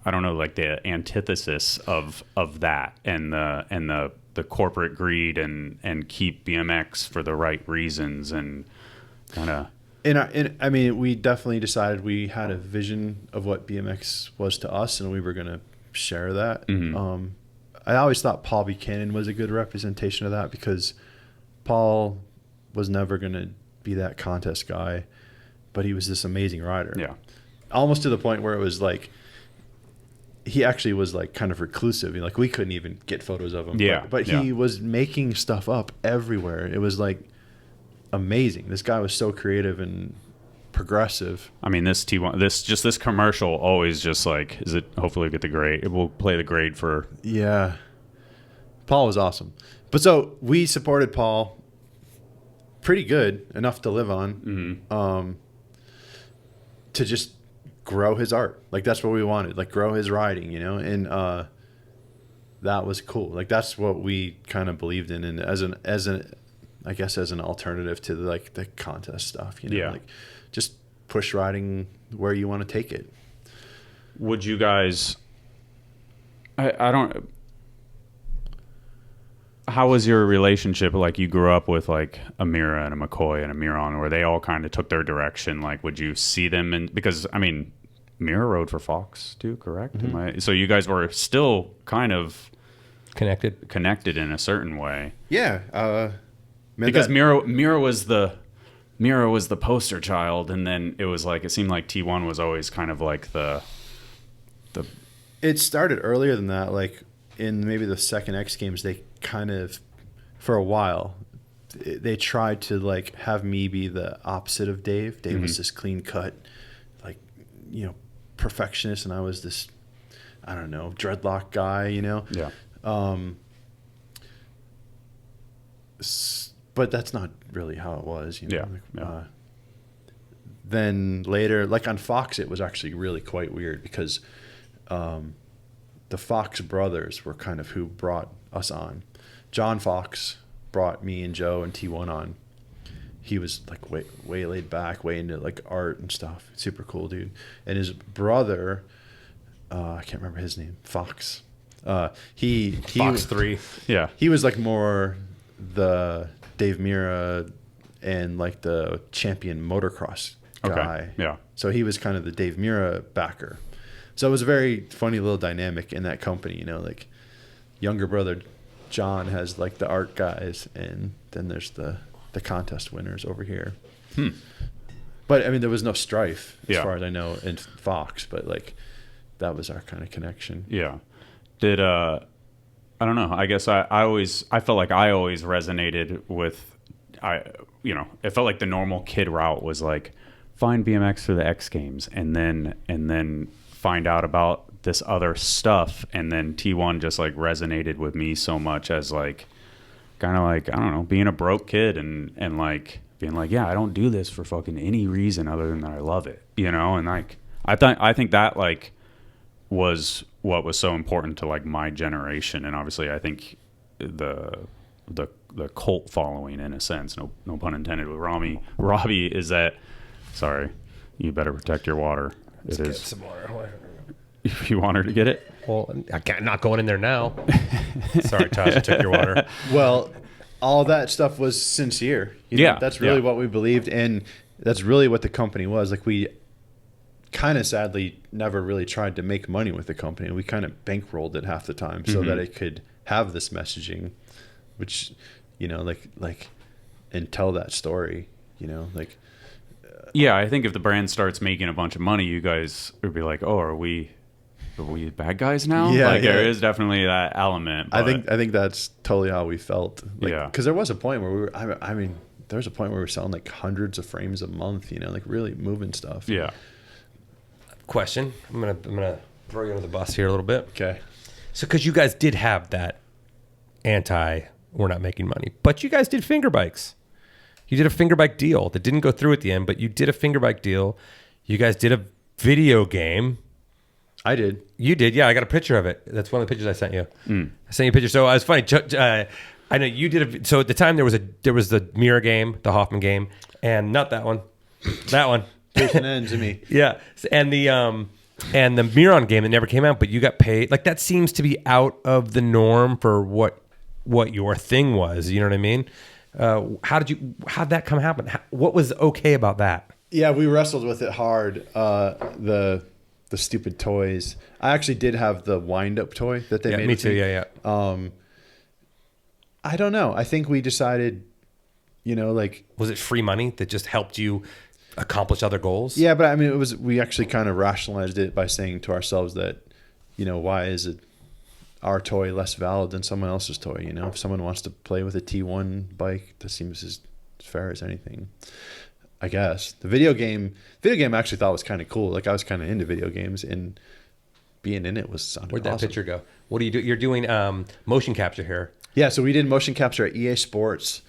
I don't know, like the antithesis of that and the corporate greed and keep BMX for the right reasons and kind of. I mean, we definitely decided we had a vision of what BMX was to us, and we were going to share that. Mm-hmm. I always thought Paul Buchanan was a good representation of that, because Paul was never going to be that contest guy, but he was this amazing rider. Yeah. Almost to the point where it was like, he actually was like kind of reclusive. Like we couldn't even get photos of him. Yeah, But he was making stuff up everywhere. It was like amazing. This guy was so creative and progressive. I mean, this this commercial always just like, is it hopefully get the grade? It will play the grade for. Yeah. Paul was awesome. But so we supported Paul pretty good, enough to live on, to just grow his art. Like that's what we wanted, like grow his writing, and that was cool. Like that's what we kind of believed in, and as an I guess as an alternative to like the contest stuff, like just push writing where you want to take it. Would you guys? I don't. How was your relationship? Like you grew up with like a Mira and a McCoy and a Miron, where they all kind of took their direction. Like, would you see them? And because I mean, Mira rode for Fox too, correct? So you guys were still kind of connected in a certain way. Yeah, because Mira was the poster child, and then it was like it seemed like T1 was always kind of like the. It started earlier than that, like in maybe the second X Games, they kind of, for a while, they tried to like have me be the opposite of Dave. Dave was this clean cut, like, perfectionist, and I was this, I don't know, dreadlock guy, Yeah. But that's not really how it was, Yeah. Then later, like on Fox, it was actually really quite weird because the Fox brothers were kind of who brought us on. John Fox brought me and Joe and T1 on. He was like way laid back, way into like art and stuff. Super cool dude. And his brother, I can't remember his name, Fox. He Fox 3. Yeah. He was like more the Dave Mira and like the champion motocross guy. Okay. Yeah. So he was kind of the Dave Mira backer. So it was a very funny little dynamic in that company, like younger brother John has like the art guys, and then there's the contest winners over here. But I mean, there was no strife as far as I know in Fox, but like that was our kind of connection. Yeah. Did I don't know. I guess I felt like I always resonated with it felt like the normal kid route was like find BMX for the X Games and then find out about this other stuff, and then T1 just like resonated with me so much as like kind of like, I don't know, being a broke kid and like being like, yeah, I don't do this for fucking any reason other than that I love it, and like I think that like was what was so important to like my generation, and obviously I think the cult following in a sense, no pun intended, with Robbie is that, sorry, you better protect your water. Let's get some water. If you want her to get it. Well, I'm not going in there now. Sorry, Taj, I took your water. Well, all that stuff was sincere. That's really what we believed, and that's really what the company was. Like we kind of sadly never really tried to make money with the company. We kind of bankrolled it half the time so that it could have this messaging, which, like and tell that story, like. Yeah, I think if the brand starts making a bunch of money, you guys would be like, oh, are we bad guys now? Yeah, there is definitely that element. But I think that's totally how we felt. Like, yeah, because there was a point where we were. I mean, there was a point where we were selling like hundreds of frames a month. Like really moving stuff. Yeah. Question: I'm gonna throw you under the bus here a little bit. Okay. So, because you guys did have that we're not making money, but you guys did finger bikes. You did a finger bike deal that didn't go through at the end, but you did a finger bike deal. You guys did a video game. I did. You did, yeah. I got a picture of it. That's one of the pictures I sent you. I sent you a picture. So it was funny. I know you did. So at the time there was the Mira game, the Hoffman game, and not that one, that one. Jason and Jimmy. Yeah, and the Miron game that never came out, but you got paid. Like that seems to be out of the norm for what your thing was. You know what I mean? How'd that happen? What was okay about that? Yeah, we wrestled with it hard. The stupid toys. I actually did have the wind-up toy that they made. Me too. Yeah. I don't know. I think we decided, like, was it free money that just helped you accomplish other goals? Yeah, but I mean, we actually kind of rationalized it by saying to ourselves that, why is it our toy less valid than someone else's toy? If someone wants to play with a T1 bike, that seems as fair as anything, I guess. The video game I actually thought was kind of cool. Like I was kind of into video games, and being in it sounded Where'd that awesome. picture go? What do you do? You're doing motion capture here. Yeah, so we did motion capture at EA Sports,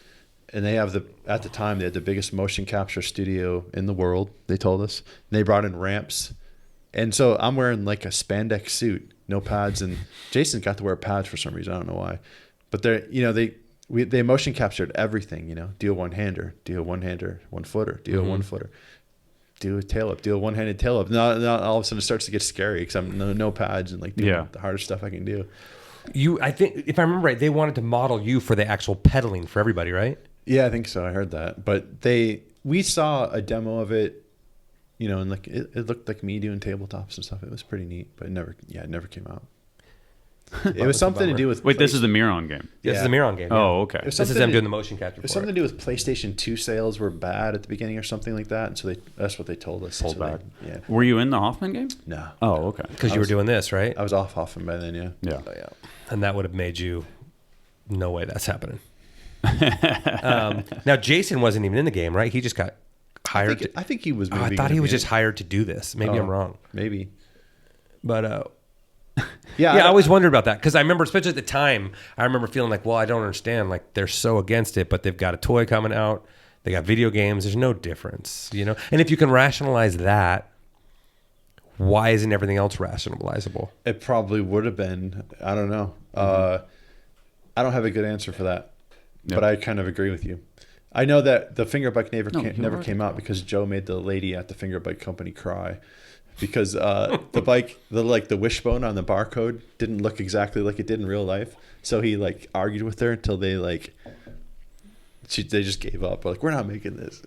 and at the time they had the biggest motion capture studio in the world. They told us, and they brought in ramps, and so I'm wearing like a spandex suit, no pads, and Jason got to wear pads for some reason. I don't know why, but they motion captured everything. Do a one-hander, do a one-hander, one-footer, do a one-footer, do a tail up, do a one-handed tail up. Now all of a sudden it starts to get scary because I'm no pads and like doing the hardest stuff I can do. I think if I remember right, they wanted to model you for the actual pedaling for everybody, right? Yeah, I think so. I heard that, but we saw a demo of it, and like it looked like me doing tabletops and stuff. It was pretty neat, but it never came out. It was something to do with. Wait, this is the Miron game. This is the Miron game. Oh, okay. This is them doing the motion capture. It was something to do with PlayStation 2 sales were bad at the beginning or something like that, and so that's what they told us. Pulled back. Yeah. Were you in the Hoffman game? No. Oh, okay. Because you were doing this, right? I was off Hoffman by then. Yeah. Yeah. Oh, yeah. And that would have made you. No way that's happening. Now Jason wasn't even in the game, right? He just got hired. I think he was. I thought he was just hired to do this. Maybe I'm wrong. Maybe. But yeah, I always wondered about that because I remember, especially at the time, I remember feeling like, well, I don't understand. Like they're so against it, but they've got a toy coming out. They got video games. There's no difference, And if you can rationalize that, why isn't everything else rationalizable? It probably would have been. I don't know. I don't have a good answer for that, but I kind of agree with you. I know that the finger bike never came out because Joe made the lady at the finger bike company cry. Because the bike, the wishbone on the barcode didn't look exactly like it did in real life. So he like argued with her until they just gave up. We're like, we're not making this.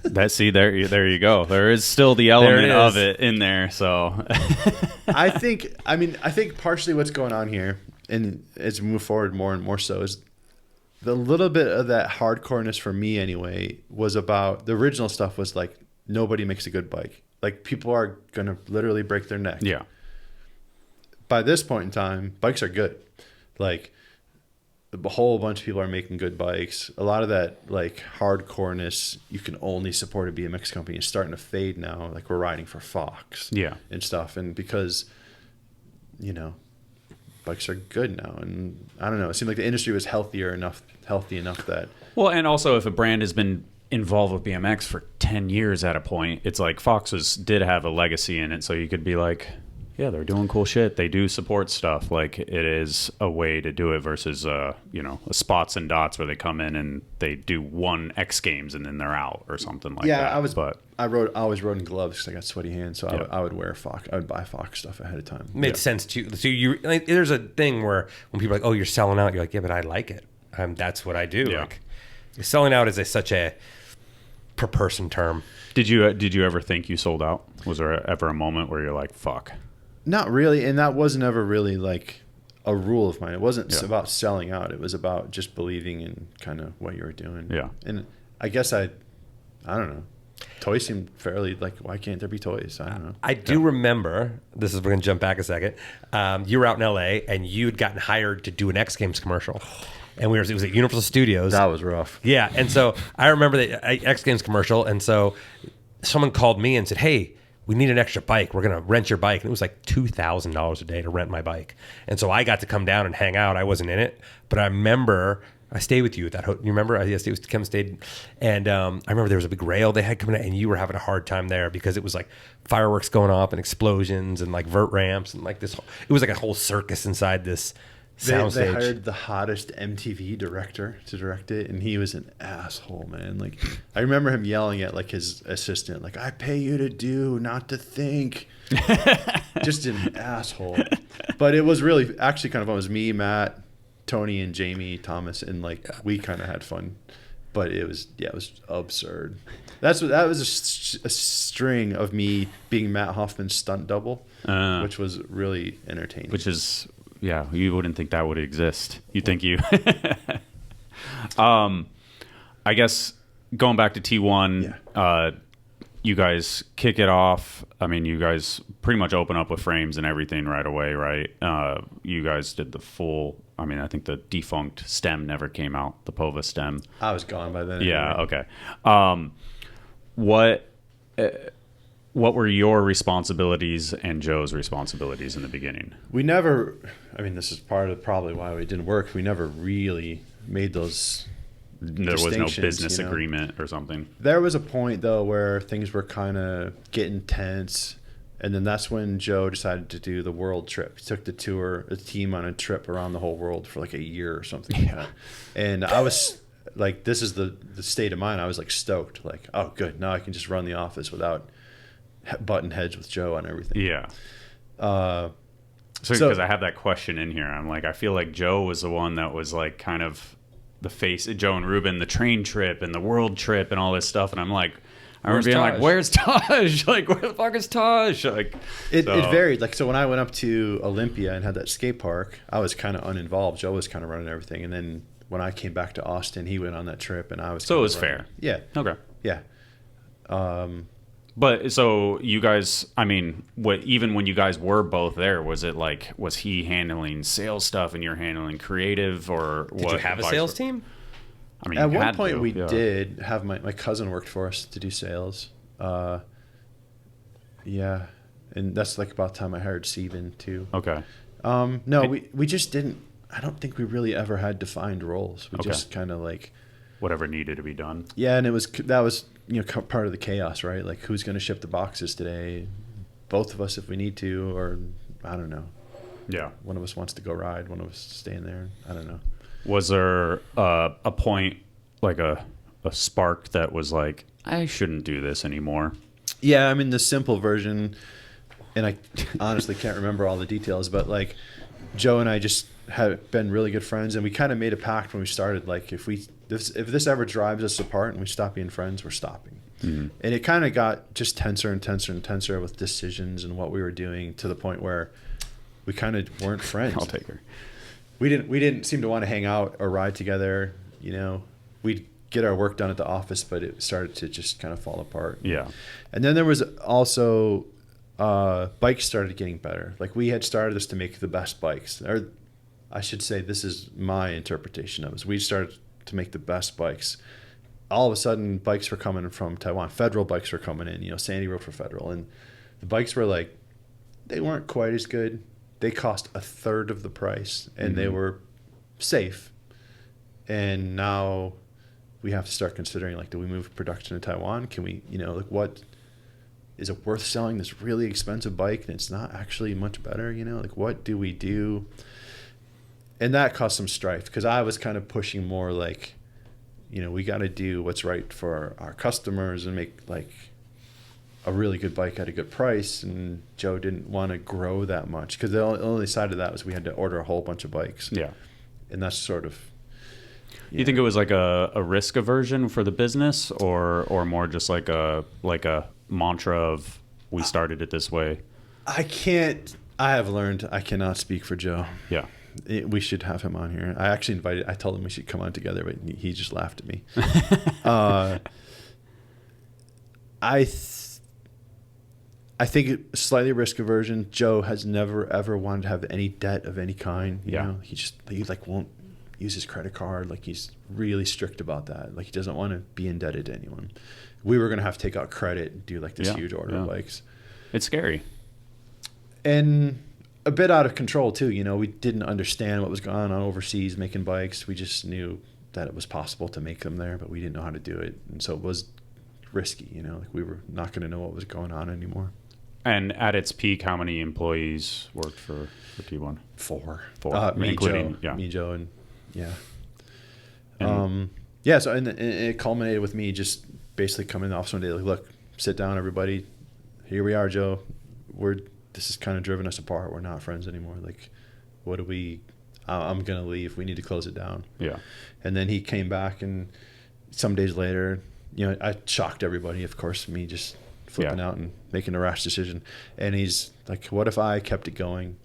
There you go. There is still the element of it in there. So I think partially what's going on here, and as we move forward more and more so, is the little bit of that hardcoreness for me anyway was about the original stuff was like nobody makes a good bike. Like people are going to literally break their neck. Yeah. By this point in time, bikes are good. Like a whole bunch of people are making good bikes. A lot of that like hardcoreness, you can only support a BMX company, is starting to fade now. Like we're riding for Fox. Yeah. And stuff. And because, bikes are good now. And I don't know, it seemed like the industry was healthy enough that. Well, and also if a brand has been involved with BMX for 10 years at a point, it's like Fox did have a legacy in it, so you could be like, yeah, they're doing cool shit, they do support stuff, like it is a way to do it versus a spots and dots where they come in and they do one X Games and then they're out or something like that. I always rode in gloves because I got sweaty hands, so I would wear Fox. I would buy Fox stuff ahead of time. Made sense too. So there's a thing where when people are like, oh, you're selling out, you're like, yeah, but I like it. That's what I do. Yeah. Like selling out is such a per person term. Did you ever think you sold out? Was there ever a moment where you're like, fuck? Not really, and that was never really like a rule of mine. It wasn't about selling out. It was about just believing in kind of what you were doing. Yeah. And I guess I don't know. Toys seem fairly like, why can't there be toys? I don't know. I do remember, we're going to jump back a second. You were out in LA and you'd gotten hired to do an X Games commercial. And it was at Universal Studios. That was rough. Yeah. And so I remember the X Games commercial. And so someone called me and said, hey, we need an extra bike. We're going to rent your bike. And it was like $2,000 a day to rent my bike. And so I got to come down and hang out. I wasn't in it. But I remember I stayed with you at that. You remember? Yes, it was Kim stayed. And I remember there was a big rail they had coming out. And you were having a hard time there because it was like fireworks going off and explosions and like vert ramps. And like this. It was like a whole circus inside this soundstage. They hired the hottest MTV director to direct it, and he was an asshole, man. Like, I remember him yelling at like his assistant, like, "I pay you to do, not to think." Just an asshole. But it was really actually kind of fun. It was me, Matt, Tony, and Jamie Thomas, and like we kind of had fun. But it was absurd. That was a string of me being Matt Hoffman's stunt double, which was really entertaining. Which is. Yeah, you wouldn't think that would exist. You think you... I guess going back to T1, you guys kick it off. I mean, you guys pretty much open up with frames and everything right away, right? You guys did the full. I mean, I think the defunct stem never came out, the Pova stem. I was gone by then. Yeah. Anyway. Okay. What were your responsibilities and Joe's responsibilities in the beginning? We never. I mean, this is part of probably why we didn't work. We never really made those. There was no business you know? agreement or something. There was a point though where things were kind of getting tense, and then that's when Joe decided to do the world trip. He took the team on a trip around the whole world for like a year or something like that. And I was like, this is the state of mind. I was like stoked, like, oh good, now I can just run the office without button heads with Joe on everything. Yeah. So because I have that question in here, I'm like, I feel like Joe was the one that was like kind of the face, Joe and Ruben, the train trip and the world trip and all this stuff, and I'm like, I remember being like, "Where's Taj? Like, where the fuck is Taj?" Like, it varied. Like, so when I went up to Olympia and had that skate park, I was kind of uninvolved. Joe was kind of running everything, and then when I came back to Austin, he went on that trip, and I was. So it was fair. Yeah. Okay. Yeah. But so you guys, I mean, even when you guys were both there, was he handling sales stuff and you're handling creative, or did you have a sales team? I mean, at one point we did have my cousin worked for us to do sales. Yeah, and that's like about the time I hired Steven too. Okay. No, we just didn't. I don't think we really ever had defined roles. We just kind of like whatever needed to be done. Yeah, and that was part of the chaos, right? Like, who's going to ship the boxes today? Both of us if we need to, or I don't know. Yeah. One of us wants to go ride, one of us staying there. I don't know. Was there a point, like a spark that was like, I shouldn't do this anymore? Yeah, I mean, the simple version, and I honestly can't remember all the details, but like Joe and I just have been really good friends, and we kind of made a pact when we started, like, if this ever drives us apart and we stop being friends, we're stopping. Mm-hmm. And it kind of got just tenser and tenser and tenser with decisions and what we were doing, to the point where we kind of weren't friends. I'll take her. We didn't seem to want to hang out or ride together. We'd get our work done at the office, but it started to just kind of fall apart. Yeah. And then there was also bikes started getting better. Like, we had started this to make the best bikes, or I should say, this is my interpretation of it. We started to make the best bikes. All of a sudden, bikes were coming from Taiwan. Federal bikes were coming in. Sandy rode for Federal, and the bikes were like, they weren't quite as good. They cost a third of the price, and they were safe. And now we have to start considering, like, do we move production to Taiwan? Can we, like, what is it worth selling this really expensive bike and it's not actually much better? Like, what do we do? And that caused some strife, because I was kind of pushing more like, we got to do what's right for our customers and make like a really good bike at a good price. And Joe didn't want to grow that much, because the only side of that was we had to order a whole bunch of bikes. Yeah. And that's sort of. You think it was like a risk aversion for the business, or more just like a mantra of, we started it this way? I have learned I cannot speak for Joe. Yeah. We should have him on here. I actually I told him we should come on together, but he just laughed at me. I think slightly risk aversion. Joe has never ever wanted to have any debt of any kind. You know, he like won't use his credit card. Like, he's really strict about that. Like, he doesn't want to be indebted to anyone. We were gonna have to take out credit and do like this huge order of bikes. It's scary. And a bit out of control too. We didn't understand what was going on overseas making bikes. We just knew that it was possible to make them there, but we didn't know how to do it. And so it was risky, like, we were not going to know what was going on anymore. And at its peak, how many employees worked for T1? Four. Me, including Joe, and so and it culminated with me just basically coming in the office one day, like, look, sit down, everybody. Here we are, Joe. This has kind of driven us apart. We're not friends anymore. Like, what do we? I'm gonna leave. We need to close it down. Yeah. And then he came back, and some days later, I shocked everybody. Of course, me just flipping out and making a rash decision. And he's like, "What if I kept it going?"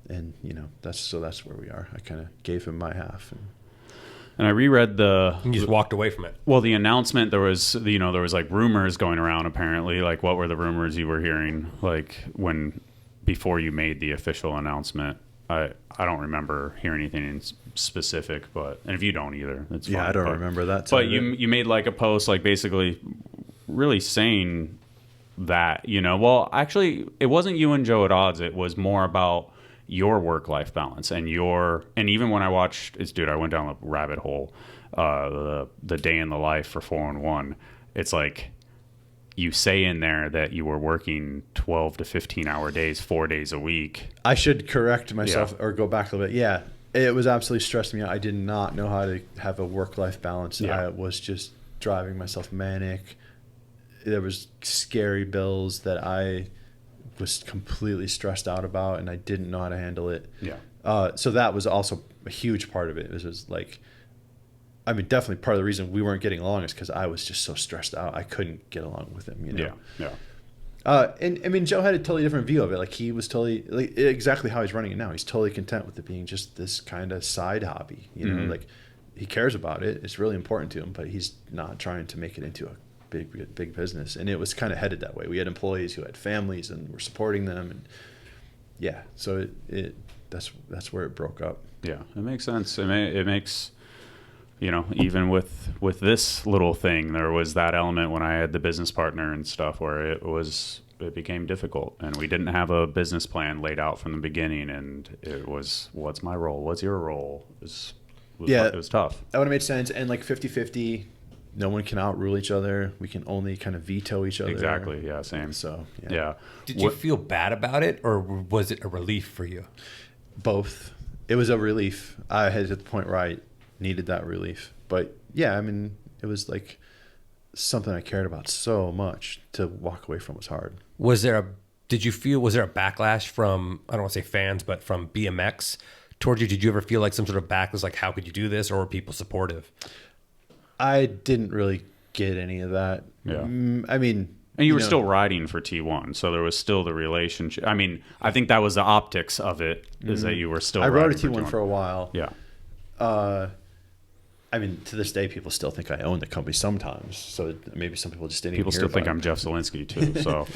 And that's where we are. I kind of gave him my half. And I reread You just walked away from it. well, the announcement, there was like rumors going around apparently. Like, what were the rumors you were hearing? Like, before you made the official announcement? I don't remember hearing anything in specific, and if you don't either, it's fine. Yeah, I don't remember that. But you made like a post, like basically really saying that, well, actually, it wasn't you and Joe at odds. It was more about your work-life balance and even when I watched, I went down a rabbit hole, the day in the life for 4-in-1. It's like, you say in there that you were working 12 to 15 hour days, 4 days a week. I should correct myself or go back a little bit. Yeah, it was absolutely stressing me out. I did not know how to have a work-life balance. Yeah. I was just driving myself manic. There was scary bills that I was completely stressed out about, and I didn't know how to handle it. Yeah. So that was also a huge part of it. It was just like, I mean, definitely part of the reason we weren't getting along is because I was just so stressed out. I couldn't get along with him, Yeah. And I mean, Joe had a totally different view of it. Like, he was totally, like, exactly how he's running it now. He's totally content with it being just this kind of side hobby. Like, he cares about it. It's really important to him, but he's not trying to make it into a big business. And it was kind of headed that way. We had employees who had families and were supporting them, and yeah, so that's where it broke up. Yeah, it makes sense. It makes, even with this little thing, there was that element when I had the business partner and stuff where it became difficult, and we didn't have a business plan laid out from the beginning, and it was, what's my role? What's your role? It was tough. That would have made sense. And like 50-50, no one can outrule each other. We can only kind of veto each other. Exactly. Yeah. Same. So yeah. Did you feel bad about it, or was it a relief for you? Both. It was a relief. I had at the point where I needed that relief. But yeah, I mean, it was like something I cared about so much. To walk away from was hard. Was there a backlash from, I don't want to say fans, but from BMX towards you? Did you ever feel like some sort of backlash, like, how could you do this, or were people supportive? I didn't really get any of that. Yeah. I mean, and you were still riding for T1, so there was still the relationship. I mean, I think that was the optics of it, is that you were still I rode a riding T1 for a while. Yeah. I mean, to this day, people still think I own the company sometimes. So maybe some people just didn't People even still hear think about I'm Jeff Zielinski, too, so.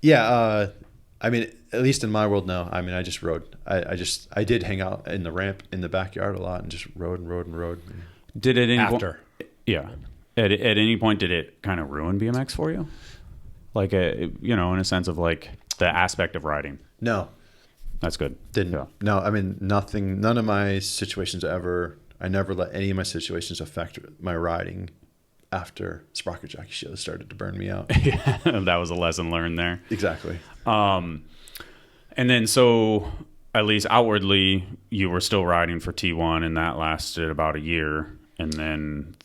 Yeah, I mean, at least in my world, no. I mean, I just rode. I did hang out in the ramp in the backyard a lot and just rode and rode and rode. Did it After? Yeah. At any point, did it kind of ruin BMX for you? Like, in a sense of like the aspect of riding? No. That's good. Didn't. Yeah. No, I mean, nothing, none of my situations I never let any of my situations affect my riding after Sprocket Jockey Show started to burn me out. Yeah, that was a lesson learned there. Exactly. And then, so at least outwardly, you were still riding for T1, and that lasted about a year. And then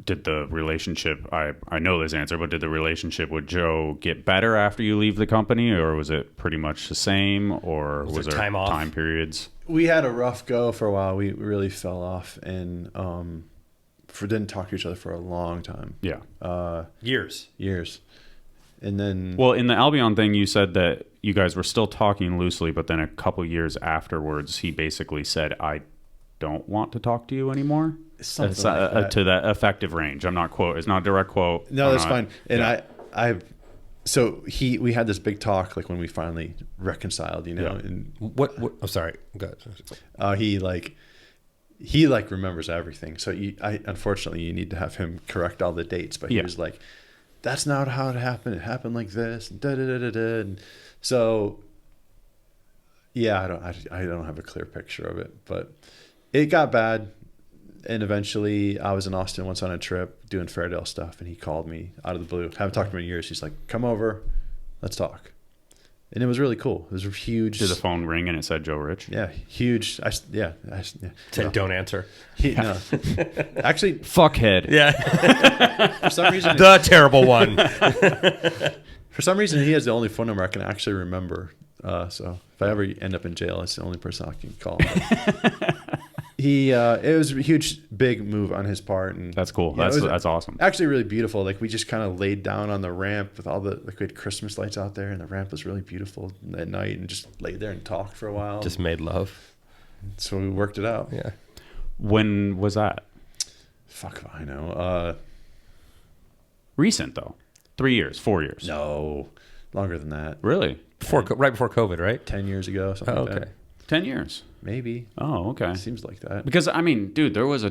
did the relationship, I know this answer, but did the relationship with Joe get better after you leave the company, or was it pretty much the same, or was there time periods? We had a rough go for a while. We really fell off and didn't talk to each other for a long time. Yeah. Years. And then... Well, in the Albion thing, you said that you guys were still talking loosely, but then a couple years afterwards, he basically said, I don't want to talk to you anymore. Something like that. To that effective range. I'm not quote. It's not a direct quote. No, that's fine. And so we had this big talk, like when we finally reconciled, Yeah. and What? I'm sorry. Go ahead. he remembers everything. So unfortunately, you need to have him correct all the dates. But he was like, "That's not how it happened. It happened like this." And And so, yeah, I don't have a clear picture of it, but it got bad. And eventually, I was in Austin once on a trip doing Fairdale stuff, and he called me out of the blue. Haven't talked to him in years. He's like, "Come over, let's talk." And it was really cool. It was a huge. Did the phone ring and it said Joe Rich? Yeah, huge. Said don't answer. No. Actually, Fuckhead. Yeah. for some reason, The terrible one. for some reason, he has the only phone number I can actually remember. So if I ever end up in jail, it's the only person I can call. It was a huge, big move on his part, and That's cool. Yeah, That's awesome. actually really beautiful. Like, we just kind of laid down on the ramp with all we had Christmas lights out there, and the ramp was really beautiful at night, and just laid there and talked for a while. Just made love. So we worked it out. Yeah. When was that? Fuck if I know. Recent though. 3 years, 4 years. No, longer than that. Really? Right before COVID, right? 10 years ago, something like that. 10 years. Maybe. Oh, okay. Seems like that. Because I mean, dude, there was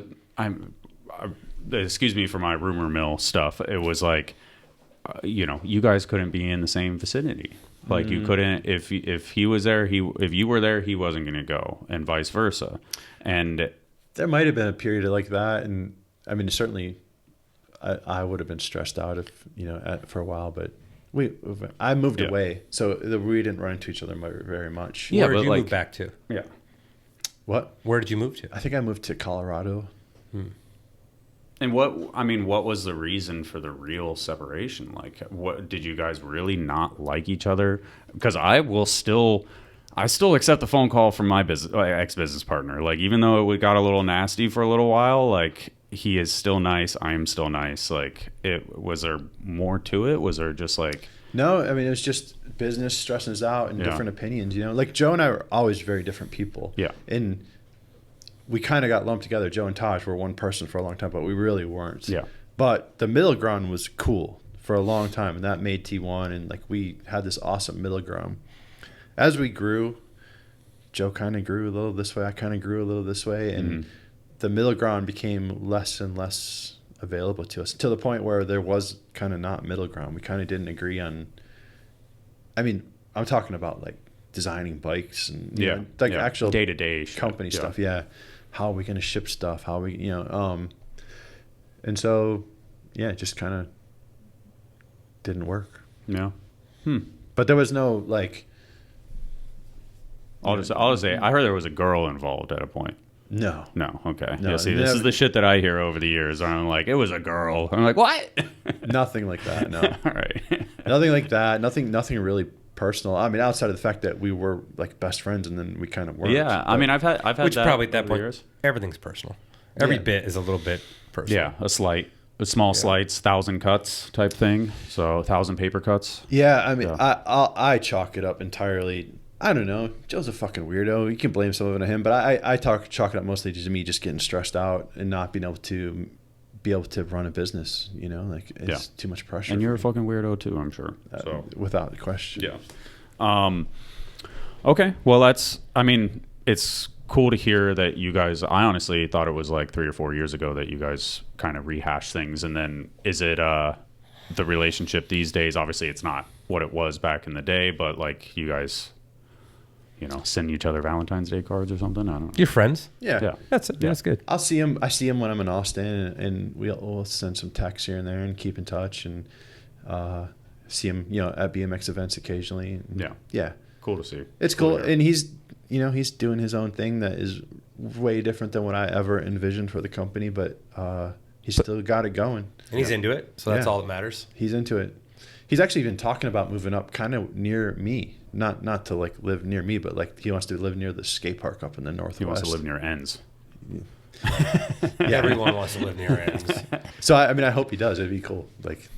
excuse me for my rumor mill stuff. It was like, you guys couldn't be in the same vicinity. Like you couldn't, if he was there, if you were there, he wasn't going to go, and vice versa. And there might have been a period like that, and I mean, certainly, I would have been stressed out if for a while, but I moved away, so we didn't run into each other very much. Yeah, where did you move back to? Yeah. What? Where did you move to? I think I moved to Colorado. And what was the reason for the real separation? Like, what did you guys really not like each other? Because I still accept the phone call from my ex-business partner. Like, even though it got a little nasty for a little while, like, he is still nice. I am still nice. Like, was there more to it? Was there just like... No, I mean, it was just business stressing us out and different opinions, Like, Joe and I were always very different people. Yeah. And we kind of got lumped together. Joe and Taj were one person for a long time, but we really weren't. Yeah. But the middle ground was cool for a long time, and that made T1, and like we had this awesome middle ground. As we grew, Joe kind of grew a little this way, I kind of grew a little this way, and the middle ground became less and less available to us, to the point where there was kind of not middle ground. We kind of didn't agree on, I mean, I'm talking about like designing bikes and actual day-to-day company stuff. Yeah. How are we going to ship stuff? How are we, and so, it just kind of didn't work. Yeah. But there was no like. I'll just say, I heard there was a girl involved at a point. No. Okay. No, yeah. See, this is the shit that I hear over the years. I'm like, it was a girl. I'm like, what? Nothing like that. No. All right. Nothing like that. Nothing really personal. I mean, outside of the fact that we were like best friends and then we kind of weren't. Yeah. I mean, I've had which that probably at that over point, the years. everything's personal. Every bit is a little bit personal. Yeah. A small slights, 1,000 cuts type thing. So 1,000 paper cuts. Yeah. I mean, I chalk it up entirely. I don't know. Joe's a fucking weirdo. You can blame some of it on him, but I chalk it up mostly to me just getting stressed out and not being able to run a business. Like it's too much pressure. And you're a fucking weirdo too, I'm sure. So without question. Yeah. Okay. Well, it's cool to hear that you guys. I honestly thought it was like 3 or 4 years ago that you guys kind of rehashed things. And then is it the relationship these days? Obviously, it's not what it was back in the day, but like you guys. Send each other Valentine's Day cards or something. I don't know. You're friends. Yeah. That's good. I see him when I'm in Austin, and we'll send some texts here and there and keep in touch, and see him, at BMX events occasionally. Yeah. Cool to see. It's cool, and he's doing his own thing that is way different than what I ever envisioned for the company, but he's still got it going. And he's into it, so that's all that matters. He's into it. He's actually been talking about moving up kind of near me. Not to like live near me, but like he wants to live near the skate park up in the northwest. He wants to live near ends. Yeah, everyone wants to live near ends. So I hope he does. It'd be cool. Like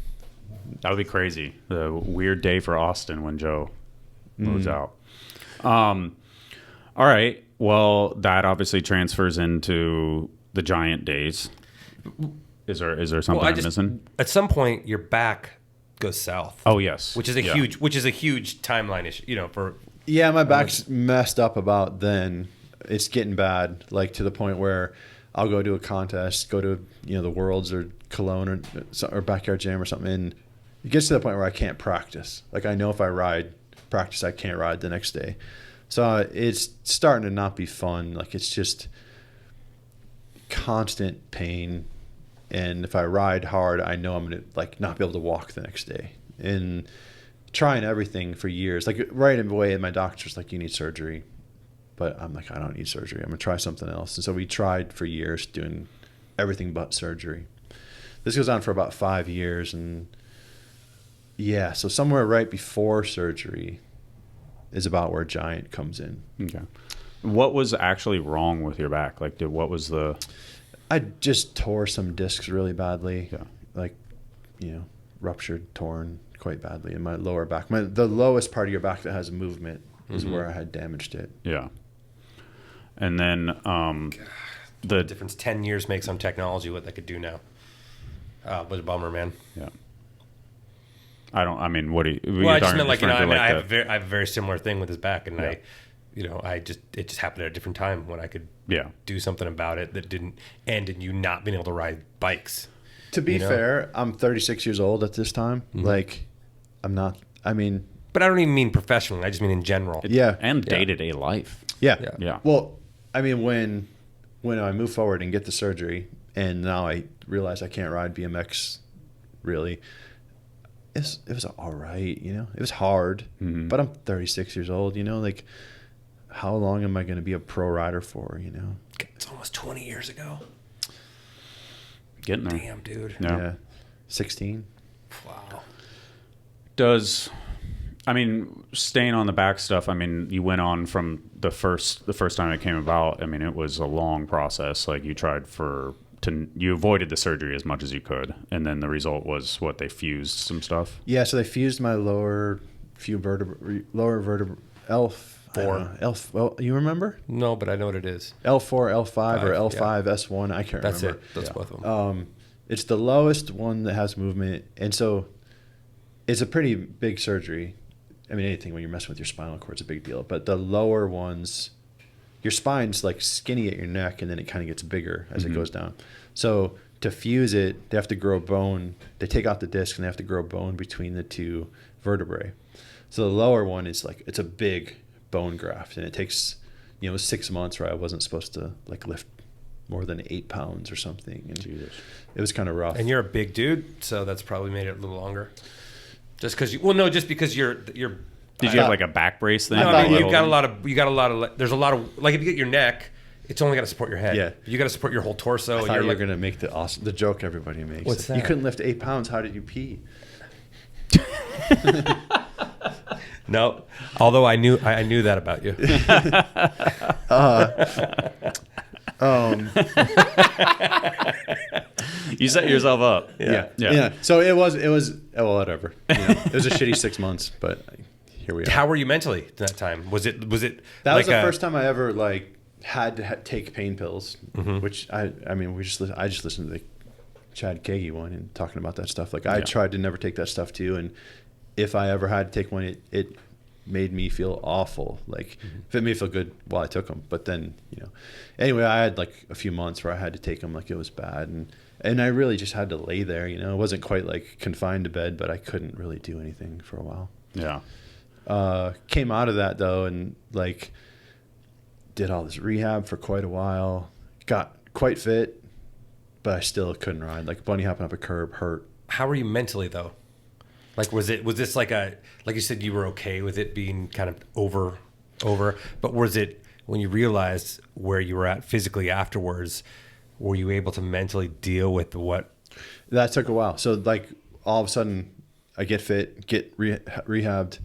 that would be crazy. The weird day for Austin when Joe moves out. All right. Well, that obviously transfers into the Giant days. Is there something I'm missing? At some point, your back goes south. Oh yes, which is a huge timeline issue. My back's messed up about then. It's getting bad, like to the point where I'll go to a contest, go to the Worlds or Cologne or Backyard Jam or something, and it gets to the point where I can't practice. Like I know if I practice, I can't ride the next day. So it's starting to not be fun. Like it's just constant pain. And if I ride hard, I know I'm going to like not be able to walk the next day. And trying everything for years, like right away, my doctor's like, you need surgery. But I'm like, I don't need surgery. I'm going to try something else. And so we tried for years doing everything but surgery. This goes on for about 5 years. And so somewhere right before surgery is about where Giant comes in. Okay. What was actually wrong with your back? Like, what was the... I just tore some discs really badly. Yeah. Like, ruptured, torn quite badly in my lower back. The lowest part of your back that has movement is where I had damaged it. Yeah. And then The difference 10 years makes on technology, what they could do now. Was a bummer, man. Yeah. I mean, what do you... Well, I just meant like, I have the, a very similar thing with his back, and it just happened at a different time when I could do something about it that didn't end in you not being able to ride bikes. To be fair, I'm 36 years old at this time. Mm-hmm. Like, I'm not, I mean... But I don't even mean professionally. I just mean in general. And day-to-day life. Yeah. Well, I mean, when I move forward and get the surgery, and now I realize I can't ride BMX, really, it was all right, It was hard, but I'm 36 years old, Like, how long am I going to be a pro rider for, It's almost 20 years ago. Getting there. Damn, dude. Yeah. 16. Wow. Staying on the back stuff, you went on from the first time it came about. It was a long process. Like, you you avoided the surgery as much as you could, and then the result was what, they fused some stuff? Yeah, so they fused my lower vertebrae, L4. Well, you remember? No, but I know what it is. L4, L5, or L5, S1. I can't remember. That's it. That's both of them. It's the lowest one that has movement, and so it's a pretty big surgery. Anything when you're messing with your spinal cord is a big deal. But the lower ones, your spine's like skinny at your neck, and then it kind of gets bigger as it goes down. So to fuse it, they have to grow bone. They take out the disc, and they have to grow bone between the two vertebrae. So the lower one is like, it's a big bone graft, and it takes, it was 6 months where I wasn't supposed to like lift more than 8 pounds or something. And it was kind of rough. And you're a big dude, so that's probably made it a little longer. Just because you're. Did you have like a back brace thing? No, you got a lot of. There's a lot of, like, if you get your neck, it's only got to support your head. Yeah, you got to support your whole torso. I thought you were gonna make the joke everybody makes. What's that? You couldn't lift 8 pounds. How did you pee? No, although I knew that about you. You set yourself up. Yeah. So it was well, whatever. It was a shitty 6 months, but here we are. How were you mentally at that time? Was it that was the first time I ever like had to take pain pills, which I just listened to the Chad Kagi one and talking about that stuff. Like, I tried to never take that stuff too, and if I ever had to take one, it made me feel awful. Like, if it made me feel good while I took them, but then anyway, I had like a few months where I had to take them like it was bad, and I really just had to lay there. It wasn't quite like confined to bed, but I couldn't really do anything for a while. Came out of that though, and like did all this rehab for quite a while, got quite fit, but I still couldn't ride. Like, bunny hopping up a curb hurt. How were you mentally though? Like, was this like you said, you were okay with it being kind of over, but was it, when you realized where you were at physically afterwards, were you able to mentally deal with what? That took a while. So like, all of a sudden I get fit, get rehabbed,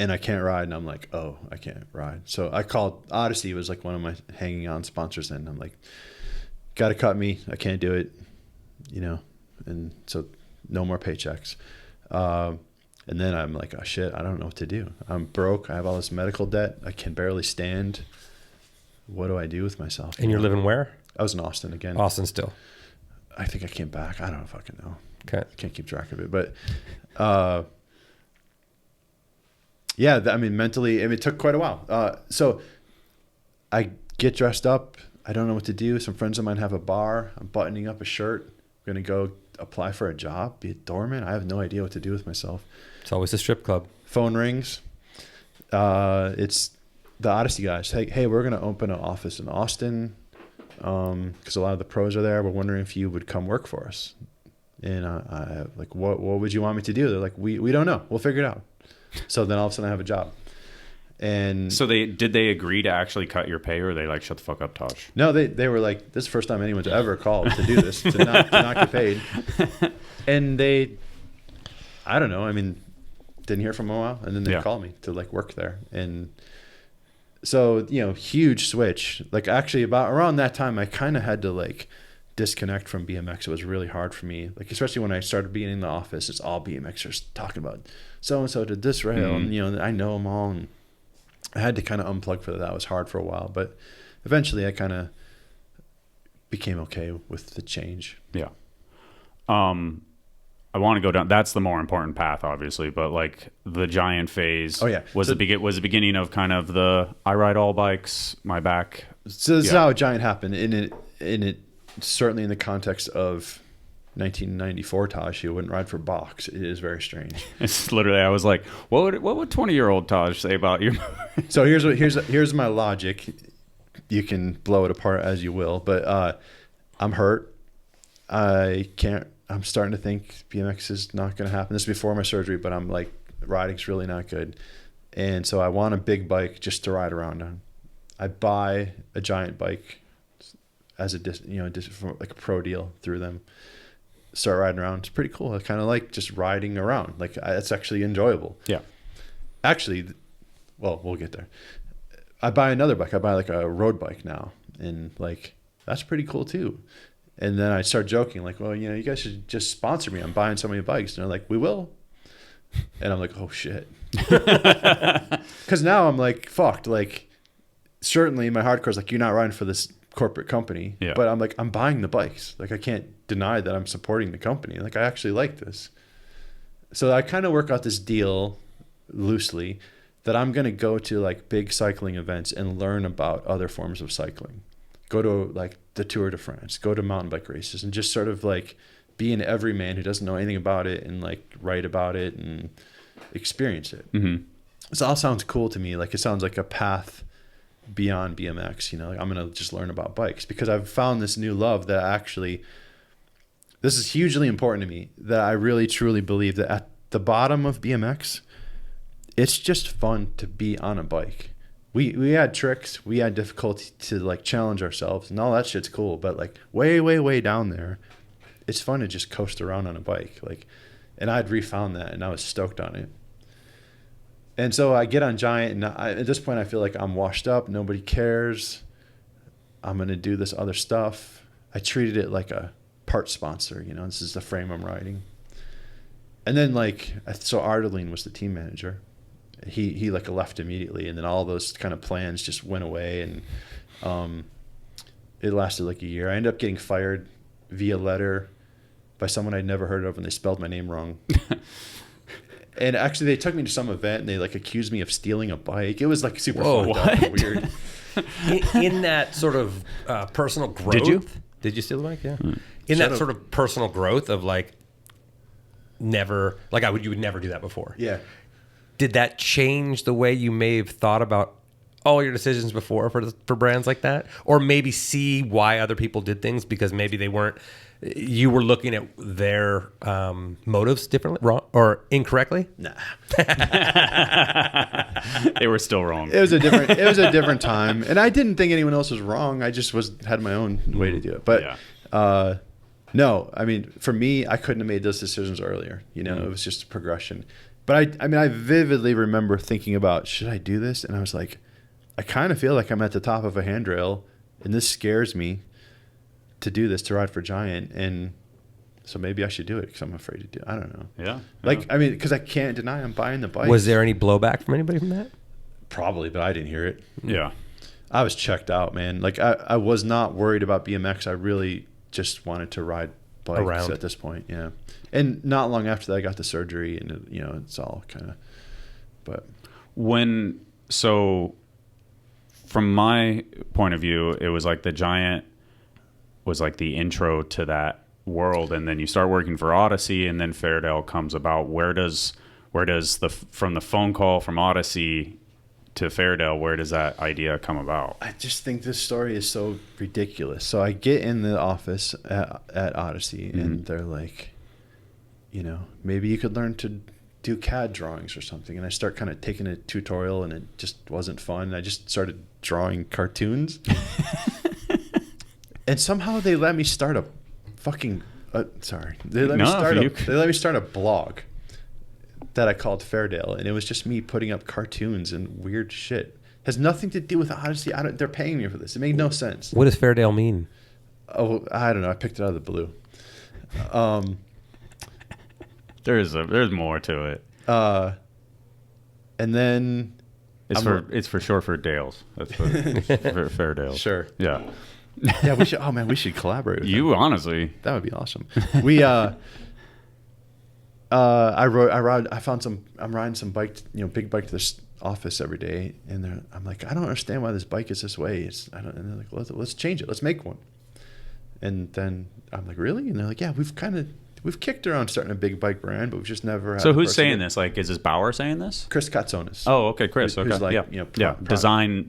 and I can't ride. And I'm like, oh, I can't ride. So I called Odyssey, was like one of my hanging on sponsors. And I'm like, got to cut me. I can't do it, and so no more paychecks. And then I'm like, oh shit, I don't know what to do. I'm broke. I have all this medical debt. I can barely stand. What do I do with myself? And you're living where? I was in Austin again. Austin still. I think I came back. I don't fucking know. Okay. I can't keep track of it, but, mentally, it took quite a while. So I get dressed up. I don't know what to do. Some friends of mine have a bar. I'm buttoning up a shirt. I'm going to go apply for a job, be a doorman. I have no idea what to do with myself. It's always a strip club. Phone rings. It's the Odyssey guys. Hey, we're going to open an office in Austin because a lot of the pros are there. We're wondering if you would come work for us. And I like, what would you want me to do? They're like, we don't know. We'll figure it out. So then all of a sudden I have a job. And so did they agree to actually cut your pay, or they like, shut the fuck up, Taj? No, they were like, this is the first time anyone's ever called to do this, to not get paid. And I don't know, didn't hear from them a while, and then they called me to like work there. And so, huge switch. Like, actually about around that time, I kind of had to like disconnect from BMX. It was really hard for me, like, especially when I started being in the office. It's all BMXers talking about so-and-so did this rail, and I know them all, and I had to kind of unplug for that. That was hard for a while, but eventually I kind of became okay with the change. Yeah. I want to go down. That's the more important path, obviously. But like the Giant phase, Oh, yeah. was So- the beginning of kind of the I ride all bikes, my back. So this is Yeah. how Giant happened. In it, certainly in the context of 1994 Taj, he wouldn't ride for box. It is very strange. It's literally, I was like, what would 20-year-old Taj say about you? So here's my logic. You can blow it apart as you will, but I'm hurt. I'm starting to think BMX is not going to happen. This is before my surgery, but I'm like, riding's really not good. And so I want a big bike just to ride around on. I buy a Giant bike as like a pro deal through them. Start riding around. It's pretty cool. I kind of like just riding around. Like it's actually enjoyable. Yeah. Actually, well, we'll get there. I buy another bike. I buy like a road bike now, and like that's pretty cool too. And then I start joking, like, well, you guys should just sponsor me. I'm buying so many bikes. And they're like, we will. And I'm like, oh, shit. Because now I'm like, fucked. Like, certainly my hardcore is like, you're not riding for this corporate company. Yeah. But I'm like, I'm buying the bikes. Like, I can't deny that I'm supporting the company. Like, I actually like this. So I kind of work out this deal loosely that I'm going to go to like big cycling events and learn about other forms of cycling. Go to like the Tour de France, go to mountain bike races, and just sort of like be an everyman who doesn't know anything about it and like write about it and experience it. Mm-hmm. This all sounds cool to me. Like it sounds like a path beyond BMX, like I'm going to just learn about bikes because I've found this new love that actually, this is hugely important to me, that I really truly believe that at the bottom of BMX, it's just fun to be on a bike. We had tricks, we had difficulty to like challenge ourselves, and all that shit's cool. But like way down there, it's fun to just coast around on a bike. Like, and I'd refound that, and I was stoked on it. And so I get on Giant, and at this point I feel like I'm washed up. Nobody cares. I'm gonna do this other stuff. I treated it like a part sponsor. This is the frame I'm riding. And then so Ardeline was the team manager. He like left immediately, and then all those kind of plans just went away, and it lasted like a year. I ended up getting fired via letter by someone I'd never heard of, and they spelled my name wrong. And actually they took me to some event and they like accused me of stealing a bike. It was like super fucked up and weird. In that sort of personal growth. Did you steal the bike? Yeah. In that sort of personal growth of like never, like you would never do that before. Yeah. Did that change the way you may have thought about all your decisions before for brands like that? Or maybe see why other people did things because maybe you were looking at their motives differently, wrong, or incorrectly? Nah. They were still wrong. It was a different time. And I didn't think anyone else was wrong. I just had my own way to do it. But no, I mean, for me, I couldn't have made those decisions earlier. It was just a progression. But I vividly remember thinking about, should I do this? And I was like, I kind of feel like I'm at the top of a handrail, and this scares me to do this, to ride for Giant. And so maybe I should do it because I'm afraid to do it. I don't know. Yeah. Because I can't deny I'm buying the bike. Was there any blowback from anybody from that? Probably, but I didn't hear it. Yeah. I was checked out, man. Like I was not worried about BMX. I really just wanted to ride bikes around at this point. Yeah. And not long after that, I got the surgery, and it's all kind of. But from my point of view, it was like the Giant was like the intro to that world, and then you start working for Odyssey, and then Fairdale comes about. Where does from the phone call from Odyssey to Fairdale, where does that idea come about? I just think this story is so ridiculous. So I get in the office at Odyssey, and they're like, maybe you could learn to do CAD drawings or something. And I start kind of taking a tutorial, and it just wasn't fun. I just started drawing cartoons. And somehow they let me start a fucking they let me start a blog that I called Fairdale, and it was just me putting up cartoons and weird shit. Has nothing to do with Odyssey. They're paying me for this. It made no sense. What does Fairdale mean? Oh, I don't know. I picked it out of the blue. There's more to it. And then it's for short for Dales. That's for Fairdale. Sure. Yeah. Yeah, we should. Oh man, we should collaborate with You honestly. That would be awesome. We I found some. I'm riding some bike, big bike to this office every day, and I'm like, I don't understand why this bike is this way. And they're like, let's change it. Let's make one. And then I'm like, really? And they're like, yeah, we've kicked around starting a big bike brand, but we've just never had. So who's saying this? Like, is this Bauer saying this? Chris Katsonis. Oh, okay, Chris. Who's Okay, like, yeah. Design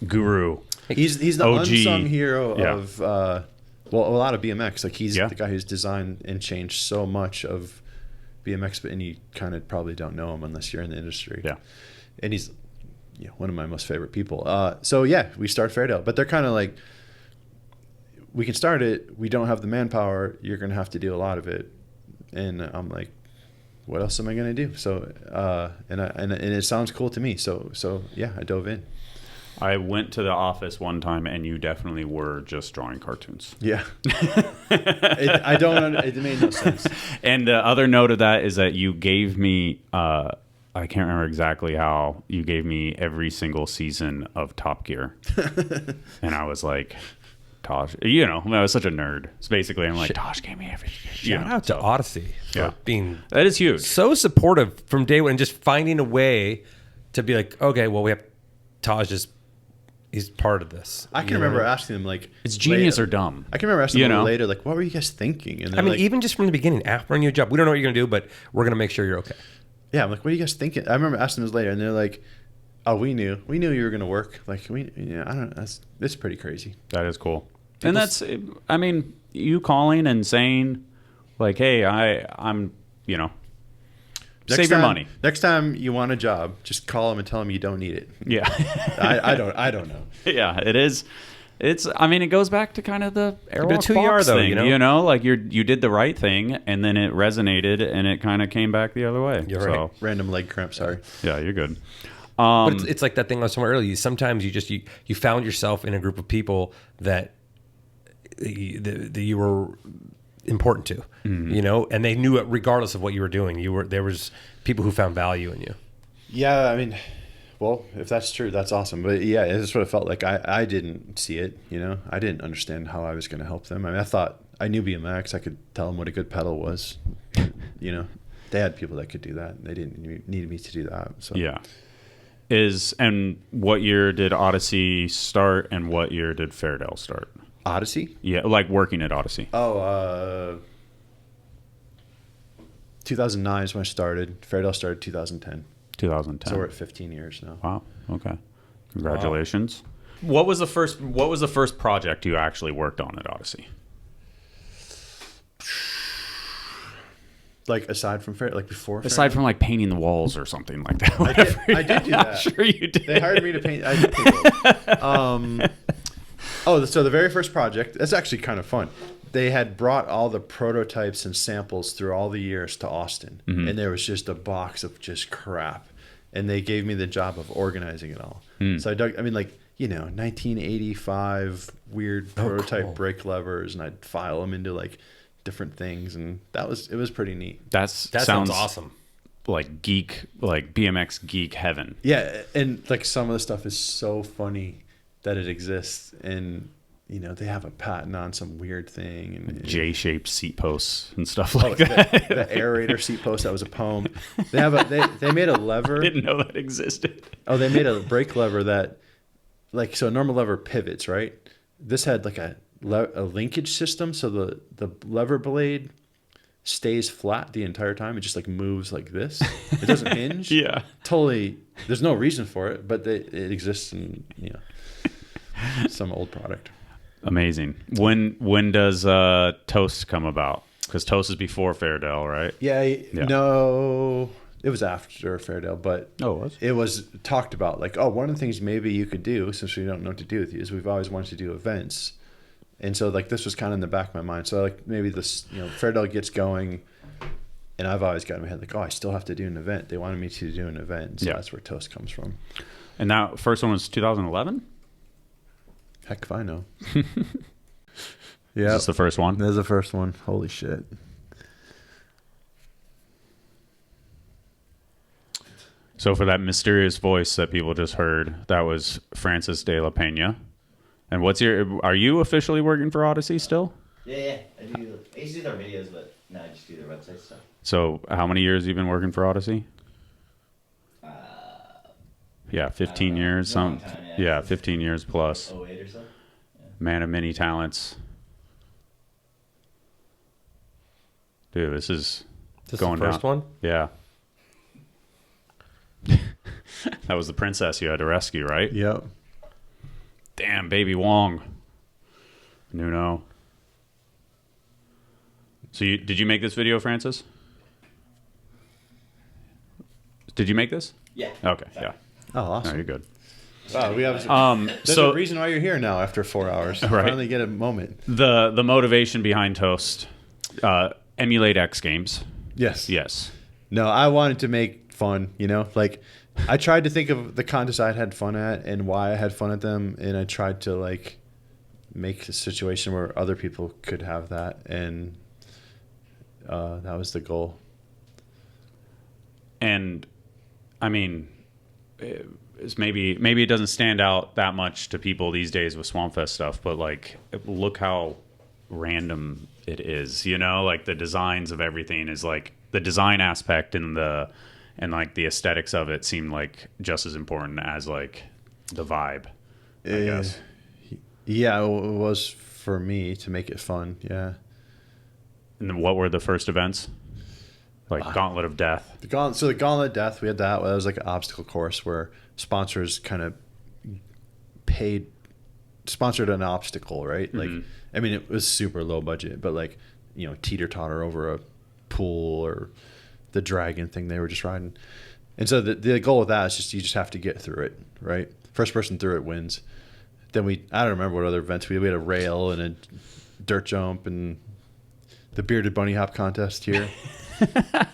guru. He's the OG. unsung hero of a lot of BMX. Like he's Yeah. the guy who's designed and changed so much of BMX, and you kind of probably don't know him unless you're in the industry. Yeah. And he's one of my most favorite people. So yeah, we start Fairdale, but they're kind of like, we can start it. We don't have the manpower. You're going to have to do a lot of it. And I'm like, what else am I going to do? So, and it sounds cool to me. So yeah, I dove in. I went to the office one time, and you definitely were just drawing cartoons. Yeah. It made no sense. And the other note of that is that you gave me, I can't remember exactly how, you gave me every single season of Top Gear. And I was like, Taj, I was such a nerd. So basically, I'm like, Taj gave me every. Shout out to Odyssey for being that is huge. So supportive from day one, and just finding a way to be like, okay, well, we have Taj he's part of this. I can remember asking them like, it's genius later, or dumb. I can remember asking them later, like, what were you guys thinking? And I mean, even just from the beginning, after a new job, we don't know what you're gonna do, but we're gonna make sure you're okay. Yeah, I'm like, what are you guys thinking? I remember asking them later, and they're like, oh, we knew you were gonna work. Like, I don't know. It's pretty crazy. That is cool. And that's, I mean, you calling and saying, like, hey, I'm, save your money. Next time you want a job, just call them and tell them you don't need it. Yeah. I don't know. Yeah, it is. It goes back to kind of the Airwalk who you are, box though, thing, like you did the right thing, and then it resonated, and it kind of came back the other way. You're right. Random leg cramp, sorry. Yeah, you're good. But it's like that thing I was talking about earlier. Sometimes you found yourself in a group of people that you were important to, and they knew it regardless of what you were doing. There was people who found value in you. Yeah, I mean, well, if that's true, that's awesome. But yeah, it's what it felt like. I didn't see it, I didn't understand how I was going to help them. I mean, I thought I knew BMX. I could tell them what a good pedal was. They had people that could do that. They didn't need me to do that. So yeah. And what year did Odyssey start, and what year did Fairdale start? Odyssey? Yeah, like working at Odyssey. 2009 is when I started. Fairdale started 2010. 2010. So we're at 15 years now. Wow. Okay. Congratulations. Wow. What was the first project you actually worked on at Odyssey? Like aside from Fairdale, like before? Aside from like painting the walls or something like that. I did do that. I'm sure you did. They hired me to paint. I did paint walls. So the very first project, that's actually kind of fun. They had brought all the prototypes and samples through all the years to Austin, and there was just a box of just crap. And they gave me the job of organizing it all. So 1985 weird prototype brake levers, and I'd file them into like different things, and it was pretty neat. That sounds awesome. Like BMX geek heaven. Yeah, and like some of the stuff is so funny that it exists, and they have a patent on some weird thing, and J-shaped seat posts and stuff like that. The aerator seat post, that was a poem. They have they made a lever. I didn't know that existed. Oh, they made a brake lever that, like, so a normal lever pivots, right? This had like a linkage system, so the lever blade stays flat the entire time. It just like moves like this. It doesn't hinge. Yeah, totally. There's no reason for it, but it exists in some old product. Amazing. When does Toast come about? Because Toast is before Fairdale, right? Yeah. No, it was after Fairdale, but it was talked about. Like, one of the things maybe you could do, since we don't know what to do with you, is we've always wanted to do events, and so like this was kind of in the back of my mind. So like maybe this, Fairdale gets going, and I've always got in my head like, I still have to do an event. They wanted me to do an event, so that's where Toast comes from. And that first one was 2011. Heck if I know. Yeah, this is the first one. This is the first one. Holy shit. So for that mysterious voice that people just heard, that was Francis de la Peña. And are you officially working for Odyssey still? Yeah. I used to do their videos, but now I just do their website stuff. So how many years have you been working for Odyssey? Yeah, 15 years. Long time, yeah, 15 years plus. 08 or so. Yeah. Man of many talents. Dude, this is going the first down. one? Yeah. That was the princess you had to rescue, right? Yep. Damn, baby Wong. Nuno. So did you make this video, Francis? Did you make this? Yeah. Okay, yeah. Oh, No, awesome. you're good. Wow, we have. There's So a reason why you're here now after 4 hours. Right. Finally get a moment. the motivation behind Toast, emulate X Games. Yes. Yes. No, I wanted to make fun, like I tried to think of the contests I'd had fun at and why I had fun at them. And I tried to like make a situation where other people could have that. And that was the goal. And I mean, it's maybe it doesn't stand out that much to people these days with Swampfest stuff, but like, look how random it is, like the designs of everything is like the design aspect and like the aesthetics of it seem like just as important as like the vibe, I guess. Yeah, it was for me to make it fun. Yeah. And then what were the first events? Like Gauntlet of Death. The Gauntlet of Death, we had that. That was like an obstacle course where sponsors kind of sponsored an obstacle, right? Like, I mean, it was super low budget, but like, teeter-totter over a pool or the dragon thing they were just riding. And so the goal with that is just, you just have to get through it, right? First person through it wins. Then I don't remember what other events we had. We had a rail and a dirt jump and the bearded bunny hop contest here.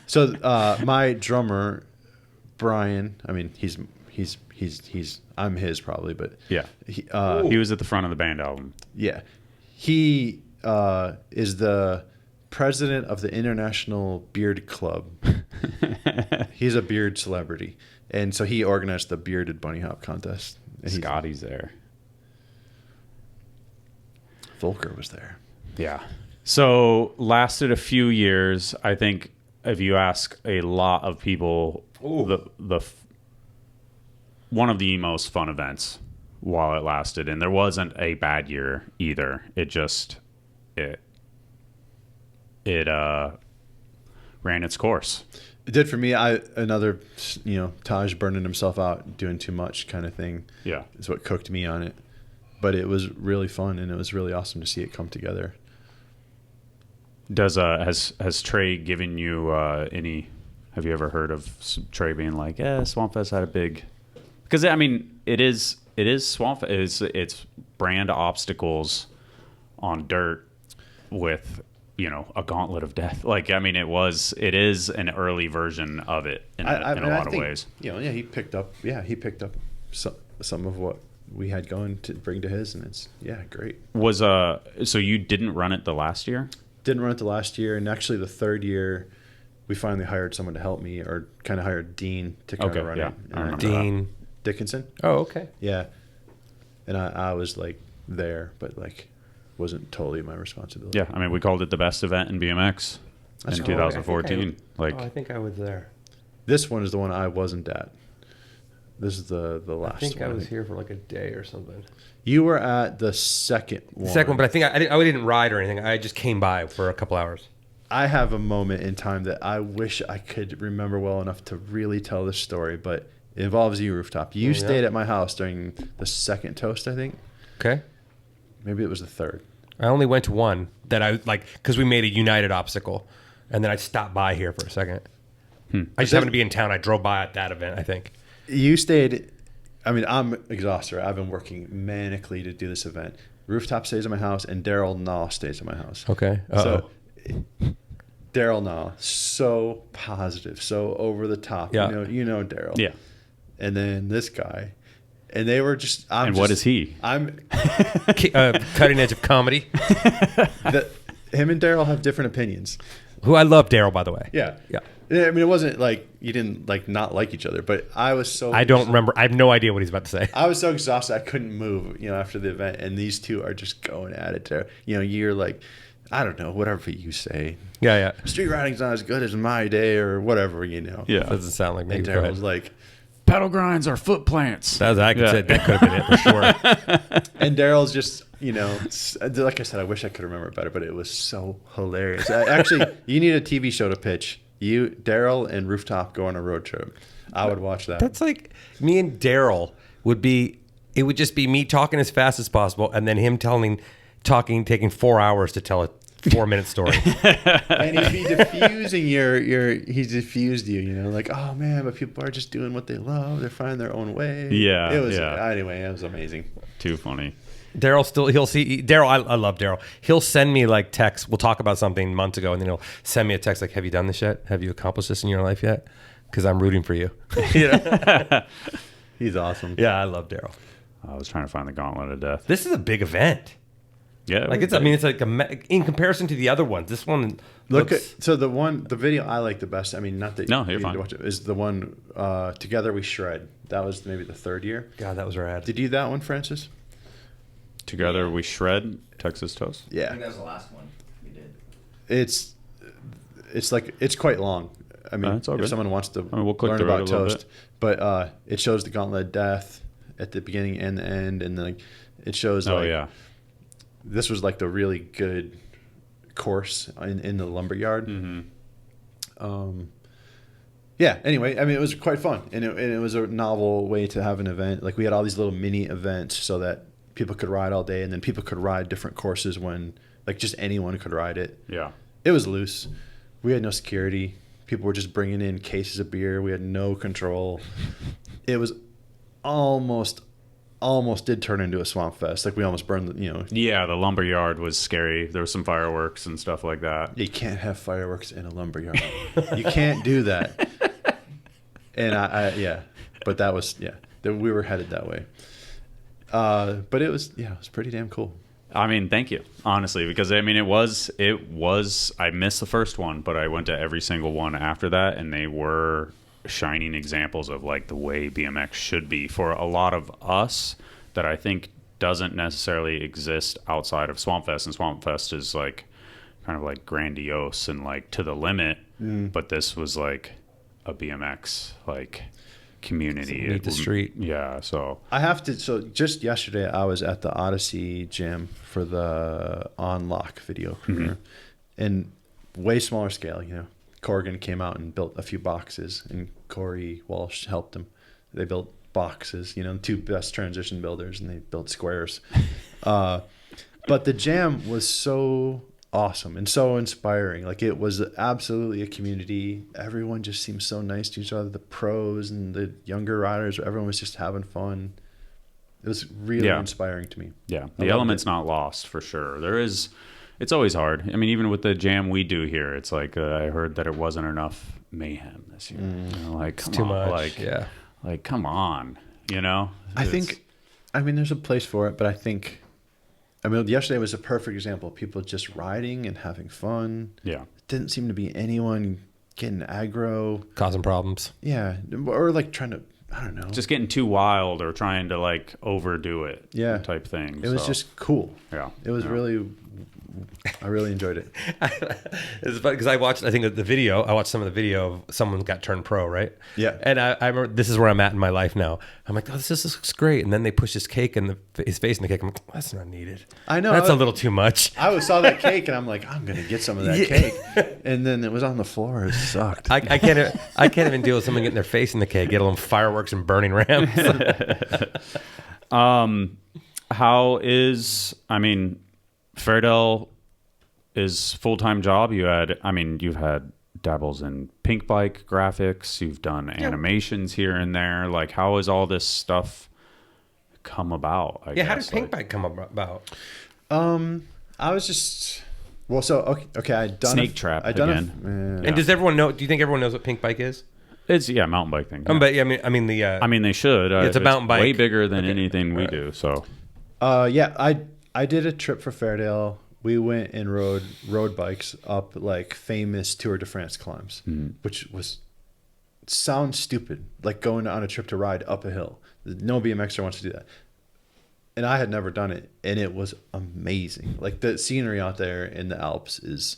So my drummer, Brian, I mean, I'm his probably, but Yeah. He was at the front of the band album. yeah, he is the president of the International Beard Club. He's a beard celebrity, and so he organized the bearded bunny hop contest. And Scotty's there. Volker was there. Yeah. So lasted a few years. I think if you ask a lot of people, one of the most fun events while it lasted, and there wasn't a bad year either. It just it ran its course. It did for me. Another Taj burning himself out, doing too much kind of thing. Yeah, is what cooked me on it. But it was really fun, and it was really awesome to see it come together. Has Trey given you any? Have you ever heard of Trey being like, "Yeah, Swampfest had a big"? Because I mean, it is Swampfest. It's brand obstacles on dirt with a gauntlet of death. Like, I mean, it is an early version of it in a lot of ways. He picked up some of what we had going to bring to his, and it's great. So you didn't run it the last year? Didn't run it the last year, and actually the third year, we finally hired someone to help me, or kind of hired Dean to kind of run it. I remember Dean Dickinson. Oh, okay. Yeah, and I was like there, but like wasn't totally my responsibility. Yeah, I mean, we called it the best event in BMX in 2014. I think I was there. This one is the one I wasn't at. This is the last one. I think I was here for like a day or something. You were at the second one. Second one, but I think I didn't ride or anything. I just came by for a couple hours. I have a moment in time that I wish I could remember well enough to really tell this story, but it involves you, Rooftop. You stayed at my house during the second toast, I think. Okay. Maybe it was the third. I only went to one that I because we made a United obstacle, and then I stopped by here for a second. I just happened to be in town. I drove by at that event, I think. You stayed. I mean, I'm exhausted. I've been working manically to do this event. Rooftop stays at my house, and Daryl Naw stays at my house. Okay. So Daryl Naw, so positive, so over the top. Yeah. You know Daryl. Yeah. And then this guy, and they were just. What is he? I'm cutting edge of comedy. him and Daryl have different opinions. Who I love, Daryl, by the way. Yeah. Yeah. I mean, it wasn't like you didn't like not like each other, but I was so. I don't remember. I have no idea what he's about to say. I was so exhausted I couldn't move, after the event, and these two are just going at it. You're like, I don't know, whatever you say. Yeah. Street riding's not as good as my day, or whatever. Yeah. Doesn't sound like me. And Daryl was like, pedal grinds are foot plants. That could have been it for sure. and Daryl's just, like I said, I wish I could remember it better, but it was so hilarious. Actually, you need a TV show to pitch. You, Daryl, and Rooftop go on a road trip. I would watch that. That's like me and Daryl would be. It would just be me talking as fast as possible, and then him taking 4 hours to tell a 4-minute story. And he'd be diffusing he diffused you, like, oh man, but people are just doing what they love. They're finding their own way. Yeah. Anyway, it was amazing. Too funny. Daryl, I love Daryl. He'll send me like texts. We'll talk about something months ago, and then he'll send me a text like, have you done this yet? Have you accomplished this in your life yet? Because I'm rooting for you. He's awesome. Yeah, I love Daryl. I was trying to find the Gauntlet of Death. This is a big event. Yeah. Like it's like in comparison to the other ones, this one the video I like the best. I mean, not that No, you you're need fine. to watch it, is the one Together We Shred. That was maybe the third year. God, that was rad. Did you do that one, Francis? Together We Shred Texas Toast. I Yeah. think that was the last one we did. It's quite long. I mean, it's all if good. someone wants to we'll click learn through it about a little toast, bit. but it shows the Gauntlet of Death at the beginning and the end, and then it shows this was like the really good course in the lumberyard. Mm-hmm. Yeah. Anyway, I mean, it was quite fun, and it was a novel way to have an event. Like we had all these little mini events so that people could ride all day, and then people could ride different courses when like just anyone could ride it. Yeah. It was loose. We had no security. People were just bringing in cases of beer. We had no control. It was almost did turn into a swamp fest. Like we almost burned Yeah, the lumberyard was scary. There was some fireworks and stuff like that. You can't have fireworks in a lumberyard. You can't do that. And but that was we were headed that way. But it was pretty damn cool. I mean, thank you, honestly, because I mean, it was. I missed the first one, but I went to every single one after that, and they were shining examples of like the way BMX should be for a lot of us that I think doesn't necessarily exist outside of Swampfest. And Swampfest is like kind of like grandiose and like to the limit, but this was like a BMX like community. Meet the street. Yeah, so I have to. So just yesterday, I was at the Odyssey Gym for the On-Lock video premiere, and way smaller scale. Corrigan came out and built a few boxes, and Corey Walsh helped him. They built boxes. The two best transition builders, and they built squares. But the jam was so awesome and so inspiring. Like it was absolutely a community. Everyone just seemed so nice to each other. The pros and the younger riders, everyone was just having fun. It was really inspiring to me. Yeah, the element's not lost for sure. It's always hard. I mean, even with the jam we do here, it's like I heard that it wasn't enough mayhem this year. Like It's too much. Like come on. I think, there's a place for it, but I think. Yesterday was a perfect example of people just riding and having fun. Yeah. It didn't seem to be anyone getting aggro. Causing problems. Yeah. Or like trying to, I don't know. Just getting too wild or trying to like overdo it. Yeah. Type thing. It was just cool. Yeah. It was really, I really enjoyed it. It's funny because I watched some of the video of someone got turned pro, right? Yeah. And I remember this is where I'm at in my life now. I'm like, this looks great. And then they push his cake and his face in the cake. I'm like, that's not needed. I know. That's a little too much. I saw that cake and I'm like, I'm going to get some of that cake. And then it was on the floor. It sucked. I can't even deal with someone getting their face in the cake, get a little fireworks and burning rams. Ferdel is full-time job. You've had dabbles in pink bike graphics. You've done animations here and there. Like, how has all this stuff come about? I guess? How did pink bike come about? I was just, okay. I'd done Snake Trap again. And does everyone know? Do you think everyone knows what pink bike is? It's mountain bike thing. But they should. It's a mountain bike, way bigger than anything we do. So, I did a trip for Fairdale we went and rode road bikes up like famous Tour de France climbs, which sounds stupid, like going on a trip to ride up a hill. No BMXer wants to do that. And I had never done it, and it was amazing. Like the scenery out there in the Alps is,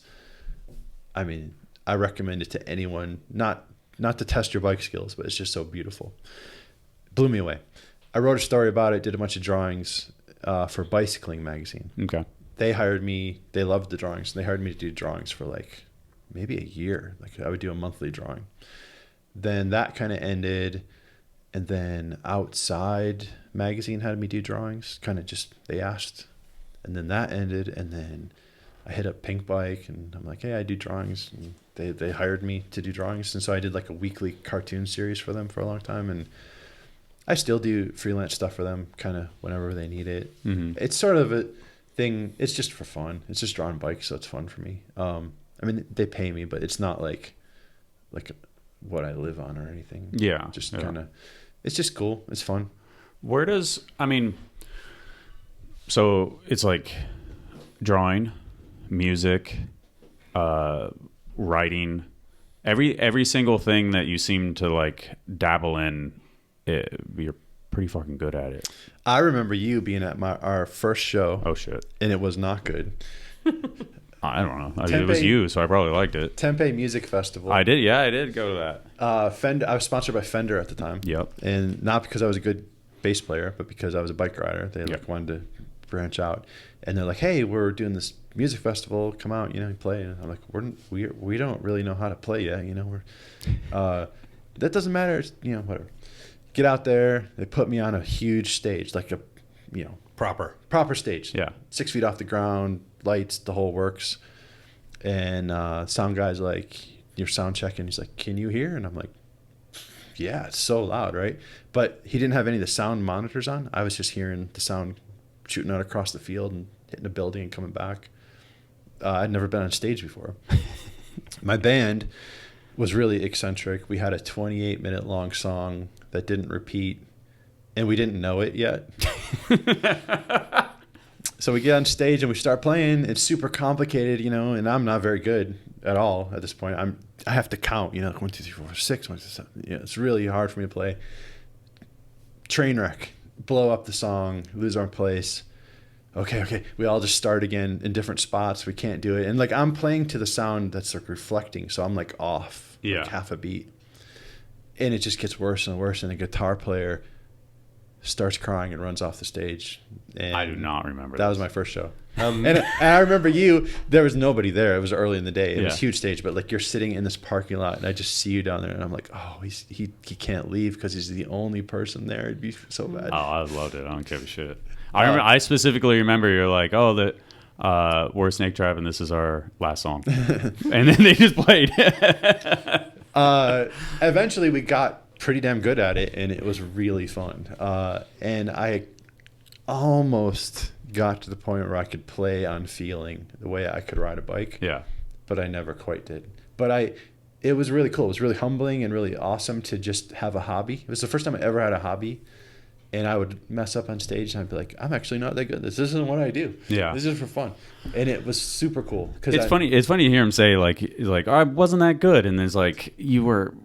I mean, I recommend it to anyone, not to test your bike skills, but it's just so beautiful. Blew me away. I wrote a story about it, did a bunch of drawings for Bicycling magazine. Okay. They hired me. They loved the drawings. And they hired me to do drawings for like maybe a year. Like I would do a monthly drawing. Then that kind of ended. And then Outside magazine had me do drawings. Kind of just, they asked. And then that ended. And then I hit up Pink Bike and I'm like, hey, I do drawings. And they hired me to do drawings. And so I did like a weekly cartoon series for them for a long time. And I still do freelance stuff for them kind of whenever they need it. It's sort of a thing. It's just for fun. It's just drawing bikes, so it's fun for me. I mean, they pay me, but it's not like what I live on or anything. Yeah. Just kind of, it's just cool. It's fun. So it's like drawing, music, writing, every single thing that you seem to like dabble in, you're pretty fucking good at it. I remember you being at our first show. Oh shit. And it was not good. I don't know. I mean, it was you, so I probably liked it. Tempe Music Festival. I did go to that. Fender. I was sponsored by Fender at the time. Yep. And not because I was a good bass player, but because I was a bike rider. They wanted to branch out, and they're like, "Hey, we're doing this music festival. Come out, play." And I'm like, "We don't really know how to play yet. That doesn't matter. Whatever. Get out there." They put me on a huge stage, like a, proper stage. Yeah. 6 feet off the ground, lights, the whole works. And sound guy's like, you're sound checking. He's like, "Can you hear?" And I'm like, "Yeah, it's so loud, right?" But he didn't have any of the sound monitors on. I was just hearing the sound shooting out across the field and hitting a building and coming back. I'd never been on stage before. My band was really eccentric. We had a 28-minute long song that didn't repeat, and we didn't know it yet. So we get on stage and we start playing. It's super complicated, and I'm not very good at all at this point. I have to count, 1, 2, 3, 4, 5, 6, 1, 2, 3, 7. It's really hard for me to play. Train wreck, blow up the song, lose our place. Okay. We all just start again in different spots. We can't do it. And like I'm playing to the sound that's like reflecting, so I'm like off like half a beat. And it just gets worse and worse, and the guitar player starts crying and runs off the stage. And I do not remember that was my first show. And I remember there was nobody there. It was early in the day. It was a huge stage, but like you're sitting in this parking lot and I just see you down there and I'm like, oh, he can't leave because he's the only person there. It'd be so bad. Oh, I loved it. I don't give a shit. I specifically remember you're like, oh, we're snake driving. This is our last song. And then they just played. Eventually we got pretty damn good at it and it was really fun. And I almost got to the point where I could play on feeling the way I could ride a bike. Yeah. But I never quite did. But it was really cool. It was really humbling and really awesome to just have a hobby. It was the first time I ever had a hobby. And I would mess up on stage and I'd be like, I'm actually not that good. This isn't what I do. Yeah. This is for fun. And it was super cool. It's funny to hear him say like, I wasn't that good. And it's like, you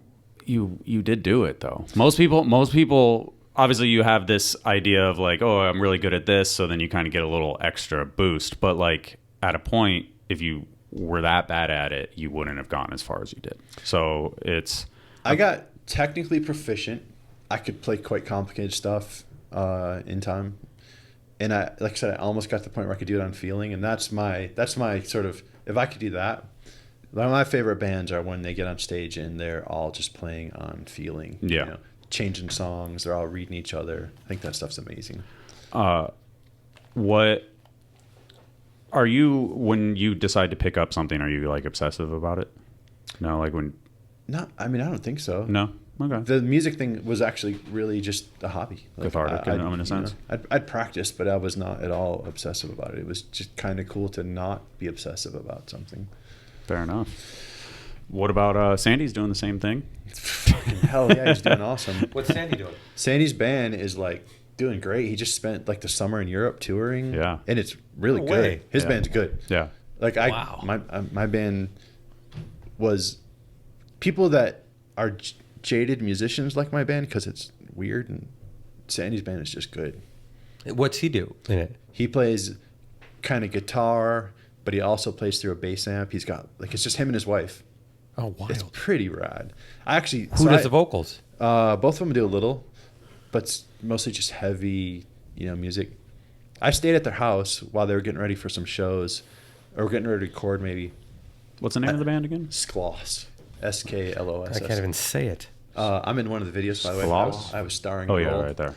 did do it though. Most people, obviously you have this idea of like, oh, I'm really good at this. So then you kind of get a little extra boost. But like at a point, if you were that bad at it, you wouldn't have gone as far as you did. So I got technically proficient. I could play quite complicated stuff in time. And like I said, I almost got to the point where I could do it on feeling. And that's my sort of, if I could do that, one of my favorite bands are when they get on stage and they're all just playing on feeling. Yeah. Changing songs. They're all reading each other. I think that stuff's amazing. What are you, when you decide to pick up something, are you like obsessive about it? No, like when... No, I mean, I don't think so. No? Okay. The music thing was actually really just a hobby. Like, cathartic in a sense. I'd practice, but I was not at all obsessive about it. It was just kind of cool to not be obsessive about something. Fair enough. What about Sandy's doing the same thing? Fucking hell yeah, he's doing awesome. What's Sandy doing? Sandy's band is like doing great. He just spent like the summer in Europe touring. Yeah. And it's really No good. way. His Yeah. band's good. Yeah. Like Wow. my band was people that are jaded musicians like my band because it's weird, and Sandy's band is just good. What's he do in it? He plays kind of guitar, but he also plays through a bass amp. He's got like it's just him and his wife. Oh, It's wild. pretty rad. I actually Who does the vocals? Both of them do a little, but it's mostly just heavy, music. I stayed at their house while they were getting ready for some shows, or getting ready to record maybe. What's the name of the band again? Skloss. Skloss. I can't even say it. I'm in one of the videos, by the way. Skloss? I was starring. Oh a yeah, role. right there.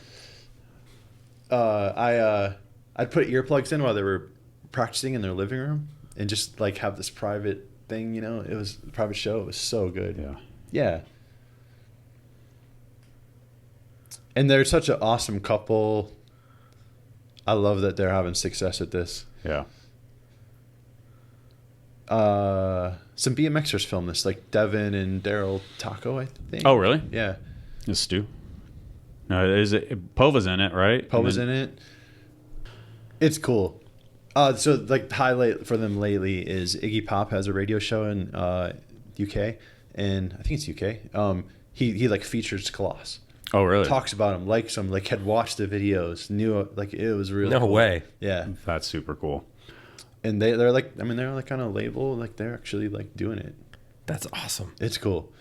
I'd put earplugs in while they were practicing in their living room, and just like have this private thing. It was a private show. It was so good. Yeah. Yeah. And they're such an awesome couple. I love that they're having success at this. Yeah. Some BMXers filmed this, like Devin and Daryl Taco, I think. Oh really? Yeah. Is Stu? No, is it Pova's in it, right? Pova's in it. It's cool. So like the highlight for them lately is Iggy Pop has a radio show in UK, and I think it's UK. He like features Colossus. Oh really? Talks about him, likes him, like had watched the videos, knew like it was really No cool. way. Yeah. That's super cool. And they're like, they're like on a label, like they're actually like doing it. That's awesome. It's cool.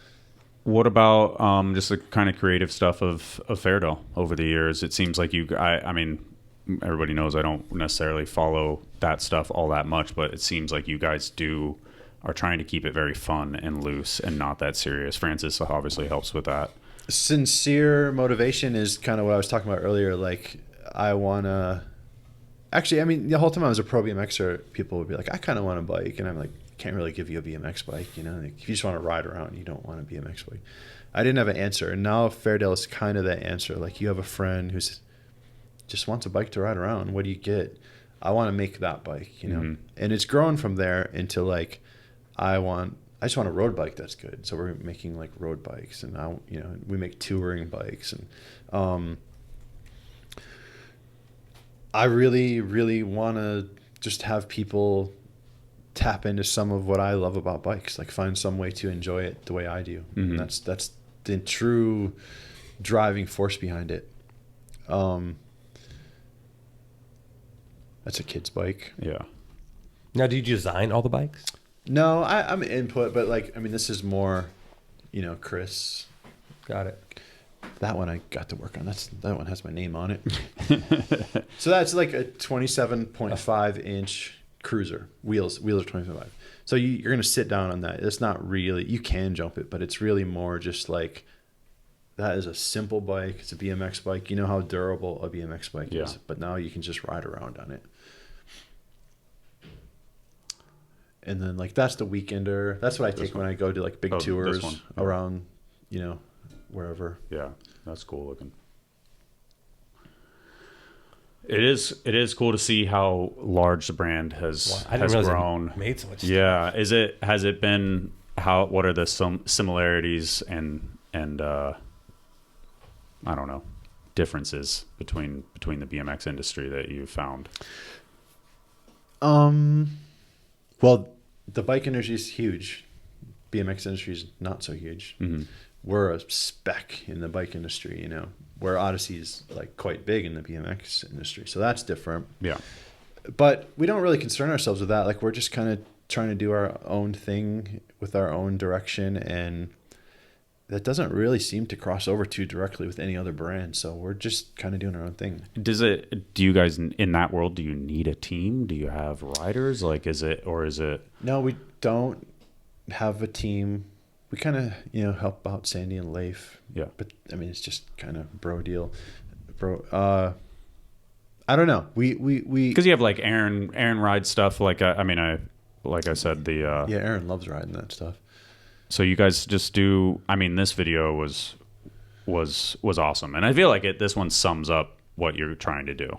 What about just the kind of creative stuff of Fairdale over the years? It seems like I mean, everybody knows I don't necessarily follow that stuff all that much, but it seems like you guys are trying to keep it very fun and loose and not that serious. Francis obviously helps with that. Sincere motivation is kind of what I was talking about earlier. Like, I want to... Actually, I mean, the whole time I was a pro BMXer, people would be like, I kind of want a bike. And I'm like, can't really give you a BMX bike. Like, if you just want to ride around, you don't want a BMX bike. I didn't have an answer. And now Fairdale is kind of that answer. Like, you have a friend who's just wants a bike to ride around. What do you get? I want to make that bike, Mm-hmm. And it's grown from there into like, I just want a road bike that's good. So we're making like road bikes, and now we make touring bikes, and I really, really want to just have people tap into some of what I love about bikes, like find some way to enjoy it the way I do. Mm-hmm. And that's the true driving force behind it. That's a kid's bike. Yeah. Now, do you design all the bikes? No, I'm input, but like, I mean, this is more, Chris. Got it. That one I got to work on. That one has my name on it. So that's like a 27.5 inch cruiser. Wheels are 25. So you're going to sit down on that. It's not really, you can jump it, but it's really more just like, that is a simple bike. It's a BMX bike. You know how durable a BMX bike Yeah. is, but now you can just ride around on it. And then like, that's the weekender. That's what I take when I go to like big Oh, this tours one. around, wherever. Yeah, that's cool looking. It is cool to see how large the brand has I didn't realize grown. it made so much. Yeah, has it been what are the similarities and I don't know, differences between the BMX industry that you've found? Well, the bike industry is huge. BMX industry is not so huge. Mm-hmm. We're a speck in the bike industry, where Odyssey is like quite big in the BMX industry. So that's different. Yeah. But we don't really concern ourselves with that. Like, we're just kind of trying to do our own thing with our own direction, and that doesn't really seem to cross over too directly with any other brand. So we're just kind of doing our own thing. Do you guys in that world, do you need a team? Do you have riders? Like, is it? No, we don't have a team. We kind of, help out Sandy and Leif. Yeah. But I mean, it's just kind of bro deal. I don't know. We Because you have like Aaron rides stuff. Like, like I said, yeah, Aaron loves riding that stuff. So you guys just do. I mean, this video was awesome, and I feel like this one sums up what you're trying to do.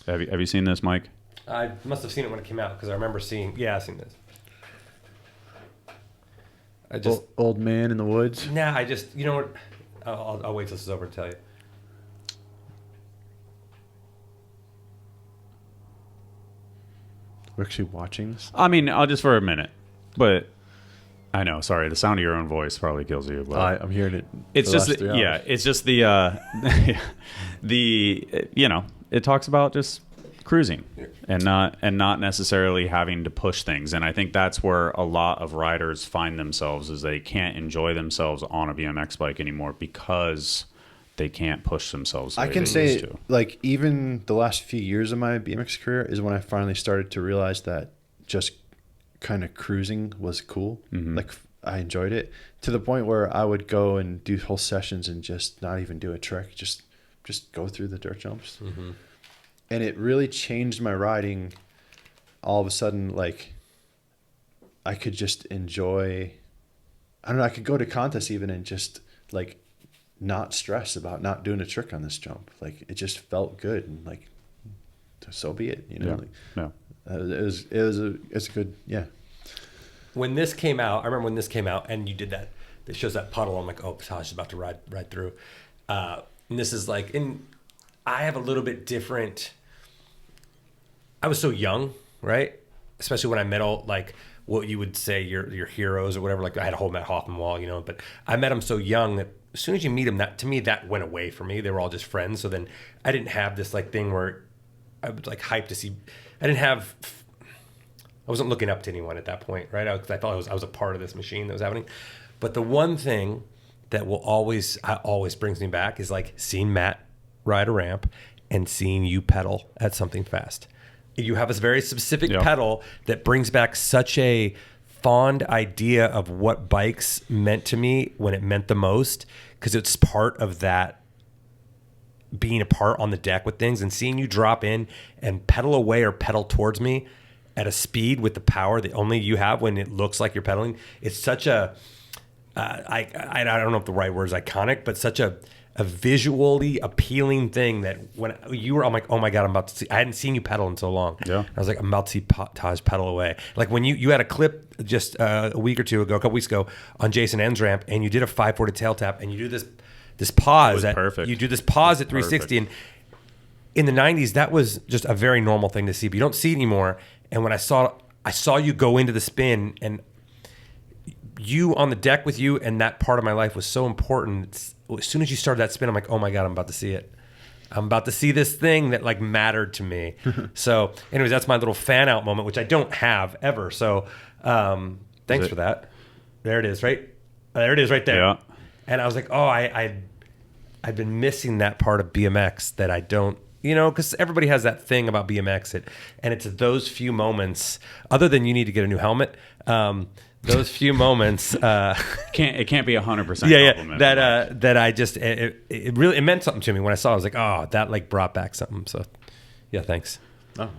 Have you seen this, Mike? I must have seen it when it came out because I remember seeing. Yeah, I've seen this. I just Old man in the woods. you know what? I'll wait till this is over to tell you. We're actually watching this. I mean, I'll just for a minute, but I know. Sorry, the sound of your own voice probably kills you. But I'm hearing it. it's just it's just the it talks about just cruising and not necessarily having to push things. And I think that's where a lot of riders find themselves, is they can't enjoy themselves on a BMX bike anymore because they can't push themselves the I way can they say, used to. like, even the last few years of my BMX career is when I finally started to realize that just kind of cruising was cool. Like, I enjoyed it to the point where I would go and do whole sessions and just not even do a trick, just go through the dirt jumps. And it really changed my riding. All of a sudden, like, I could just enjoy, I don't know, I could go to contests even and just, like, not stress about not doing a trick on this jump. Like, it just felt good, and, like, so be it, you know. It's a good, yeah. When this came out, I remember when this came out, and you did that. It shows that puddle. I'm like, oh, Taj is about to ride through. And this is like, I have a little bit different. I was so young, right? Especially when I met all, like, what you would say your heroes or whatever. Like, I had a whole Matt Hoffman wall, you know. But I met him so young that as soon as you meet them, that to me, that went away for me. They were all just friends. So then I didn't have this like thing where I was like hyped to see. I wasn't looking up to anyone at that point, right? I thought I was a part of this machine that was happening. But the one thing that will always brings me back is like seeing Matt ride a ramp and seeing you pedal at something fast. You have this very specific pedal that brings back such a fond idea of what bikes meant to me when it meant the most, because it's part of that being a part on the deck with things, and seeing you drop in and pedal away or pedal towards me at a speed with the power that only you have when it looks like you're pedaling. It's such a I don't know if the right word is iconic, but such a visually appealing thing that when you were, I'm like, oh my God, I'm about to see. I hadn't seen you pedal in so long. Yeah. I was like, I'm about to see Taj pedal away. Like when you had a clip just a week or two ago, a couple weeks ago, on Jason N's ramp, and you did a 540 tail tap, and you do this pause. Perfect. You do this pause at 360, and in the 90s, that was just a very normal thing to see, but you don't see it anymore. And when I saw you go into the spin, and you on the deck with you, and that part of my life was so important. As soon as you started that spin, I'm like, oh my God, I'm about to see it. I'm about to see this thing that like mattered to me. So anyways, that's my little fan out moment, which I don't have ever. So thanks for that. There it is, right? There it is right there. Yeah. And I was like, oh, I've been missing that part of BMX that I don't, you know, because everybody has that thing about BMX. And it's those few moments, other than you need to get a new helmet, those few moments It can't be 100% compliment. that I just it really meant something to me when I saw it. I was like, oh, that like brought back something. So yeah, thanks. Oh,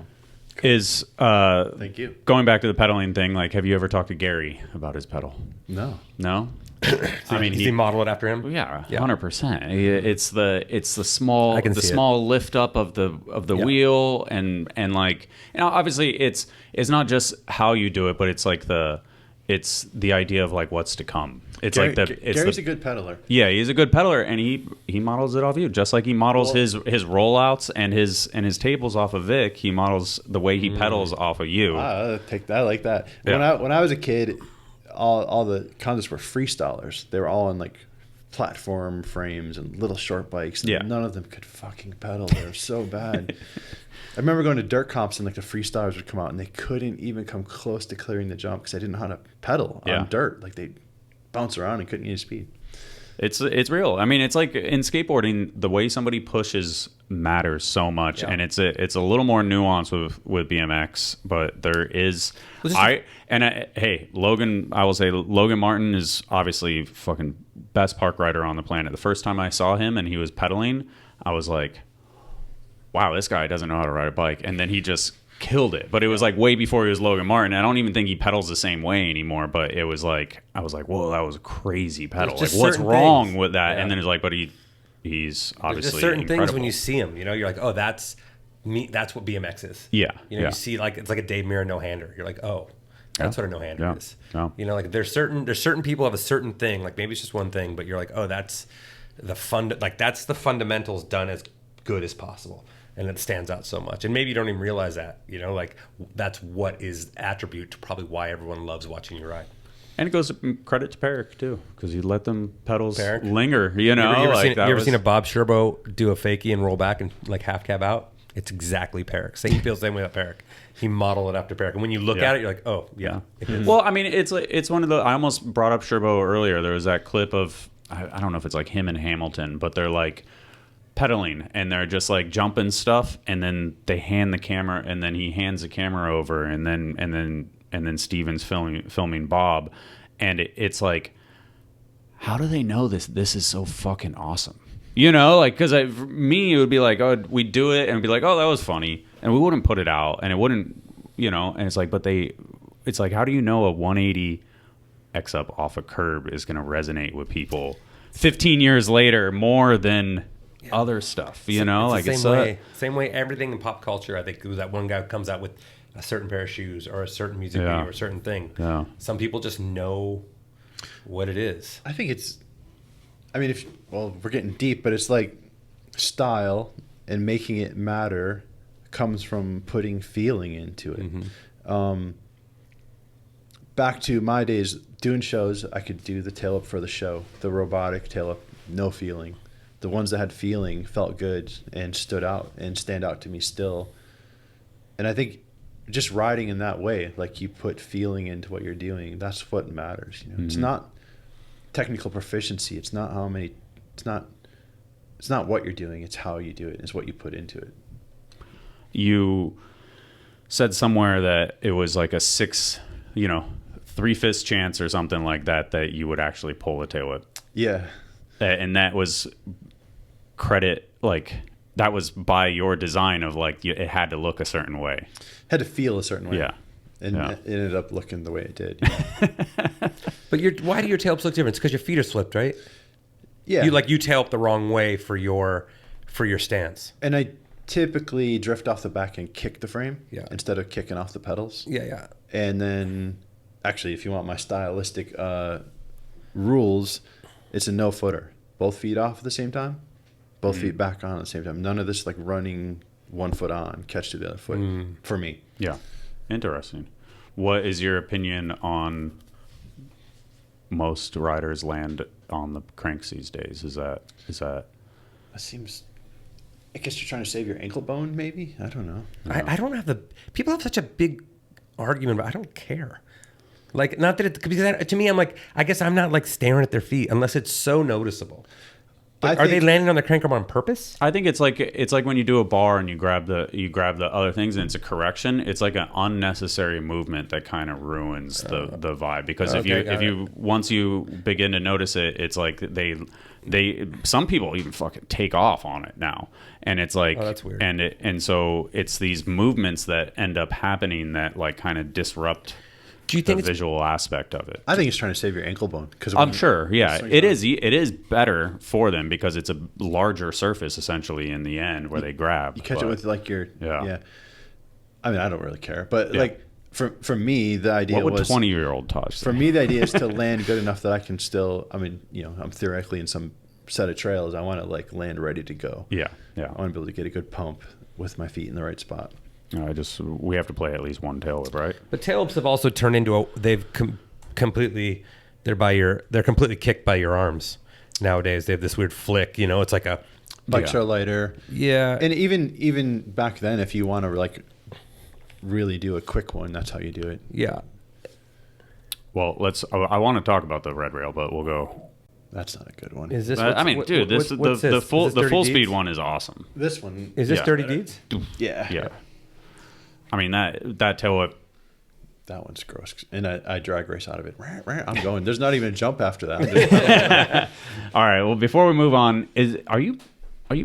Is thank you. Going back to the pedaling thing, like, have you ever talked to Gary about his pedal? No. I mean, Does he model it after him? Yeah, 100%. It's the small lift up of the wheel, and like, you know, obviously it's not just how you do it, but it's like it's the idea of like what's to come. It's Gary's a good pedaler. Yeah, he's a good pedaler, and he models it off you, just like he models his rollouts and his tables off of Vic. He models the way he pedals off of you. Take that. I like that. Yeah. When I was a kid, all the contests were freestylers. They were all on like platform frames and little short bikes. And none of them could fucking pedal. They were so bad. I remember going to dirt comps, and like the freestylers would come out, and they couldn't even come close to clearing the jump because they didn't know how to pedal on dirt. Like they bounce around and couldn't use speed. It's real. I mean, it's like in skateboarding, the way somebody pushes matters so much, and it's a little more nuanced with BMX, but there is. Hey, Logan, I will say Logan Martin is obviously fucking best park rider on the planet. The first time I saw him and he was pedaling, I was like, wow, this guy doesn't know how to ride a bike, and then he just killed it. But it was like way before he was Logan Martin. I don't even think he pedals the same way anymore, but it was like, I was like, whoa, that was a crazy pedal. Like, what's wrong with that? And then it's like, but he's obviously there's certain incredible. things when you see him, you know, you're like, oh, that's me. That's what BMX is. Yeah. You know, you see like, it's like a Dave Mirra no-hander. You're like, oh, that's what a no-hander is. Yeah. You know, like there's certain people have a certain thing, like maybe it's just one thing, but you're like, oh, that's the fundamentals done as good as possible. and it stands out so much. And maybe you don't even realize that, you know, like that's what is attribute to probably why everyone loves watching you ride. And it goes credit to Perrick too, because he let them pedals Perrick? linger. You know, You ever seen a Bob Sherbo do a fakie and roll back and like half cab out? It's exactly Perrick. He feels the same way about Perrick. He modeled it after Perrick, and when you look at it, you're like, oh yeah. Well, I mean, it's one of the. I almost brought up Sherbo earlier. There was that clip of I don't know if it's like him and Hamilton, but they're like pedaling and they're just like jumping stuff, and then they hand the camera, and then he hands the camera over, and then Steven's filming Bob, and it's like, how do they know this? This is so fucking awesome. You know, like, because for me, it would be like, oh, we'd do it and be like, oh, that was funny. And we wouldn't put it out. And it wouldn't, you know, and it's like, it's like, how do you know a 180 X up off a curb is going to resonate with people 15 years later more than other stuff, you know? It's the same way everything in pop culture, I think, it was that one guy who comes out with a certain pair of shoes or a certain music video or a certain thing. Yeah. Some people just know what it is. I think it's, I mean, we're getting deep, but it's like style and making it matter comes from putting feeling into it. Mm-hmm. Back to my days doing shows, I could do the tail up for the show, the robotic tail up, no feeling. The ones that had feeling felt good and stood out and stand out to me still. And I think just riding in that way, like you put feeling into what you're doing, that's what matters. You know, It's not technical proficiency. It's not how many. It's not what you're doing. It's how you do it. It's what you put into it. You said somewhere that it was like a 3/5 chance or something like that you would actually pull a tail whip. Yeah. And that was credit, like that was by your design of like it had to look a certain way. Had to feel a certain way. Yeah. And it ended up looking the way it did. But why do your tail ups look different? It's because your feet are slipped, right? Yeah. You tail up the wrong way for your stance. And I typically drift off the back and kick the frame instead of kicking off the pedals. Yeah. And then, actually, if you want my stylistic rules, it's a no footer. Both feet off at the same time, both feet back on at the same time. None of this like running one foot on, catch to the other foot for me. Yeah. Interesting. What is your opinion on most riders land on the cranks these days? Is that That seems, I guess you're trying to save your ankle bone, maybe? I don't know. I don't have people have such a big argument, but I don't care. Like, not that because to me, I'm like, I guess I'm not like staring at their feet unless it's so noticeable. But are they landing on the crank arm on purpose? I think it's like when you do a bar and you grab the other things and it's a correction. It's like an unnecessary movement that kind of ruins the vibe, because if you once you begin to notice it, it's like they some people even fucking take off on it now, and it's like that's weird. And so it's these movements that end up happening that like kind of disrupt. Do you think the visual aspect of it? I think it's trying to save your ankle bone. I'm sure, yeah. It is better for them because it's a larger surface essentially in the end where they grab. You catch it with like your yeah. I mean, I don't really care, but like for me, the idea what would was 20-year-old Taj say? For me, the idea is to land good enough that I can still. I mean, you know, I'm theoretically in some set of trails. I want to like land ready to go. Yeah. I want to be able to get a good pump with my feet in the right spot. We have to play at least one tail whip, right? But tail whips have also turned into completely kicked by your arms nowadays. They have this weird flick, you know, it's like a bikes are lighter. Yeah. And even back then, if you want to like really do a quick one, that's how you do it. Yeah. Well, I want to talk about the red rail, but we'll go. That's not a good one. Is this? The full speed one is awesome. This one is this Dirty Deeds? Yeah. I mean that tail whip. That one's gross, and I drag race out of it. I'm going. There's not even a jump after that. All right. Well, before we move on, are you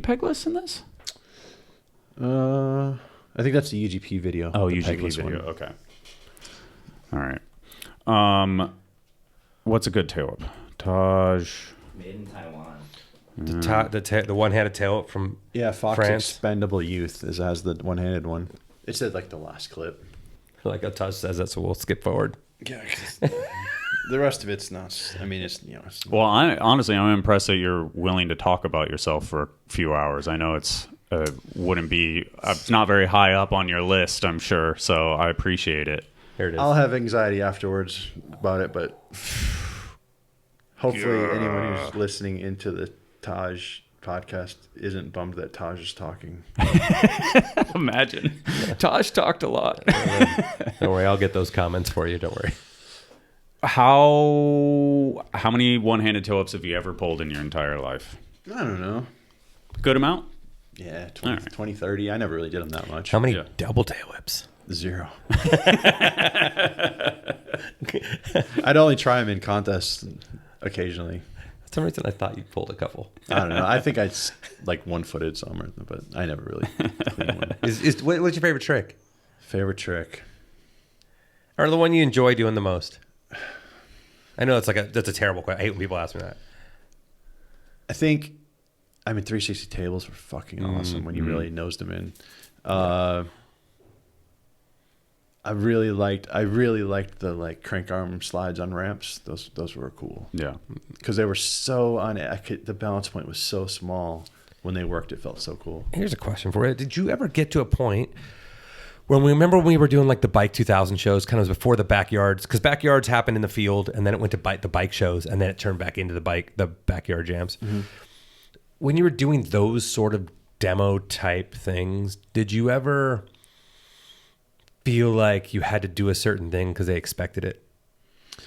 pegless in this? I think that's the UGP video. Oh, UGP video. One. Okay. All right. What's a good tail whip? Taj. Made in Taiwan. The one-handed tail whip from Fox France. Expendable Youth has the one-handed one. It said like the last clip. Like how Taj says that, so we'll skip forward. Yeah. The rest of it's not. I mean, it's Well, I'm impressed that you're willing to talk about yourself for a few hours. I know it's wouldn't be. It's not very high up on your list, I'm sure. So I appreciate it. Here it is. I'll have anxiety afterwards about it, but hopefully anyone who's listening into the Taj podcast isn't bummed that Taj is talking. Imagine. Taj talked a lot. Don't worry, I'll get those comments for you. Don't worry. How many one-handed toe-ups have you ever pulled in your entire life? I don't know. Good amount? Yeah, 20, right. 20, 30. I never really did them that much. How many Yeah. double tail whips? 0. I'd only try them in contests occasionally. For some reason, I thought you pulled a couple. I don't know. I think I'd like one-footed some, but I never really cleaned one. What's your favorite trick? Favorite trick? Or the one you enjoy doing the most? I know that's a terrible question. I hate when people ask me that. I think, 360 tables were fucking awesome when you really nosed them in. I really liked the like crank arm slides on ramps. Those were cool. Yeah. Because they were so the balance point was so small. When they worked, it felt so cool. Here's a question for you. Did you ever get to a point when we were doing like the Bike 2000 shows, kind of before the backyards, because backyards happened in the field and then it went to the bike shows and then it turned back into the backyard jams. Mm-hmm. When you were doing those sort of demo type things, did you ever feel like you had to do a certain thing because they expected it?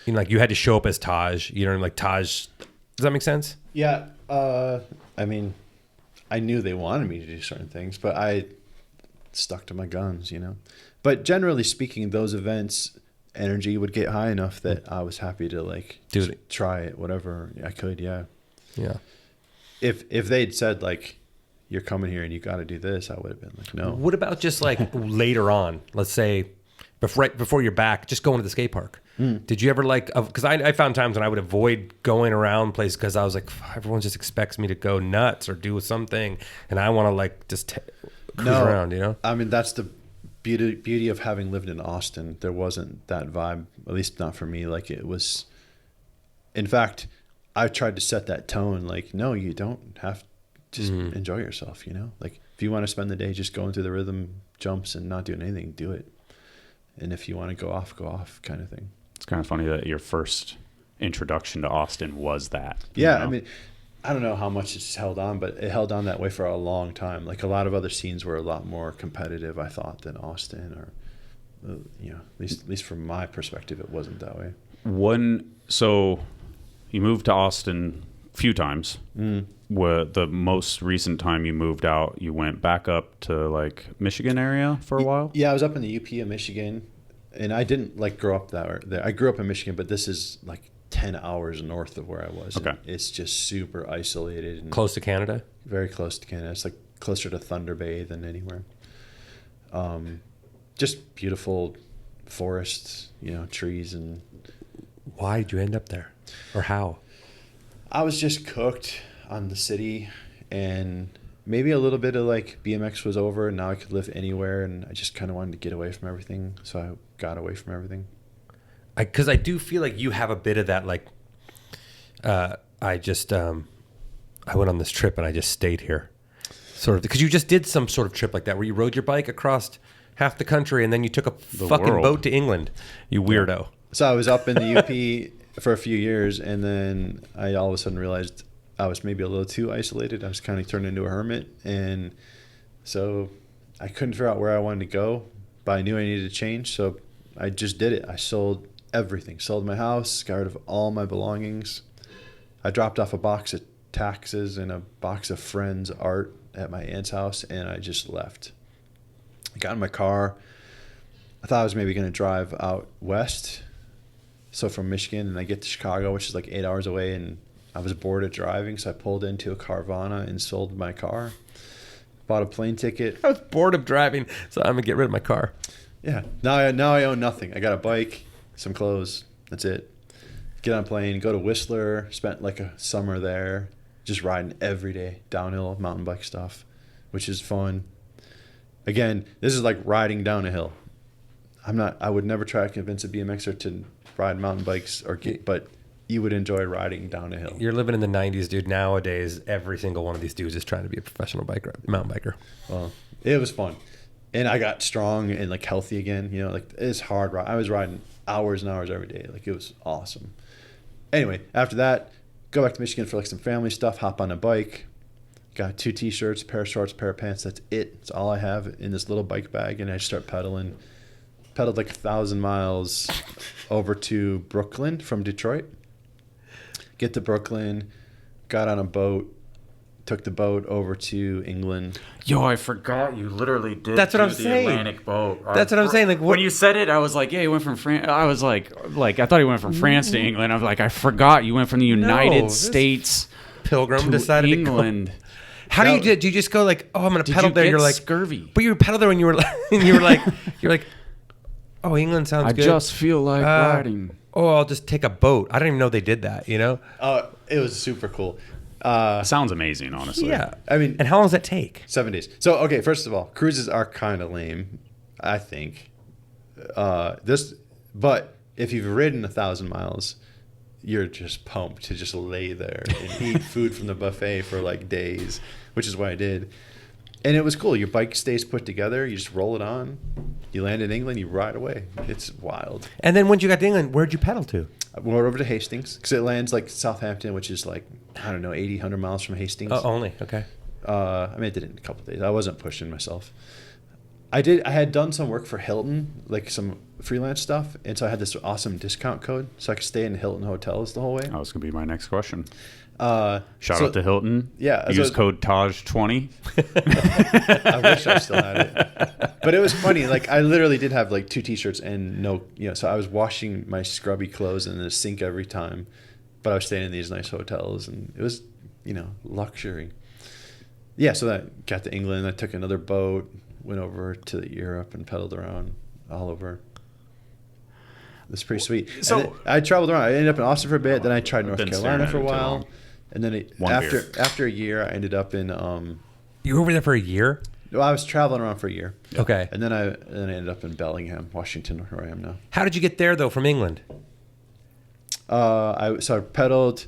You know, like you had to show up as Taj, like Taj. Does that make sense? Yeah. I knew they wanted me to do certain things, but I stuck to my guns, But generally speaking, those events, energy would get high enough that I was happy to like try it, whatever I could. Yeah. Yeah. If they'd said like, you're coming here and you got to do this, I would have been like, no. What about just like later on, let's say right before you're back, just going to the skate park? Did you ever like, because I found times when I would avoid going around places because I was like, everyone just expects me to go nuts or do something. And I want to like just cruise around, That's the beauty of having lived in Austin. There wasn't that vibe, at least not for me. Like it was, in fact, I tried to set that tone. Like, no, you don't have to just enjoy yourself, Like if you want to spend the day just going through the rhythm jumps and not doing anything, do it. And if you want to go off kind of thing. It's kind of funny that your first introduction to Austin was that. Yeah, I don't know how much it's held on, but it held on that way for a long time. Like a lot of other scenes were a lot more competitive, I thought, than Austin, or at least from my perspective, it wasn't that way. So you moved to Austin a few times. Where the most recent time you moved out, you went back up to like Michigan area for a while? Yeah, I was up in the UP of Michigan, and I didn't like grow up there. I grew up in Michigan, but this is like 10 hours north of where I was. Okay. It's just super isolated. And close to Canada? Very close to Canada. It's like closer to Thunder Bay than anywhere. Just beautiful forests, trees. And why did you end up there? Or how? I was just cooked on the city, and maybe a little bit of like BMX was over and now I could live anywhere, and I just kind of wanted to get away from everything, so I got away from everything. Because I do feel like you have a bit of that, like I went on this trip and I just stayed here, sort of, because you just did some sort of trip like that where you rode your bike across half the country and then you took a fucking boat to England, you weirdo. So I was up in the UP for a few years, and then I all of a sudden realized I was maybe a little too isolated. I was kind of turned into a hermit, and so I couldn't figure out where I wanted to go, but I knew I needed to change, so I just did it. I sold everything. Sold my house, got rid of all my belongings. I dropped off a box of taxes and a box of friends' art at my aunt's house, and I just left. I got in my car. I thought I was maybe going to drive out west, so from Michigan, and I get to Chicago, which is like 8 hours away, and I was bored of driving, so I pulled into a Carvana and sold my car. Bought a plane ticket. I was bored of driving, so I'm going to get rid of my car. Yeah. Now I own nothing. I got a bike, some clothes. That's it. Get on a plane, go to Whistler, spent like a summer there, just riding every day, downhill, mountain bike stuff, which is fun. Again, this is like riding down a hill. I would never try to convince a BMXer to ride mountain bikes but you would enjoy riding down a hill. You're living in the 90s, dude. Nowadays, every single one of these dudes is trying to be a professional mountain biker. Well, it was fun. And I got strong and like healthy again. You know, like it's hard. I was riding hours and hours every day. Like it was awesome. Anyway, after that, go back to Michigan for like some family stuff, hop on a bike. Got 2 t-shirts, a pair of shorts, a pair of pants. That's it. That's all I have in this little bike bag. And I start pedaling. Pedaled like 1,000 miles over to Brooklyn from Detroit. Get to Brooklyn, got on a boat, took the boat over to England. Yo, I forgot you literally did. That's what I'm the saying. Atlantic boat. That's what I'm saying. Like when you said it, I was like, yeah, he went from France. I was like I thought he went from France to England. I was like, I forgot you went from the United States Pilgrim to decided England. to go. How do you do? Do you just go like, oh, I'm gonna pedal there? You're like scurvy. But you pedal there when you were you're like, oh, England sounds good. I just feel like riding. Oh, I'll just take a boat. I didn't even know they did that. You know? It was super cool. Sounds amazing, honestly. Yeah. I mean, and how long does that take? 7 days. So, okay, first of all, cruises are kind of lame, I think. But if you've ridden 1,000 miles, you're just pumped to just lay there and eat food from the buffet for like days, which is what I did. And it was cool. Your bike stays put together. You just roll it on. You land in England. You ride away. It's wild. And then once you got to England, where'd you pedal to? I went over to Hastings because it lands like Southampton, which is like, I don't know, 80, 100 miles from Hastings. Oh, only. Okay. I mean, I did it in a couple of days. I wasn't pushing myself. I had done some work for Hilton, like some freelance stuff. And so I had this awesome discount code so I could stay in Hilton hotels the whole way. That was going to be my next question. Shout out to Hilton. Yeah. Use code TAJ20. I wish I still had it. But it was funny. Like, I literally did have like 2 t-shirts and no, so I was washing my scrubby clothes in the sink every time. But I was staying in these nice hotels and it was, luxury. Yeah, so that got to England. I took another boat, went over to Europe and pedaled around all over. It was pretty sweet. So I traveled around. I ended up in Austin for a bit. Then I tried North Carolina for a while. And then after a year, I ended up in. You were over there for a year? Well, I was traveling around for a year. Okay. And then I ended up in Bellingham, Washington, where I am now. How did you get there though from England? I pedaled.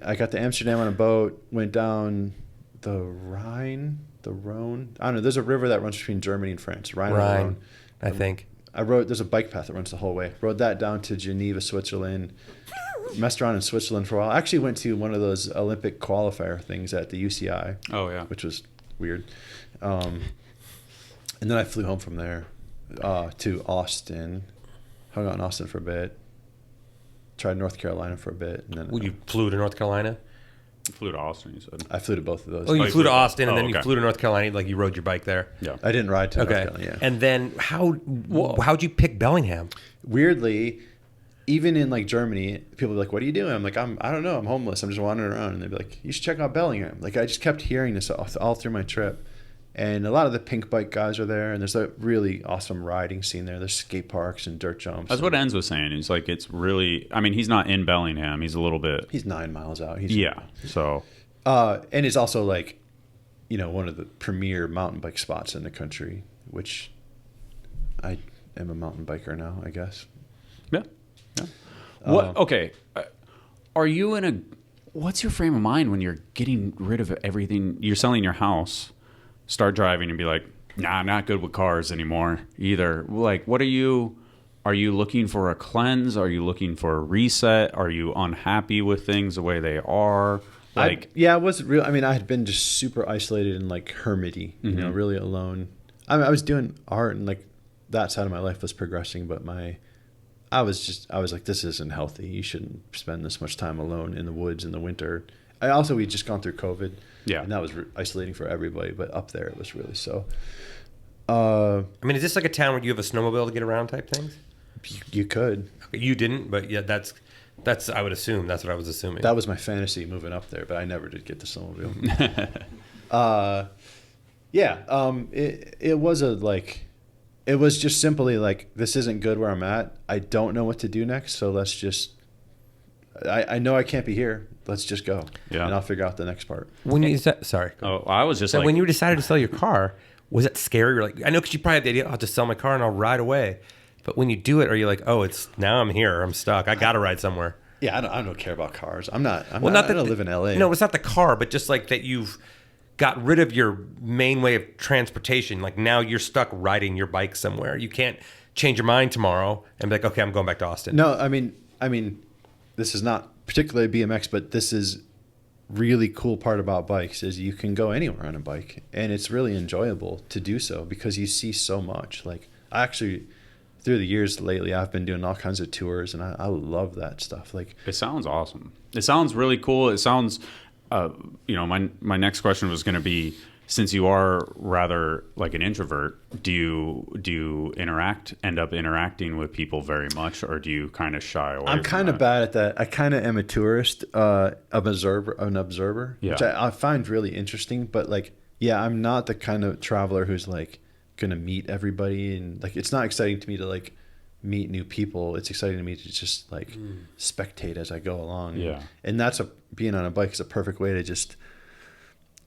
I got to Amsterdam on a boat. Went down the Rhine, the Rhone. I don't know. There's a river that runs between Germany and France. Rhine, I think. There's a bike path that runs the whole way. Rode that down to Geneva, Switzerland. Messed around in Switzerland for a while. I actually went to one of those Olympic qualifier things at the UCI. Oh, yeah. Which was weird. And then I flew home from there to Austin. Hung out in Austin for a bit. Tried North Carolina for a bit. And then You flew to North Carolina? You flew to Austin, you said. I flew to both of those. Oh, you flew to Austin and then okay. you flew to North Carolina, like you rode your bike there? Yeah. I didn't ride to North Okay. Carolina, yeah. And then how'd you pick Bellingham? Weirdly, even in like Germany, people be like, "What are you doing?" I'm like, I don't know. I'm homeless. I'm just wandering around." And they'd be like, "You should check out Bellingham." Like, I just kept hearing this all through my trip. And a lot of the pink bike guys are there, and there's a really awesome riding scene there. There's skate parks and dirt jumps. That's what Enz was saying. He's like, it's really, I mean, he's not in Bellingham. He's a little bit. He's 9 miles out. So. And it's also like, one of the premier mountain bike spots in the country, which I am a mountain biker now, I guess. Yeah. Okay. Are you what's your frame of mind when you're getting rid of everything? You're selling your house, start driving and be like, nah, I'm not good with cars anymore either. Like, are you looking for a cleanse? Are you looking for a reset? Are you unhappy with things the way they are? I wasn't real. I mean, I had been just super isolated and like hermity, really alone. I mean, I was doing art and like that side of my life was progressing, but I was like, this isn't healthy. You shouldn't spend this much time alone in the woods in the winter. We'd just gone through COVID. Yeah. And that was isolating for everybody, but up there it was really so. I mean, is this like a town where you have a snowmobile to get around type things? You could. You didn't, but yeah, that's I would assume. That's what I was assuming. That was my fantasy moving up there, but I never did get the snowmobile. It was just simply like, this isn't good where I'm at. I don't know what to do next, so let's just. I know I can't be here. Let's just go. Yeah. And I'll figure out the next part. When you sorry. Oh, I was just when you decided to sell your car, was it scary? You're like, I know, because you probably had the idea, I'll just sell my car and I'll ride away. But when you do it, are you like, oh, now I'm here, I'm stuck, I got to ride somewhere? Yeah, I don't care about cars. I'm not. I that don't live in LA. No, it's not the car, but just like that you've got rid of your main way of transportation. Like now you're stuck riding your bike somewhere. You can't change your mind tomorrow and be like, okay, I'm going back to Austin. No, I mean, this is not particularly BMX, but this is really cool part about bikes is you can go anywhere on a bike, and it's really enjoyable to do so because you see so much. Like I actually, through the years lately, I've been doing all kinds of tours, and I love that stuff. Like It sounds awesome. It sounds really cool. It sounds, my next question was going to be, since you are rather like an introvert, do you end up interacting with people very much, or do you kind of shy away? I'm kind of bad at that. I kind of am a tourist, an observer, Yeah. which I find really interesting. But like, yeah, I'm not the kind of traveler who's like gonna meet everybody, and like it's not exciting to me to like meet new people. It's exciting to me to just like spectate as I go along. Yeah. And that's being on a bike is a perfect way to just,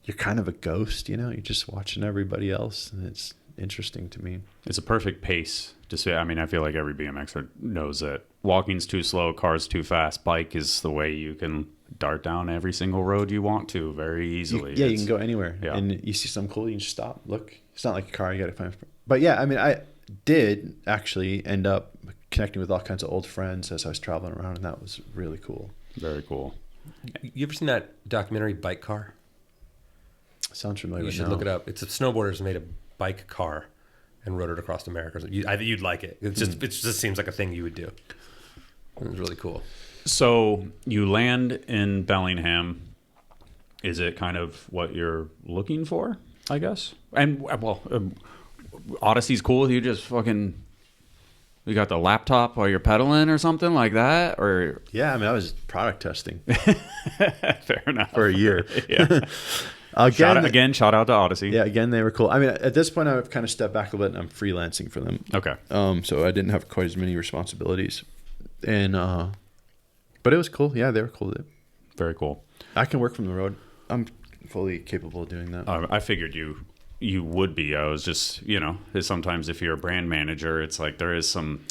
you're kind of a ghost, you know, you're just watching everybody else, and it's interesting to me. It's a perfect pace to say. I mean, I feel like every BMXer knows that walking's too slow, car's too fast. Bike is the way you can dart down every single road you want to very easily. You can go anywhere, Yeah. and you see something cool, you can just stop, look. It's not like a car, you gotta find. But yeah, I mean, I did actually end up connecting with all kinds of old friends as I was traveling around, and that was really cool. Very cool. You ever seen that documentary Bike Car? Sounds familiar. You should look it up. It's a snowboarders made a bike car and rode it across America. I think you'd like it. It just seems like a thing you would do. It was really cool. So you land in Bellingham. Is it kind of what you're looking for, I guess? And well, Odyssey's cool with you. Just fucking, you got the laptop while you're pedaling or something like that, or Yeah, I mean, I was product testing fair enough for a year. Yeah. Shout out to Odyssey. Yeah, again, they were cool. I mean, at this point, I've kind of stepped back a bit, and I'm freelancing for them. Okay. So I didn't have quite as many responsibilities, and but it was cool. Yeah, they were cool with it. Very cool. I can work from the road. I'm fully capable of doing that. I figured you would be. I was just, sometimes if you're a brand manager, it's like there is some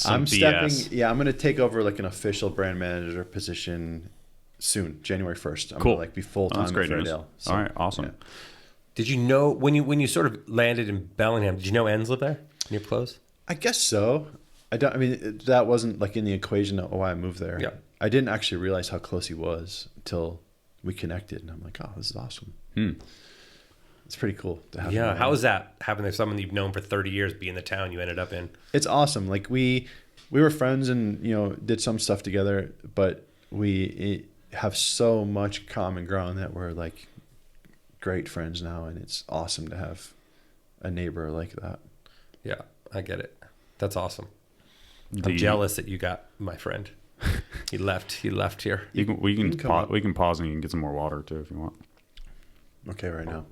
I'm BS. stepping. Yeah, I'm going to take over like an official brand manager position soon, January 1st. I'm Cool. gonna like be full time. That's great at news. Fairdale, so, All right, awesome. yeah. Did you know when you sort of landed in Bellingham? Did you know Enns lived there near close? I guess so. I mean, that wasn't like in the equation of why I moved there. Yeah. I didn't actually realize how close he was until we connected, and I'm like, oh, this is awesome. It's pretty cool to have. Yeah. him How around. was that having someone you've known for 30 years be in the town you ended up in? It's awesome. Like we were friends and did some stuff together, but we have so much common ground that we're like great friends now, and it's awesome to have a neighbor like that. Yeah, I get it. That's awesome. I'm jealous that you got my friend. He left here. We can come up. we can pause and you can get some more water too if you want. Okay, right now.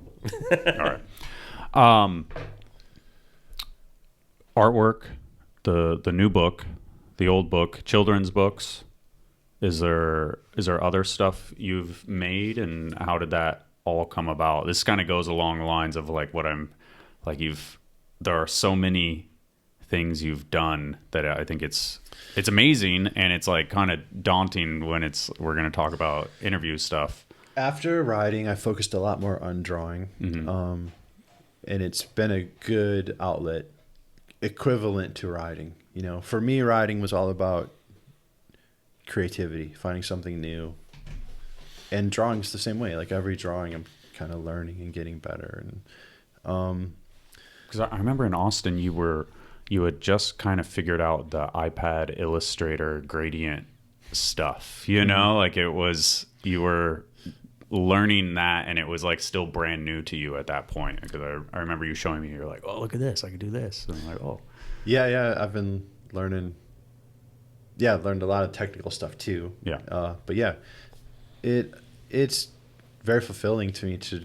All right. Artwork, the new book, the old book, children's books. Is there other stuff you've made, and how did that all come about? This kind of goes along the lines of like what I'm like. There are so many things you've done that I think it's amazing, and it's like kind of daunting when we're going to talk about interview stuff. After riding, I focused a lot more on drawing, and it's been a good outlet, equivalent to riding. For me, riding was all about creativity, finding something new, and drawing's the same way. Like every drawing, I'm kind of learning and getting better. And Because I remember in Austin, you had just kind of figured out the iPad Illustrator gradient stuff. Like it was, you were learning that, and it was like still brand new to you at that point. Because I remember you showing me, you're like, oh, look at this, I can do this. And I'm like, oh, yeah, I've been learning. Yeah, I've learned a lot of technical stuff too. Yeah. But yeah, it's very fulfilling to me to,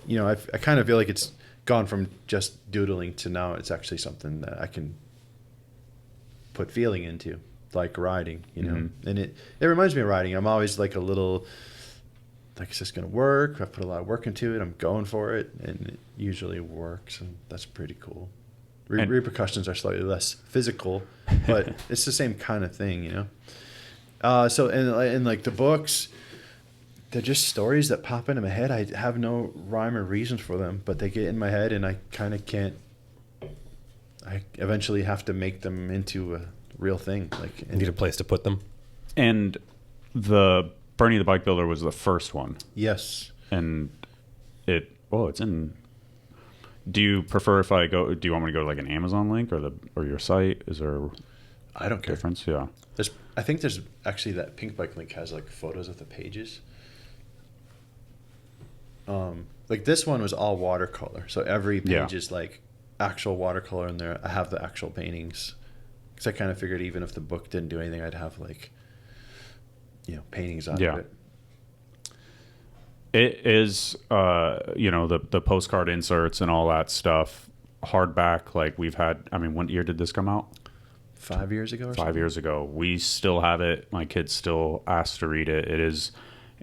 I kind of feel like it's gone from just doodling to now it's actually something that I can put feeling into, like riding, and it reminds me of riding. I'm always like a little, like, is this going to work? I put a lot of work into it. I'm going for it, and it usually works, and that's pretty cool. Repercussions are slightly less physical, but it's the same kind of thing, So in like the books, they're just stories that pop into my head. I have no rhyme or reason for them, but they get in my head, and I kind of can't. I eventually have to make them into a real thing. Like, You need a place to put them. And the Bernie the Bike Builder was the first one. yes, And it's in. Do you prefer if I go? Do you want me to go to like an Amazon link or your site? Is there a I don't care. difference? Yeah. I think there's actually that Pink Bike link has like photos of the pages. Like this one was all watercolor, so every page is like actual watercolor in there. I have the actual paintings because I kind of figured even if the book didn't do anything, I'd have like, paintings out of it. It is, the postcard inserts and all that stuff, hardback. Like we've had. I mean, what year did this come out? 5 years ago. 5 years ago. We still have it. My kids still ask to read it. It is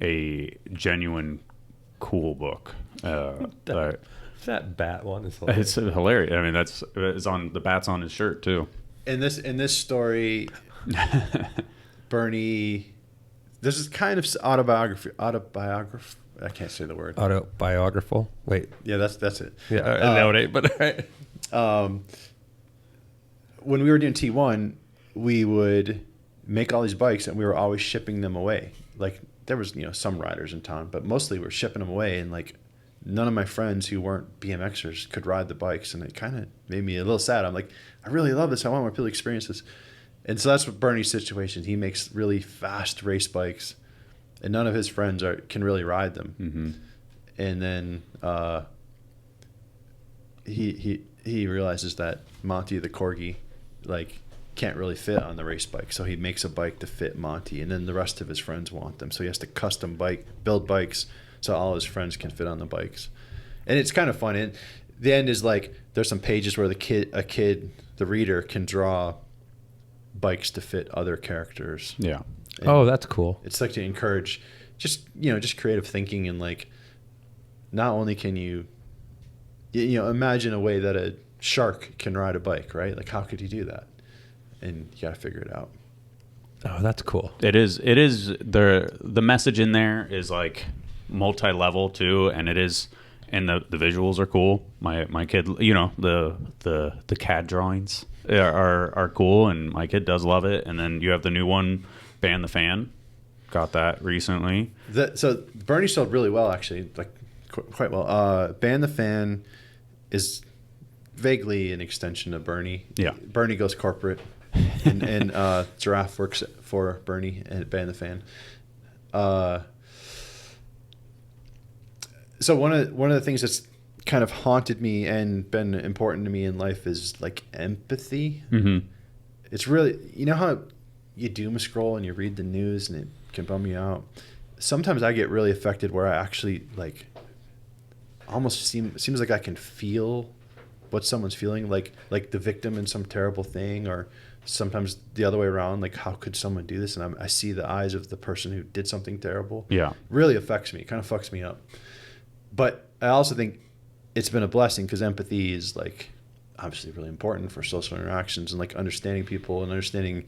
a genuine cool book. That bat one is hilarious. It's hilarious. I mean, it's on the bat's on his shirt too. In this story, Bernie, this is kind of autobiography. I can't say the word. Autobiographical. Wait. Yeah, that's it. Yeah, no, it ain't. But right. When we were doing T1, we would make all these bikes, and we were always shipping them away. Like there was some riders in town, but mostly we're shipping them away, and like none of my friends who weren't BMXers could ride the bikes, and it kind of made me a little sad. I'm like, I really love this. I want more people to experience this. And so that's what Bernie's situation. He makes really fast race bikes, and none of his friends can really ride them. Mm-hmm. And then he realizes that Monty the corgi like can't really fit on the race bike, so he makes a bike to fit Monty, and then the rest of his friends want them, so he has to build bikes so all his friends can fit on the bikes. And it's kind of fun. And the end is like there's some pages where the reader can draw bikes to fit other characters. Yeah. And that's cool. it's like to encourage just creative thinking, and like not only can you imagine a way that a shark can ride a bike, right? Like how could you do that? And you got to figure it out. Oh, that's cool. It is the message in there is like multi-level too, and it is, and the visuals are cool. My kid, the CAD drawings are cool, and my kid does love it. And then you have the new one, Ban the Fan, got that recently. So Bernie sold really well, actually, like quite well. Ban the Fan is vaguely an extension of Bernie. Yeah. Bernie goes corporate, and Giraffe works for Bernie and Ban the Fan. So one of the things that's kind of haunted me and been important to me in life is like empathy. Mm-hmm. It's really, how you doom scroll and you read the news and it can bum you out. Sometimes I get really affected where I actually like almost seems like I can feel what someone's feeling, like the victim in some terrible thing, or sometimes the other way around, like how could someone do this? And I see the eyes of the person who did something terrible. Yeah. Really affects me. It kind of fucks me up. But I also think it's been a blessing because empathy is like obviously really important for social interactions, and like understanding people and understanding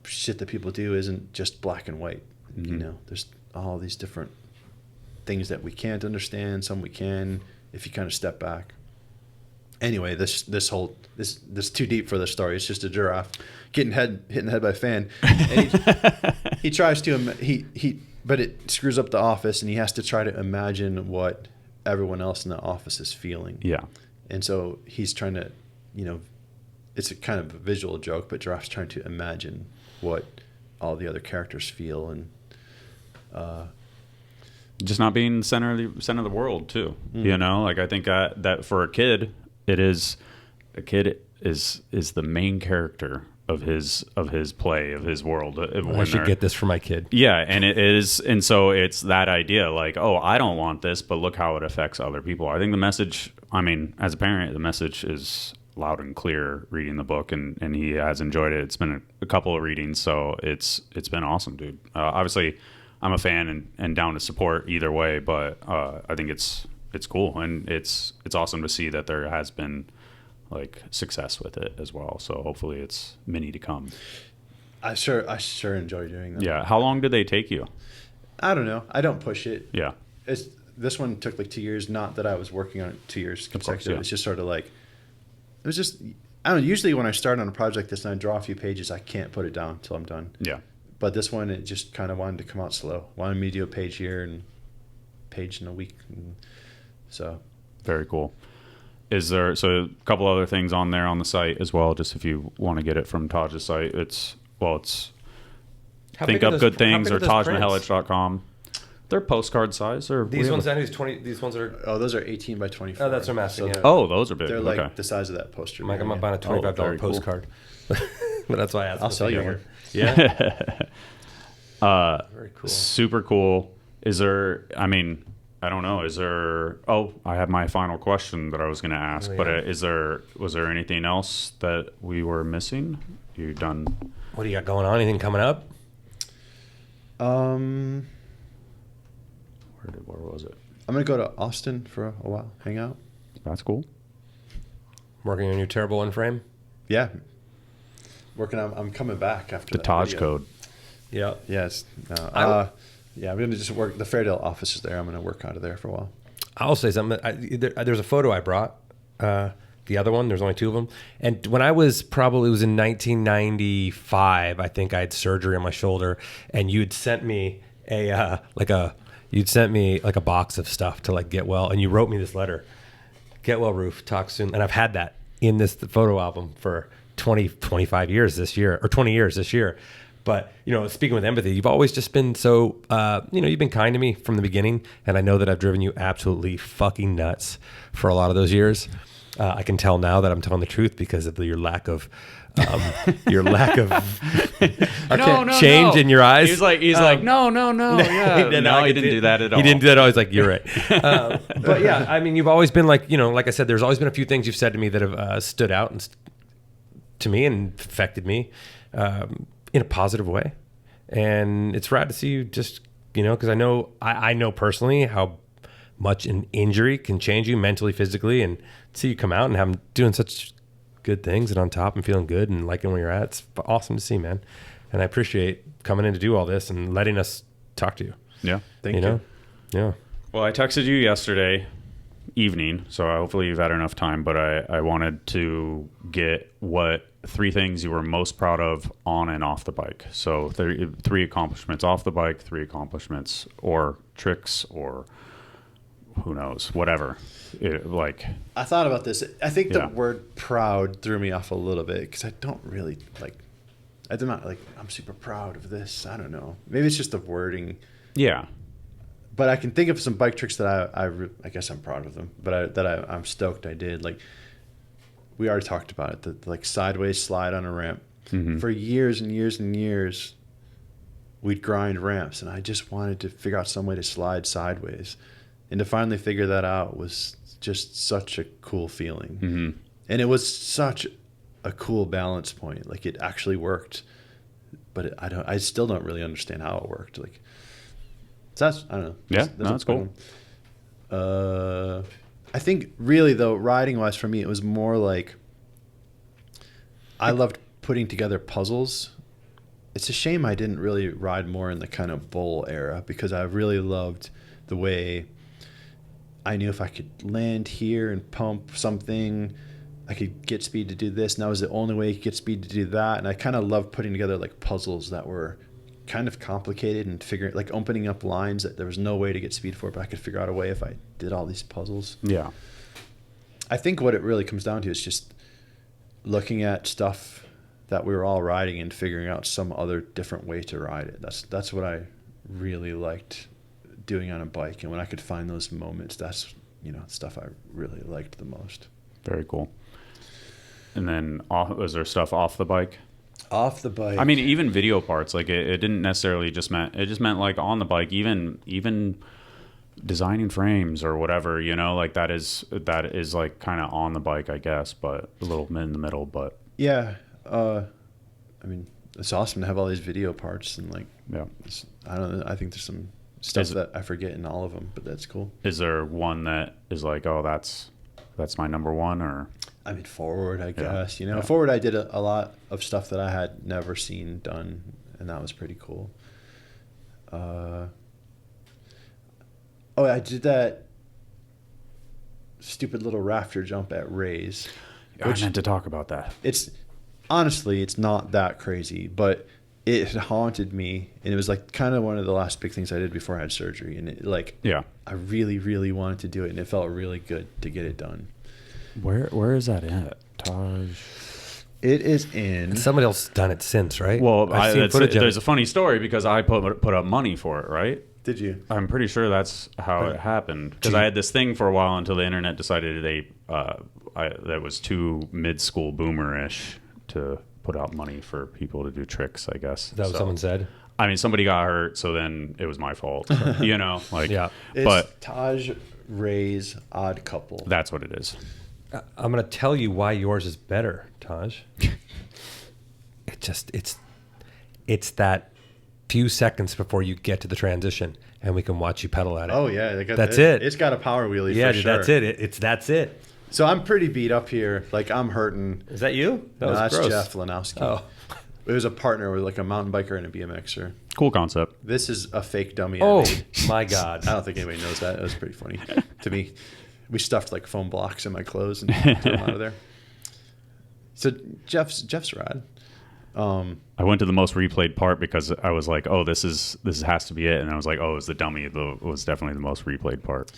shit that people do isn't just black and white. Mm-hmm. There's all these different things that we can't understand, some we can if you kind of step back. Anyway, this too deep for the story. It's just a giraffe hitting the head by a fan. And he tries to but it screws up the office, and he has to try to imagine what everyone else in the office is feeling. Yeah. And so he's trying to, it's a kind of a visual joke, but Giraffe's trying to imagine what all the other characters feel, and just not being center of the world too. Mm. Like I think that for a kid, is the main character of his play, of his world. I should get this for my kid. Yeah, and it is, and so it's that idea, like, oh, I don't want this, but look how it affects other people. I think the message, as a parent, the message is loud and clear reading the book, and he has enjoyed it. It's been a couple of readings, so it's been awesome, dude. Obviously, I'm a fan and down to support either way, but I think it's cool, and it's awesome to see that there has been like success with it as well. So hopefully it's many to come. I sure enjoy doing them. Yeah. How long did they take you? I don't know. I don't push it. Yeah. This one took like 2 years. Not that I was working on it 2 years consecutive. yeah. It's just sort of like, it was just, I don't know. Usually when I start on a project like this and I draw a few pages, I can't put it down until I'm done. Yeah. But this one, it just kind of wanted to come out slow. Wanted me to do a page here and page in a week. And so. Very cool. Is there, so a couple other things on there on the site as well, just if you want to get it from Taj's site. It's How Think big are Up those- Good how Things big or are those prints? TajMihelich.com. They're postcard size. Or These ones, I know, 20. These ones are. Oh, those are 18 by 24. Oh, that's what I'm asking, yeah. Oh, those are big. They're Okay. like the size of that poster. Mike, I'm behind not buying a $25 very cool. postcard. But that's why I asked. I'll sell you Yeah. one. Yeah. Very cool. Super cool. Is there, I mean, I don't know. Is there, I have my final question that I was going to ask, Oh, but yeah. was there anything else that we were missing? You done? What do you got going on? Anything coming up? Where was it? I'm going to go to Austin for a while, hang out. That's cool. Working on your terrible one frame? Yeah. Working on, I'm coming back after The that Taj video. code. Yeah. Yes. No, yeah, I'm going to just work. The Fairdale office is there. I'm going to work out of there for a while. I'll say something. There's a photo I brought. The other one, there's only two of them. And when I was it was in 1995, I think I had surgery on my shoulder, and you'd sent me a box of stuff to like get well, and you wrote me this letter: "Get well, Roof. Talk soon." And I've had that in this photo album for 25 years this year, or 20 years this year. But, speaking with empathy, you've always just been so, you've been kind to me from the beginning. And I know that I've driven you absolutely fucking nuts for a lot of those years. I can tell now that I'm telling the truth because of your lack of change in your eyes. He's like, no. Yeah. No, he didn't do that at all. He didn't do that. I was like, you're right. But yeah, I mean, you've always been like, like I said, there's always been a few things you've said to me that have stood out and to me and affected me in a positive way. And it's rad to see you just, because I know personally how much an injury can change you mentally, physically, and see you come out and have doing such good things and on top and feeling good and liking where you're at. It's awesome to see, man. And I appreciate coming in to do all this and letting us talk to you. Yeah. Thank you. Yeah. Well, I texted you yesterday evening, so hopefully you've had enough time, but I wanted to get what 3 things you were most proud of on and off the bike. So 3 accomplishments off the bike, 3 accomplishments or tricks or who knows, whatever. I thought about this. I think Yeah. the word proud threw me off a little bit because I don't really I'm super proud of this. I don't know. Maybe it's just the wording. Yeah. But I can think of some bike tricks that I guess I'm proud of them, but I'm stoked I did. Like, we already talked about it, the sideways slide on a ramp. Mm-hmm. For years and years and years, we'd grind ramps, and I just wanted to figure out some way to slide sideways. And to finally figure that out was just such a cool feeling. Mm-hmm. And it was such a cool balance point. Like, it actually worked, but I still don't really understand how it worked. Like, so that's, I don't know. Yeah, that's cool. I think really though, riding wise for me, it was more like I loved putting together puzzles. It's a shame I didn't really ride more in the kind of bowl era because I really loved the way I knew if I could land here and pump something, I could get speed to do this. And that was the only way you could get speed to do that. And I kind of loved putting together like puzzles that were kind of complicated and figuring, like opening up lines that there was no way to get speed for, but I could figure out a way if I did all these puzzles. Yeah. I think what it really comes down to is just looking at stuff that we were all riding and figuring out some other different way to ride it. That's what I really liked doing on a bike. And when I could find those moments, that's, stuff I really liked the most. Very cool. And then was there stuff off the bike? Off the bike. I mean, even video parts, like it didn't necessarily just meant like on the bike, even designing frames or whatever, like that is like kind of on the bike, I guess, but a little in the middle, but yeah. I mean, it's awesome to have all these video parts and like, yeah. I don't know. I think there's some stuff that I forget in all of them, but that's cool. Is there one that is like, oh, that's my number one, or? I mean, forward, I guess. You know, forward, I did a lot of stuff that I had never seen done, and that was pretty cool. I did that stupid little rafter jump at Ray's. I meant to talk about that. It's honestly, it's not that crazy, but it haunted me, and it was like kind of one of the last big things I did before I had surgery, and I really, really wanted to do it, and it felt really good to get it done. Where is that at? Taj. It is in. Somebody else has done it since, right? Well, I've seen footage of there's it. a funny story because I put up money for it, right? Did you? I'm pretty sure that's how it happened because I had this thing for a while until the internet decided that was too mid-school boomerish to put out money for people to do tricks, I guess. Is that what someone said? I mean, somebody got hurt, so then it was my fault. You know, like Yeah. It's Taj Ray's Odd Couple. That's what it is. I'm going to tell you why yours is better, Taj. It's that few seconds before you get to the transition, and we can watch you pedal at it. Oh yeah, that's it. It's got a power wheelie. Yeah, for dude, sure. that's it. That's it. So I'm pretty beat up here. Like I'm hurting. Is that you? That No, was that's gross. Jeff Lanowski. Oh, It was a partner with like a mountain biker and a BMXer. Cool concept. This is a fake dummy. I oh made. my God. I don't think anybody knows that. It was pretty funny to me. We stuffed like foam blocks in my clothes and threw them out of there. So Jeff's rad. I went to the most replayed part because I was like, "Oh, this has to be it," and I was like, "Oh, it was the dummy. It was definitely the most replayed part."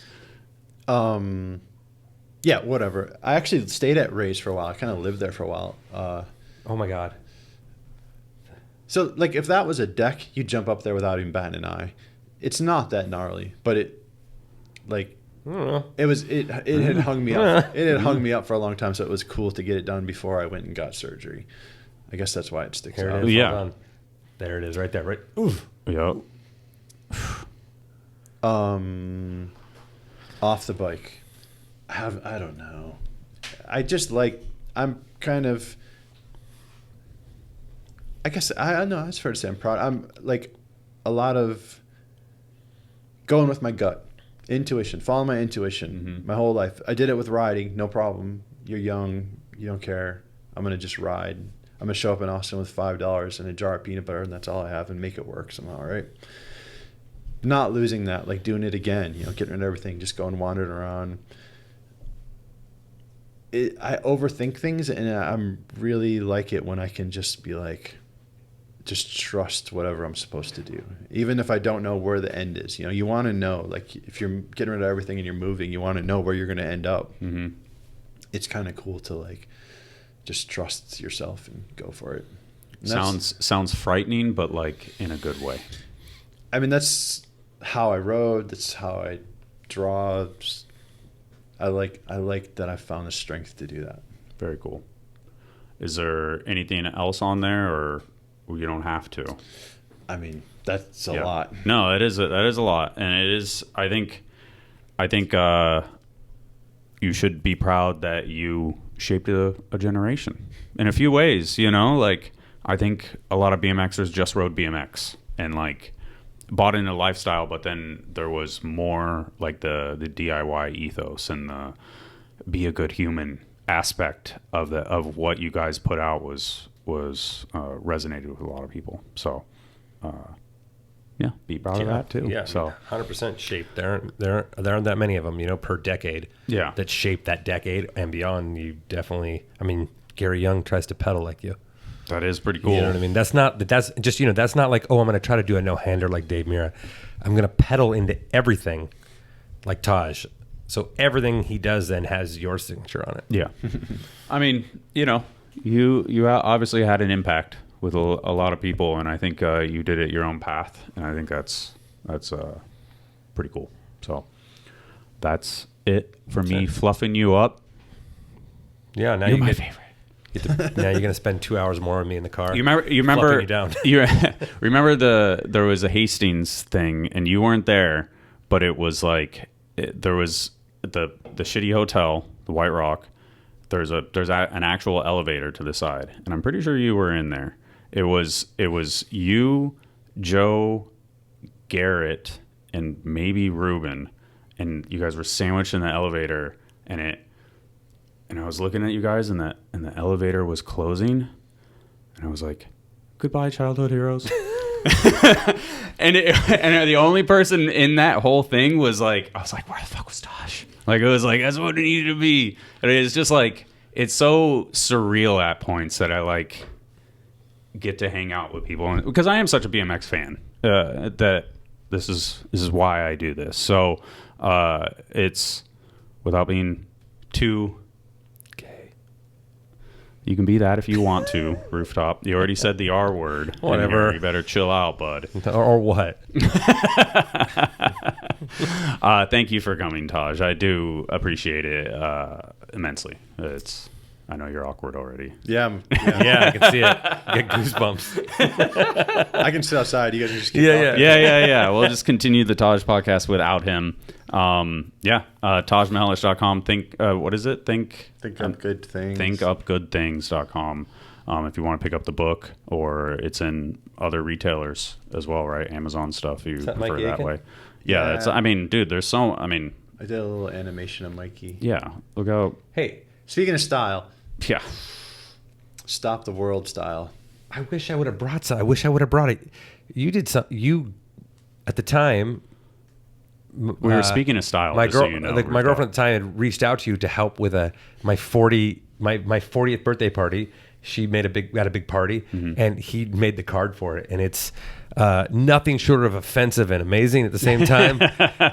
Yeah, whatever. I actually stayed at Ray's for a while. I kind of lived there for a while. Oh my God. So like if that was a deck, you'd jump up there without even batting an eye. It's not that gnarly, but it like I don't know. it had hung me up. It had hung me up for a long time, so it was cool to get it done before I went and got surgery. I guess that's why it sticks Here out. it is. Yeah. Hold on. There it is, right there. Right. Oof. Yep. Off the bike. I don't know. I just like I'm kind of I guess I know it's fair to say I'm proud. I'm like a lot of going with my gut, intuition, follow my intuition my whole life. I did it with riding, no problem. You're young, you don't care. I'm gonna just ride. I'm gonna show up in Austin with $5 and a jar of peanut butter, and that's all I have, and make it work somehow, right? Not losing that, like doing it again, getting rid of everything, just going wandering around. I overthink things, and I'm really like it when I can just be like, just trust whatever I'm supposed to do, even if I don't know where the end is. You want to know, like if you're getting rid of everything and you're moving, you want to know where you're going to end up. Mm-hmm. It's kind of cool to like just trust yourself and go for it. And Sounds frightening, but like in a good way. I mean, that's how I rode. That's how I draw. I like that I found the strength to do that. Very cool. Is there anything else on there, or you don't have to? I mean, that's a lot. No, that is a lot, and it is. I think you should be proud that you shaped a generation in a few ways. Like I think a lot of BMXers just rode BMX and like bought into lifestyle, but then there was more like the DIY ethos and the be a good human aspect of what you guys put out was resonated with a lot of people. So yeah, be proud of that too. Yeah, so 100% shaped. There aren't that many of them, per decade. Yeah. That shape that decade and beyond. You definitely. I mean, Gary Young tries to pedal like you. that is pretty cool. You know what I mean? That's just that's not like, oh, I'm going to try to do a no-hander like Dave Mirra. I'm going to pedal into everything like Taj. So everything he does then has your signature on it. Yeah. I mean, you obviously had an impact with a lot of people, and I think you did it your own path, and I think that's pretty cool. So that's it for me fluffing you up. Yeah, now You're my favorite. Now you're going to spend 2 hours more with me in the car. You remember fluffing you down. You remember there was a Hastings thing, and you weren't there, but it was like there was the shitty hotel, the White Rock. There's an actual elevator to the side, and I'm pretty sure you were in there. It was you, Joe, Garrett, and maybe Ruben, and you guys were sandwiched in the elevator, and and I was looking at you guys, and the elevator was closing, and I was like, "Goodbye, childhood heroes." and the only person in that whole thing was like, I was like, "Where the fuck was Taj?" Like, it was like, that's what it needed to be. And it's just like, it's so surreal at points that I like get to hang out with people, because I am such a BMX fan that this is why I do this. So it's, without being too gay, you can be that if you want to. Rooftop, you already said the R word. Whatever. You better chill out, bud. Or what? Thank you for coming, Taj. I do appreciate it immensely. I know you're awkward already. Yeah. Yeah, I can see it. Get goosebumps. I can sit outside. You guys can just keep Yeah, talking. Yeah. We'll just continue the Taj podcast without him. TajMihelich.com. What is it? Think Up good things. thinkupgoodthings.com. If you want to pick up the book, or it's in other retailers as well, right? Amazon stuff. You that prefer Mike that Aiken? way. Yeah, Yeah. I mean, dude, there's so. I mean, I did a little animation of Mikey. yeah. Look how. Hey, Speaking of style, Yeah. stop the world style. I wish I would have brought some. I wish I would have brought it. You did some. You, at the time, We were speaking of style. my just so girl, you know, my Rooftop. girlfriend at the time had reached out to you to help with my 40th birthday party. She had a big party, and he made the card for it, and it's nothing short of offensive and amazing at the same time.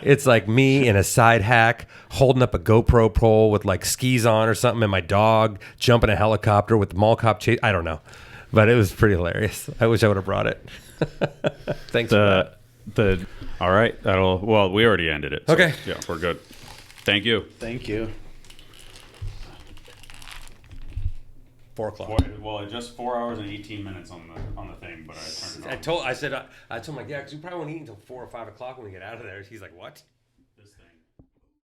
It's like me in a side hack holding up a GoPro pole with like skis on or something, and my dog jumping a helicopter with the mall cop chase. I don't know, but it was pretty hilarious. I wish I would have brought it. Thanks for that. All right. Well, we already ended it. So, Okay. Yeah, we're good. Thank you. Thank you. 4 o'clock. Well, just 4 hours and 18 minutes on the thing, but I turned it on. I told him like, yeah, because we probably won't eat until 4 or 5 o'clock when we get out of there. He's like, what?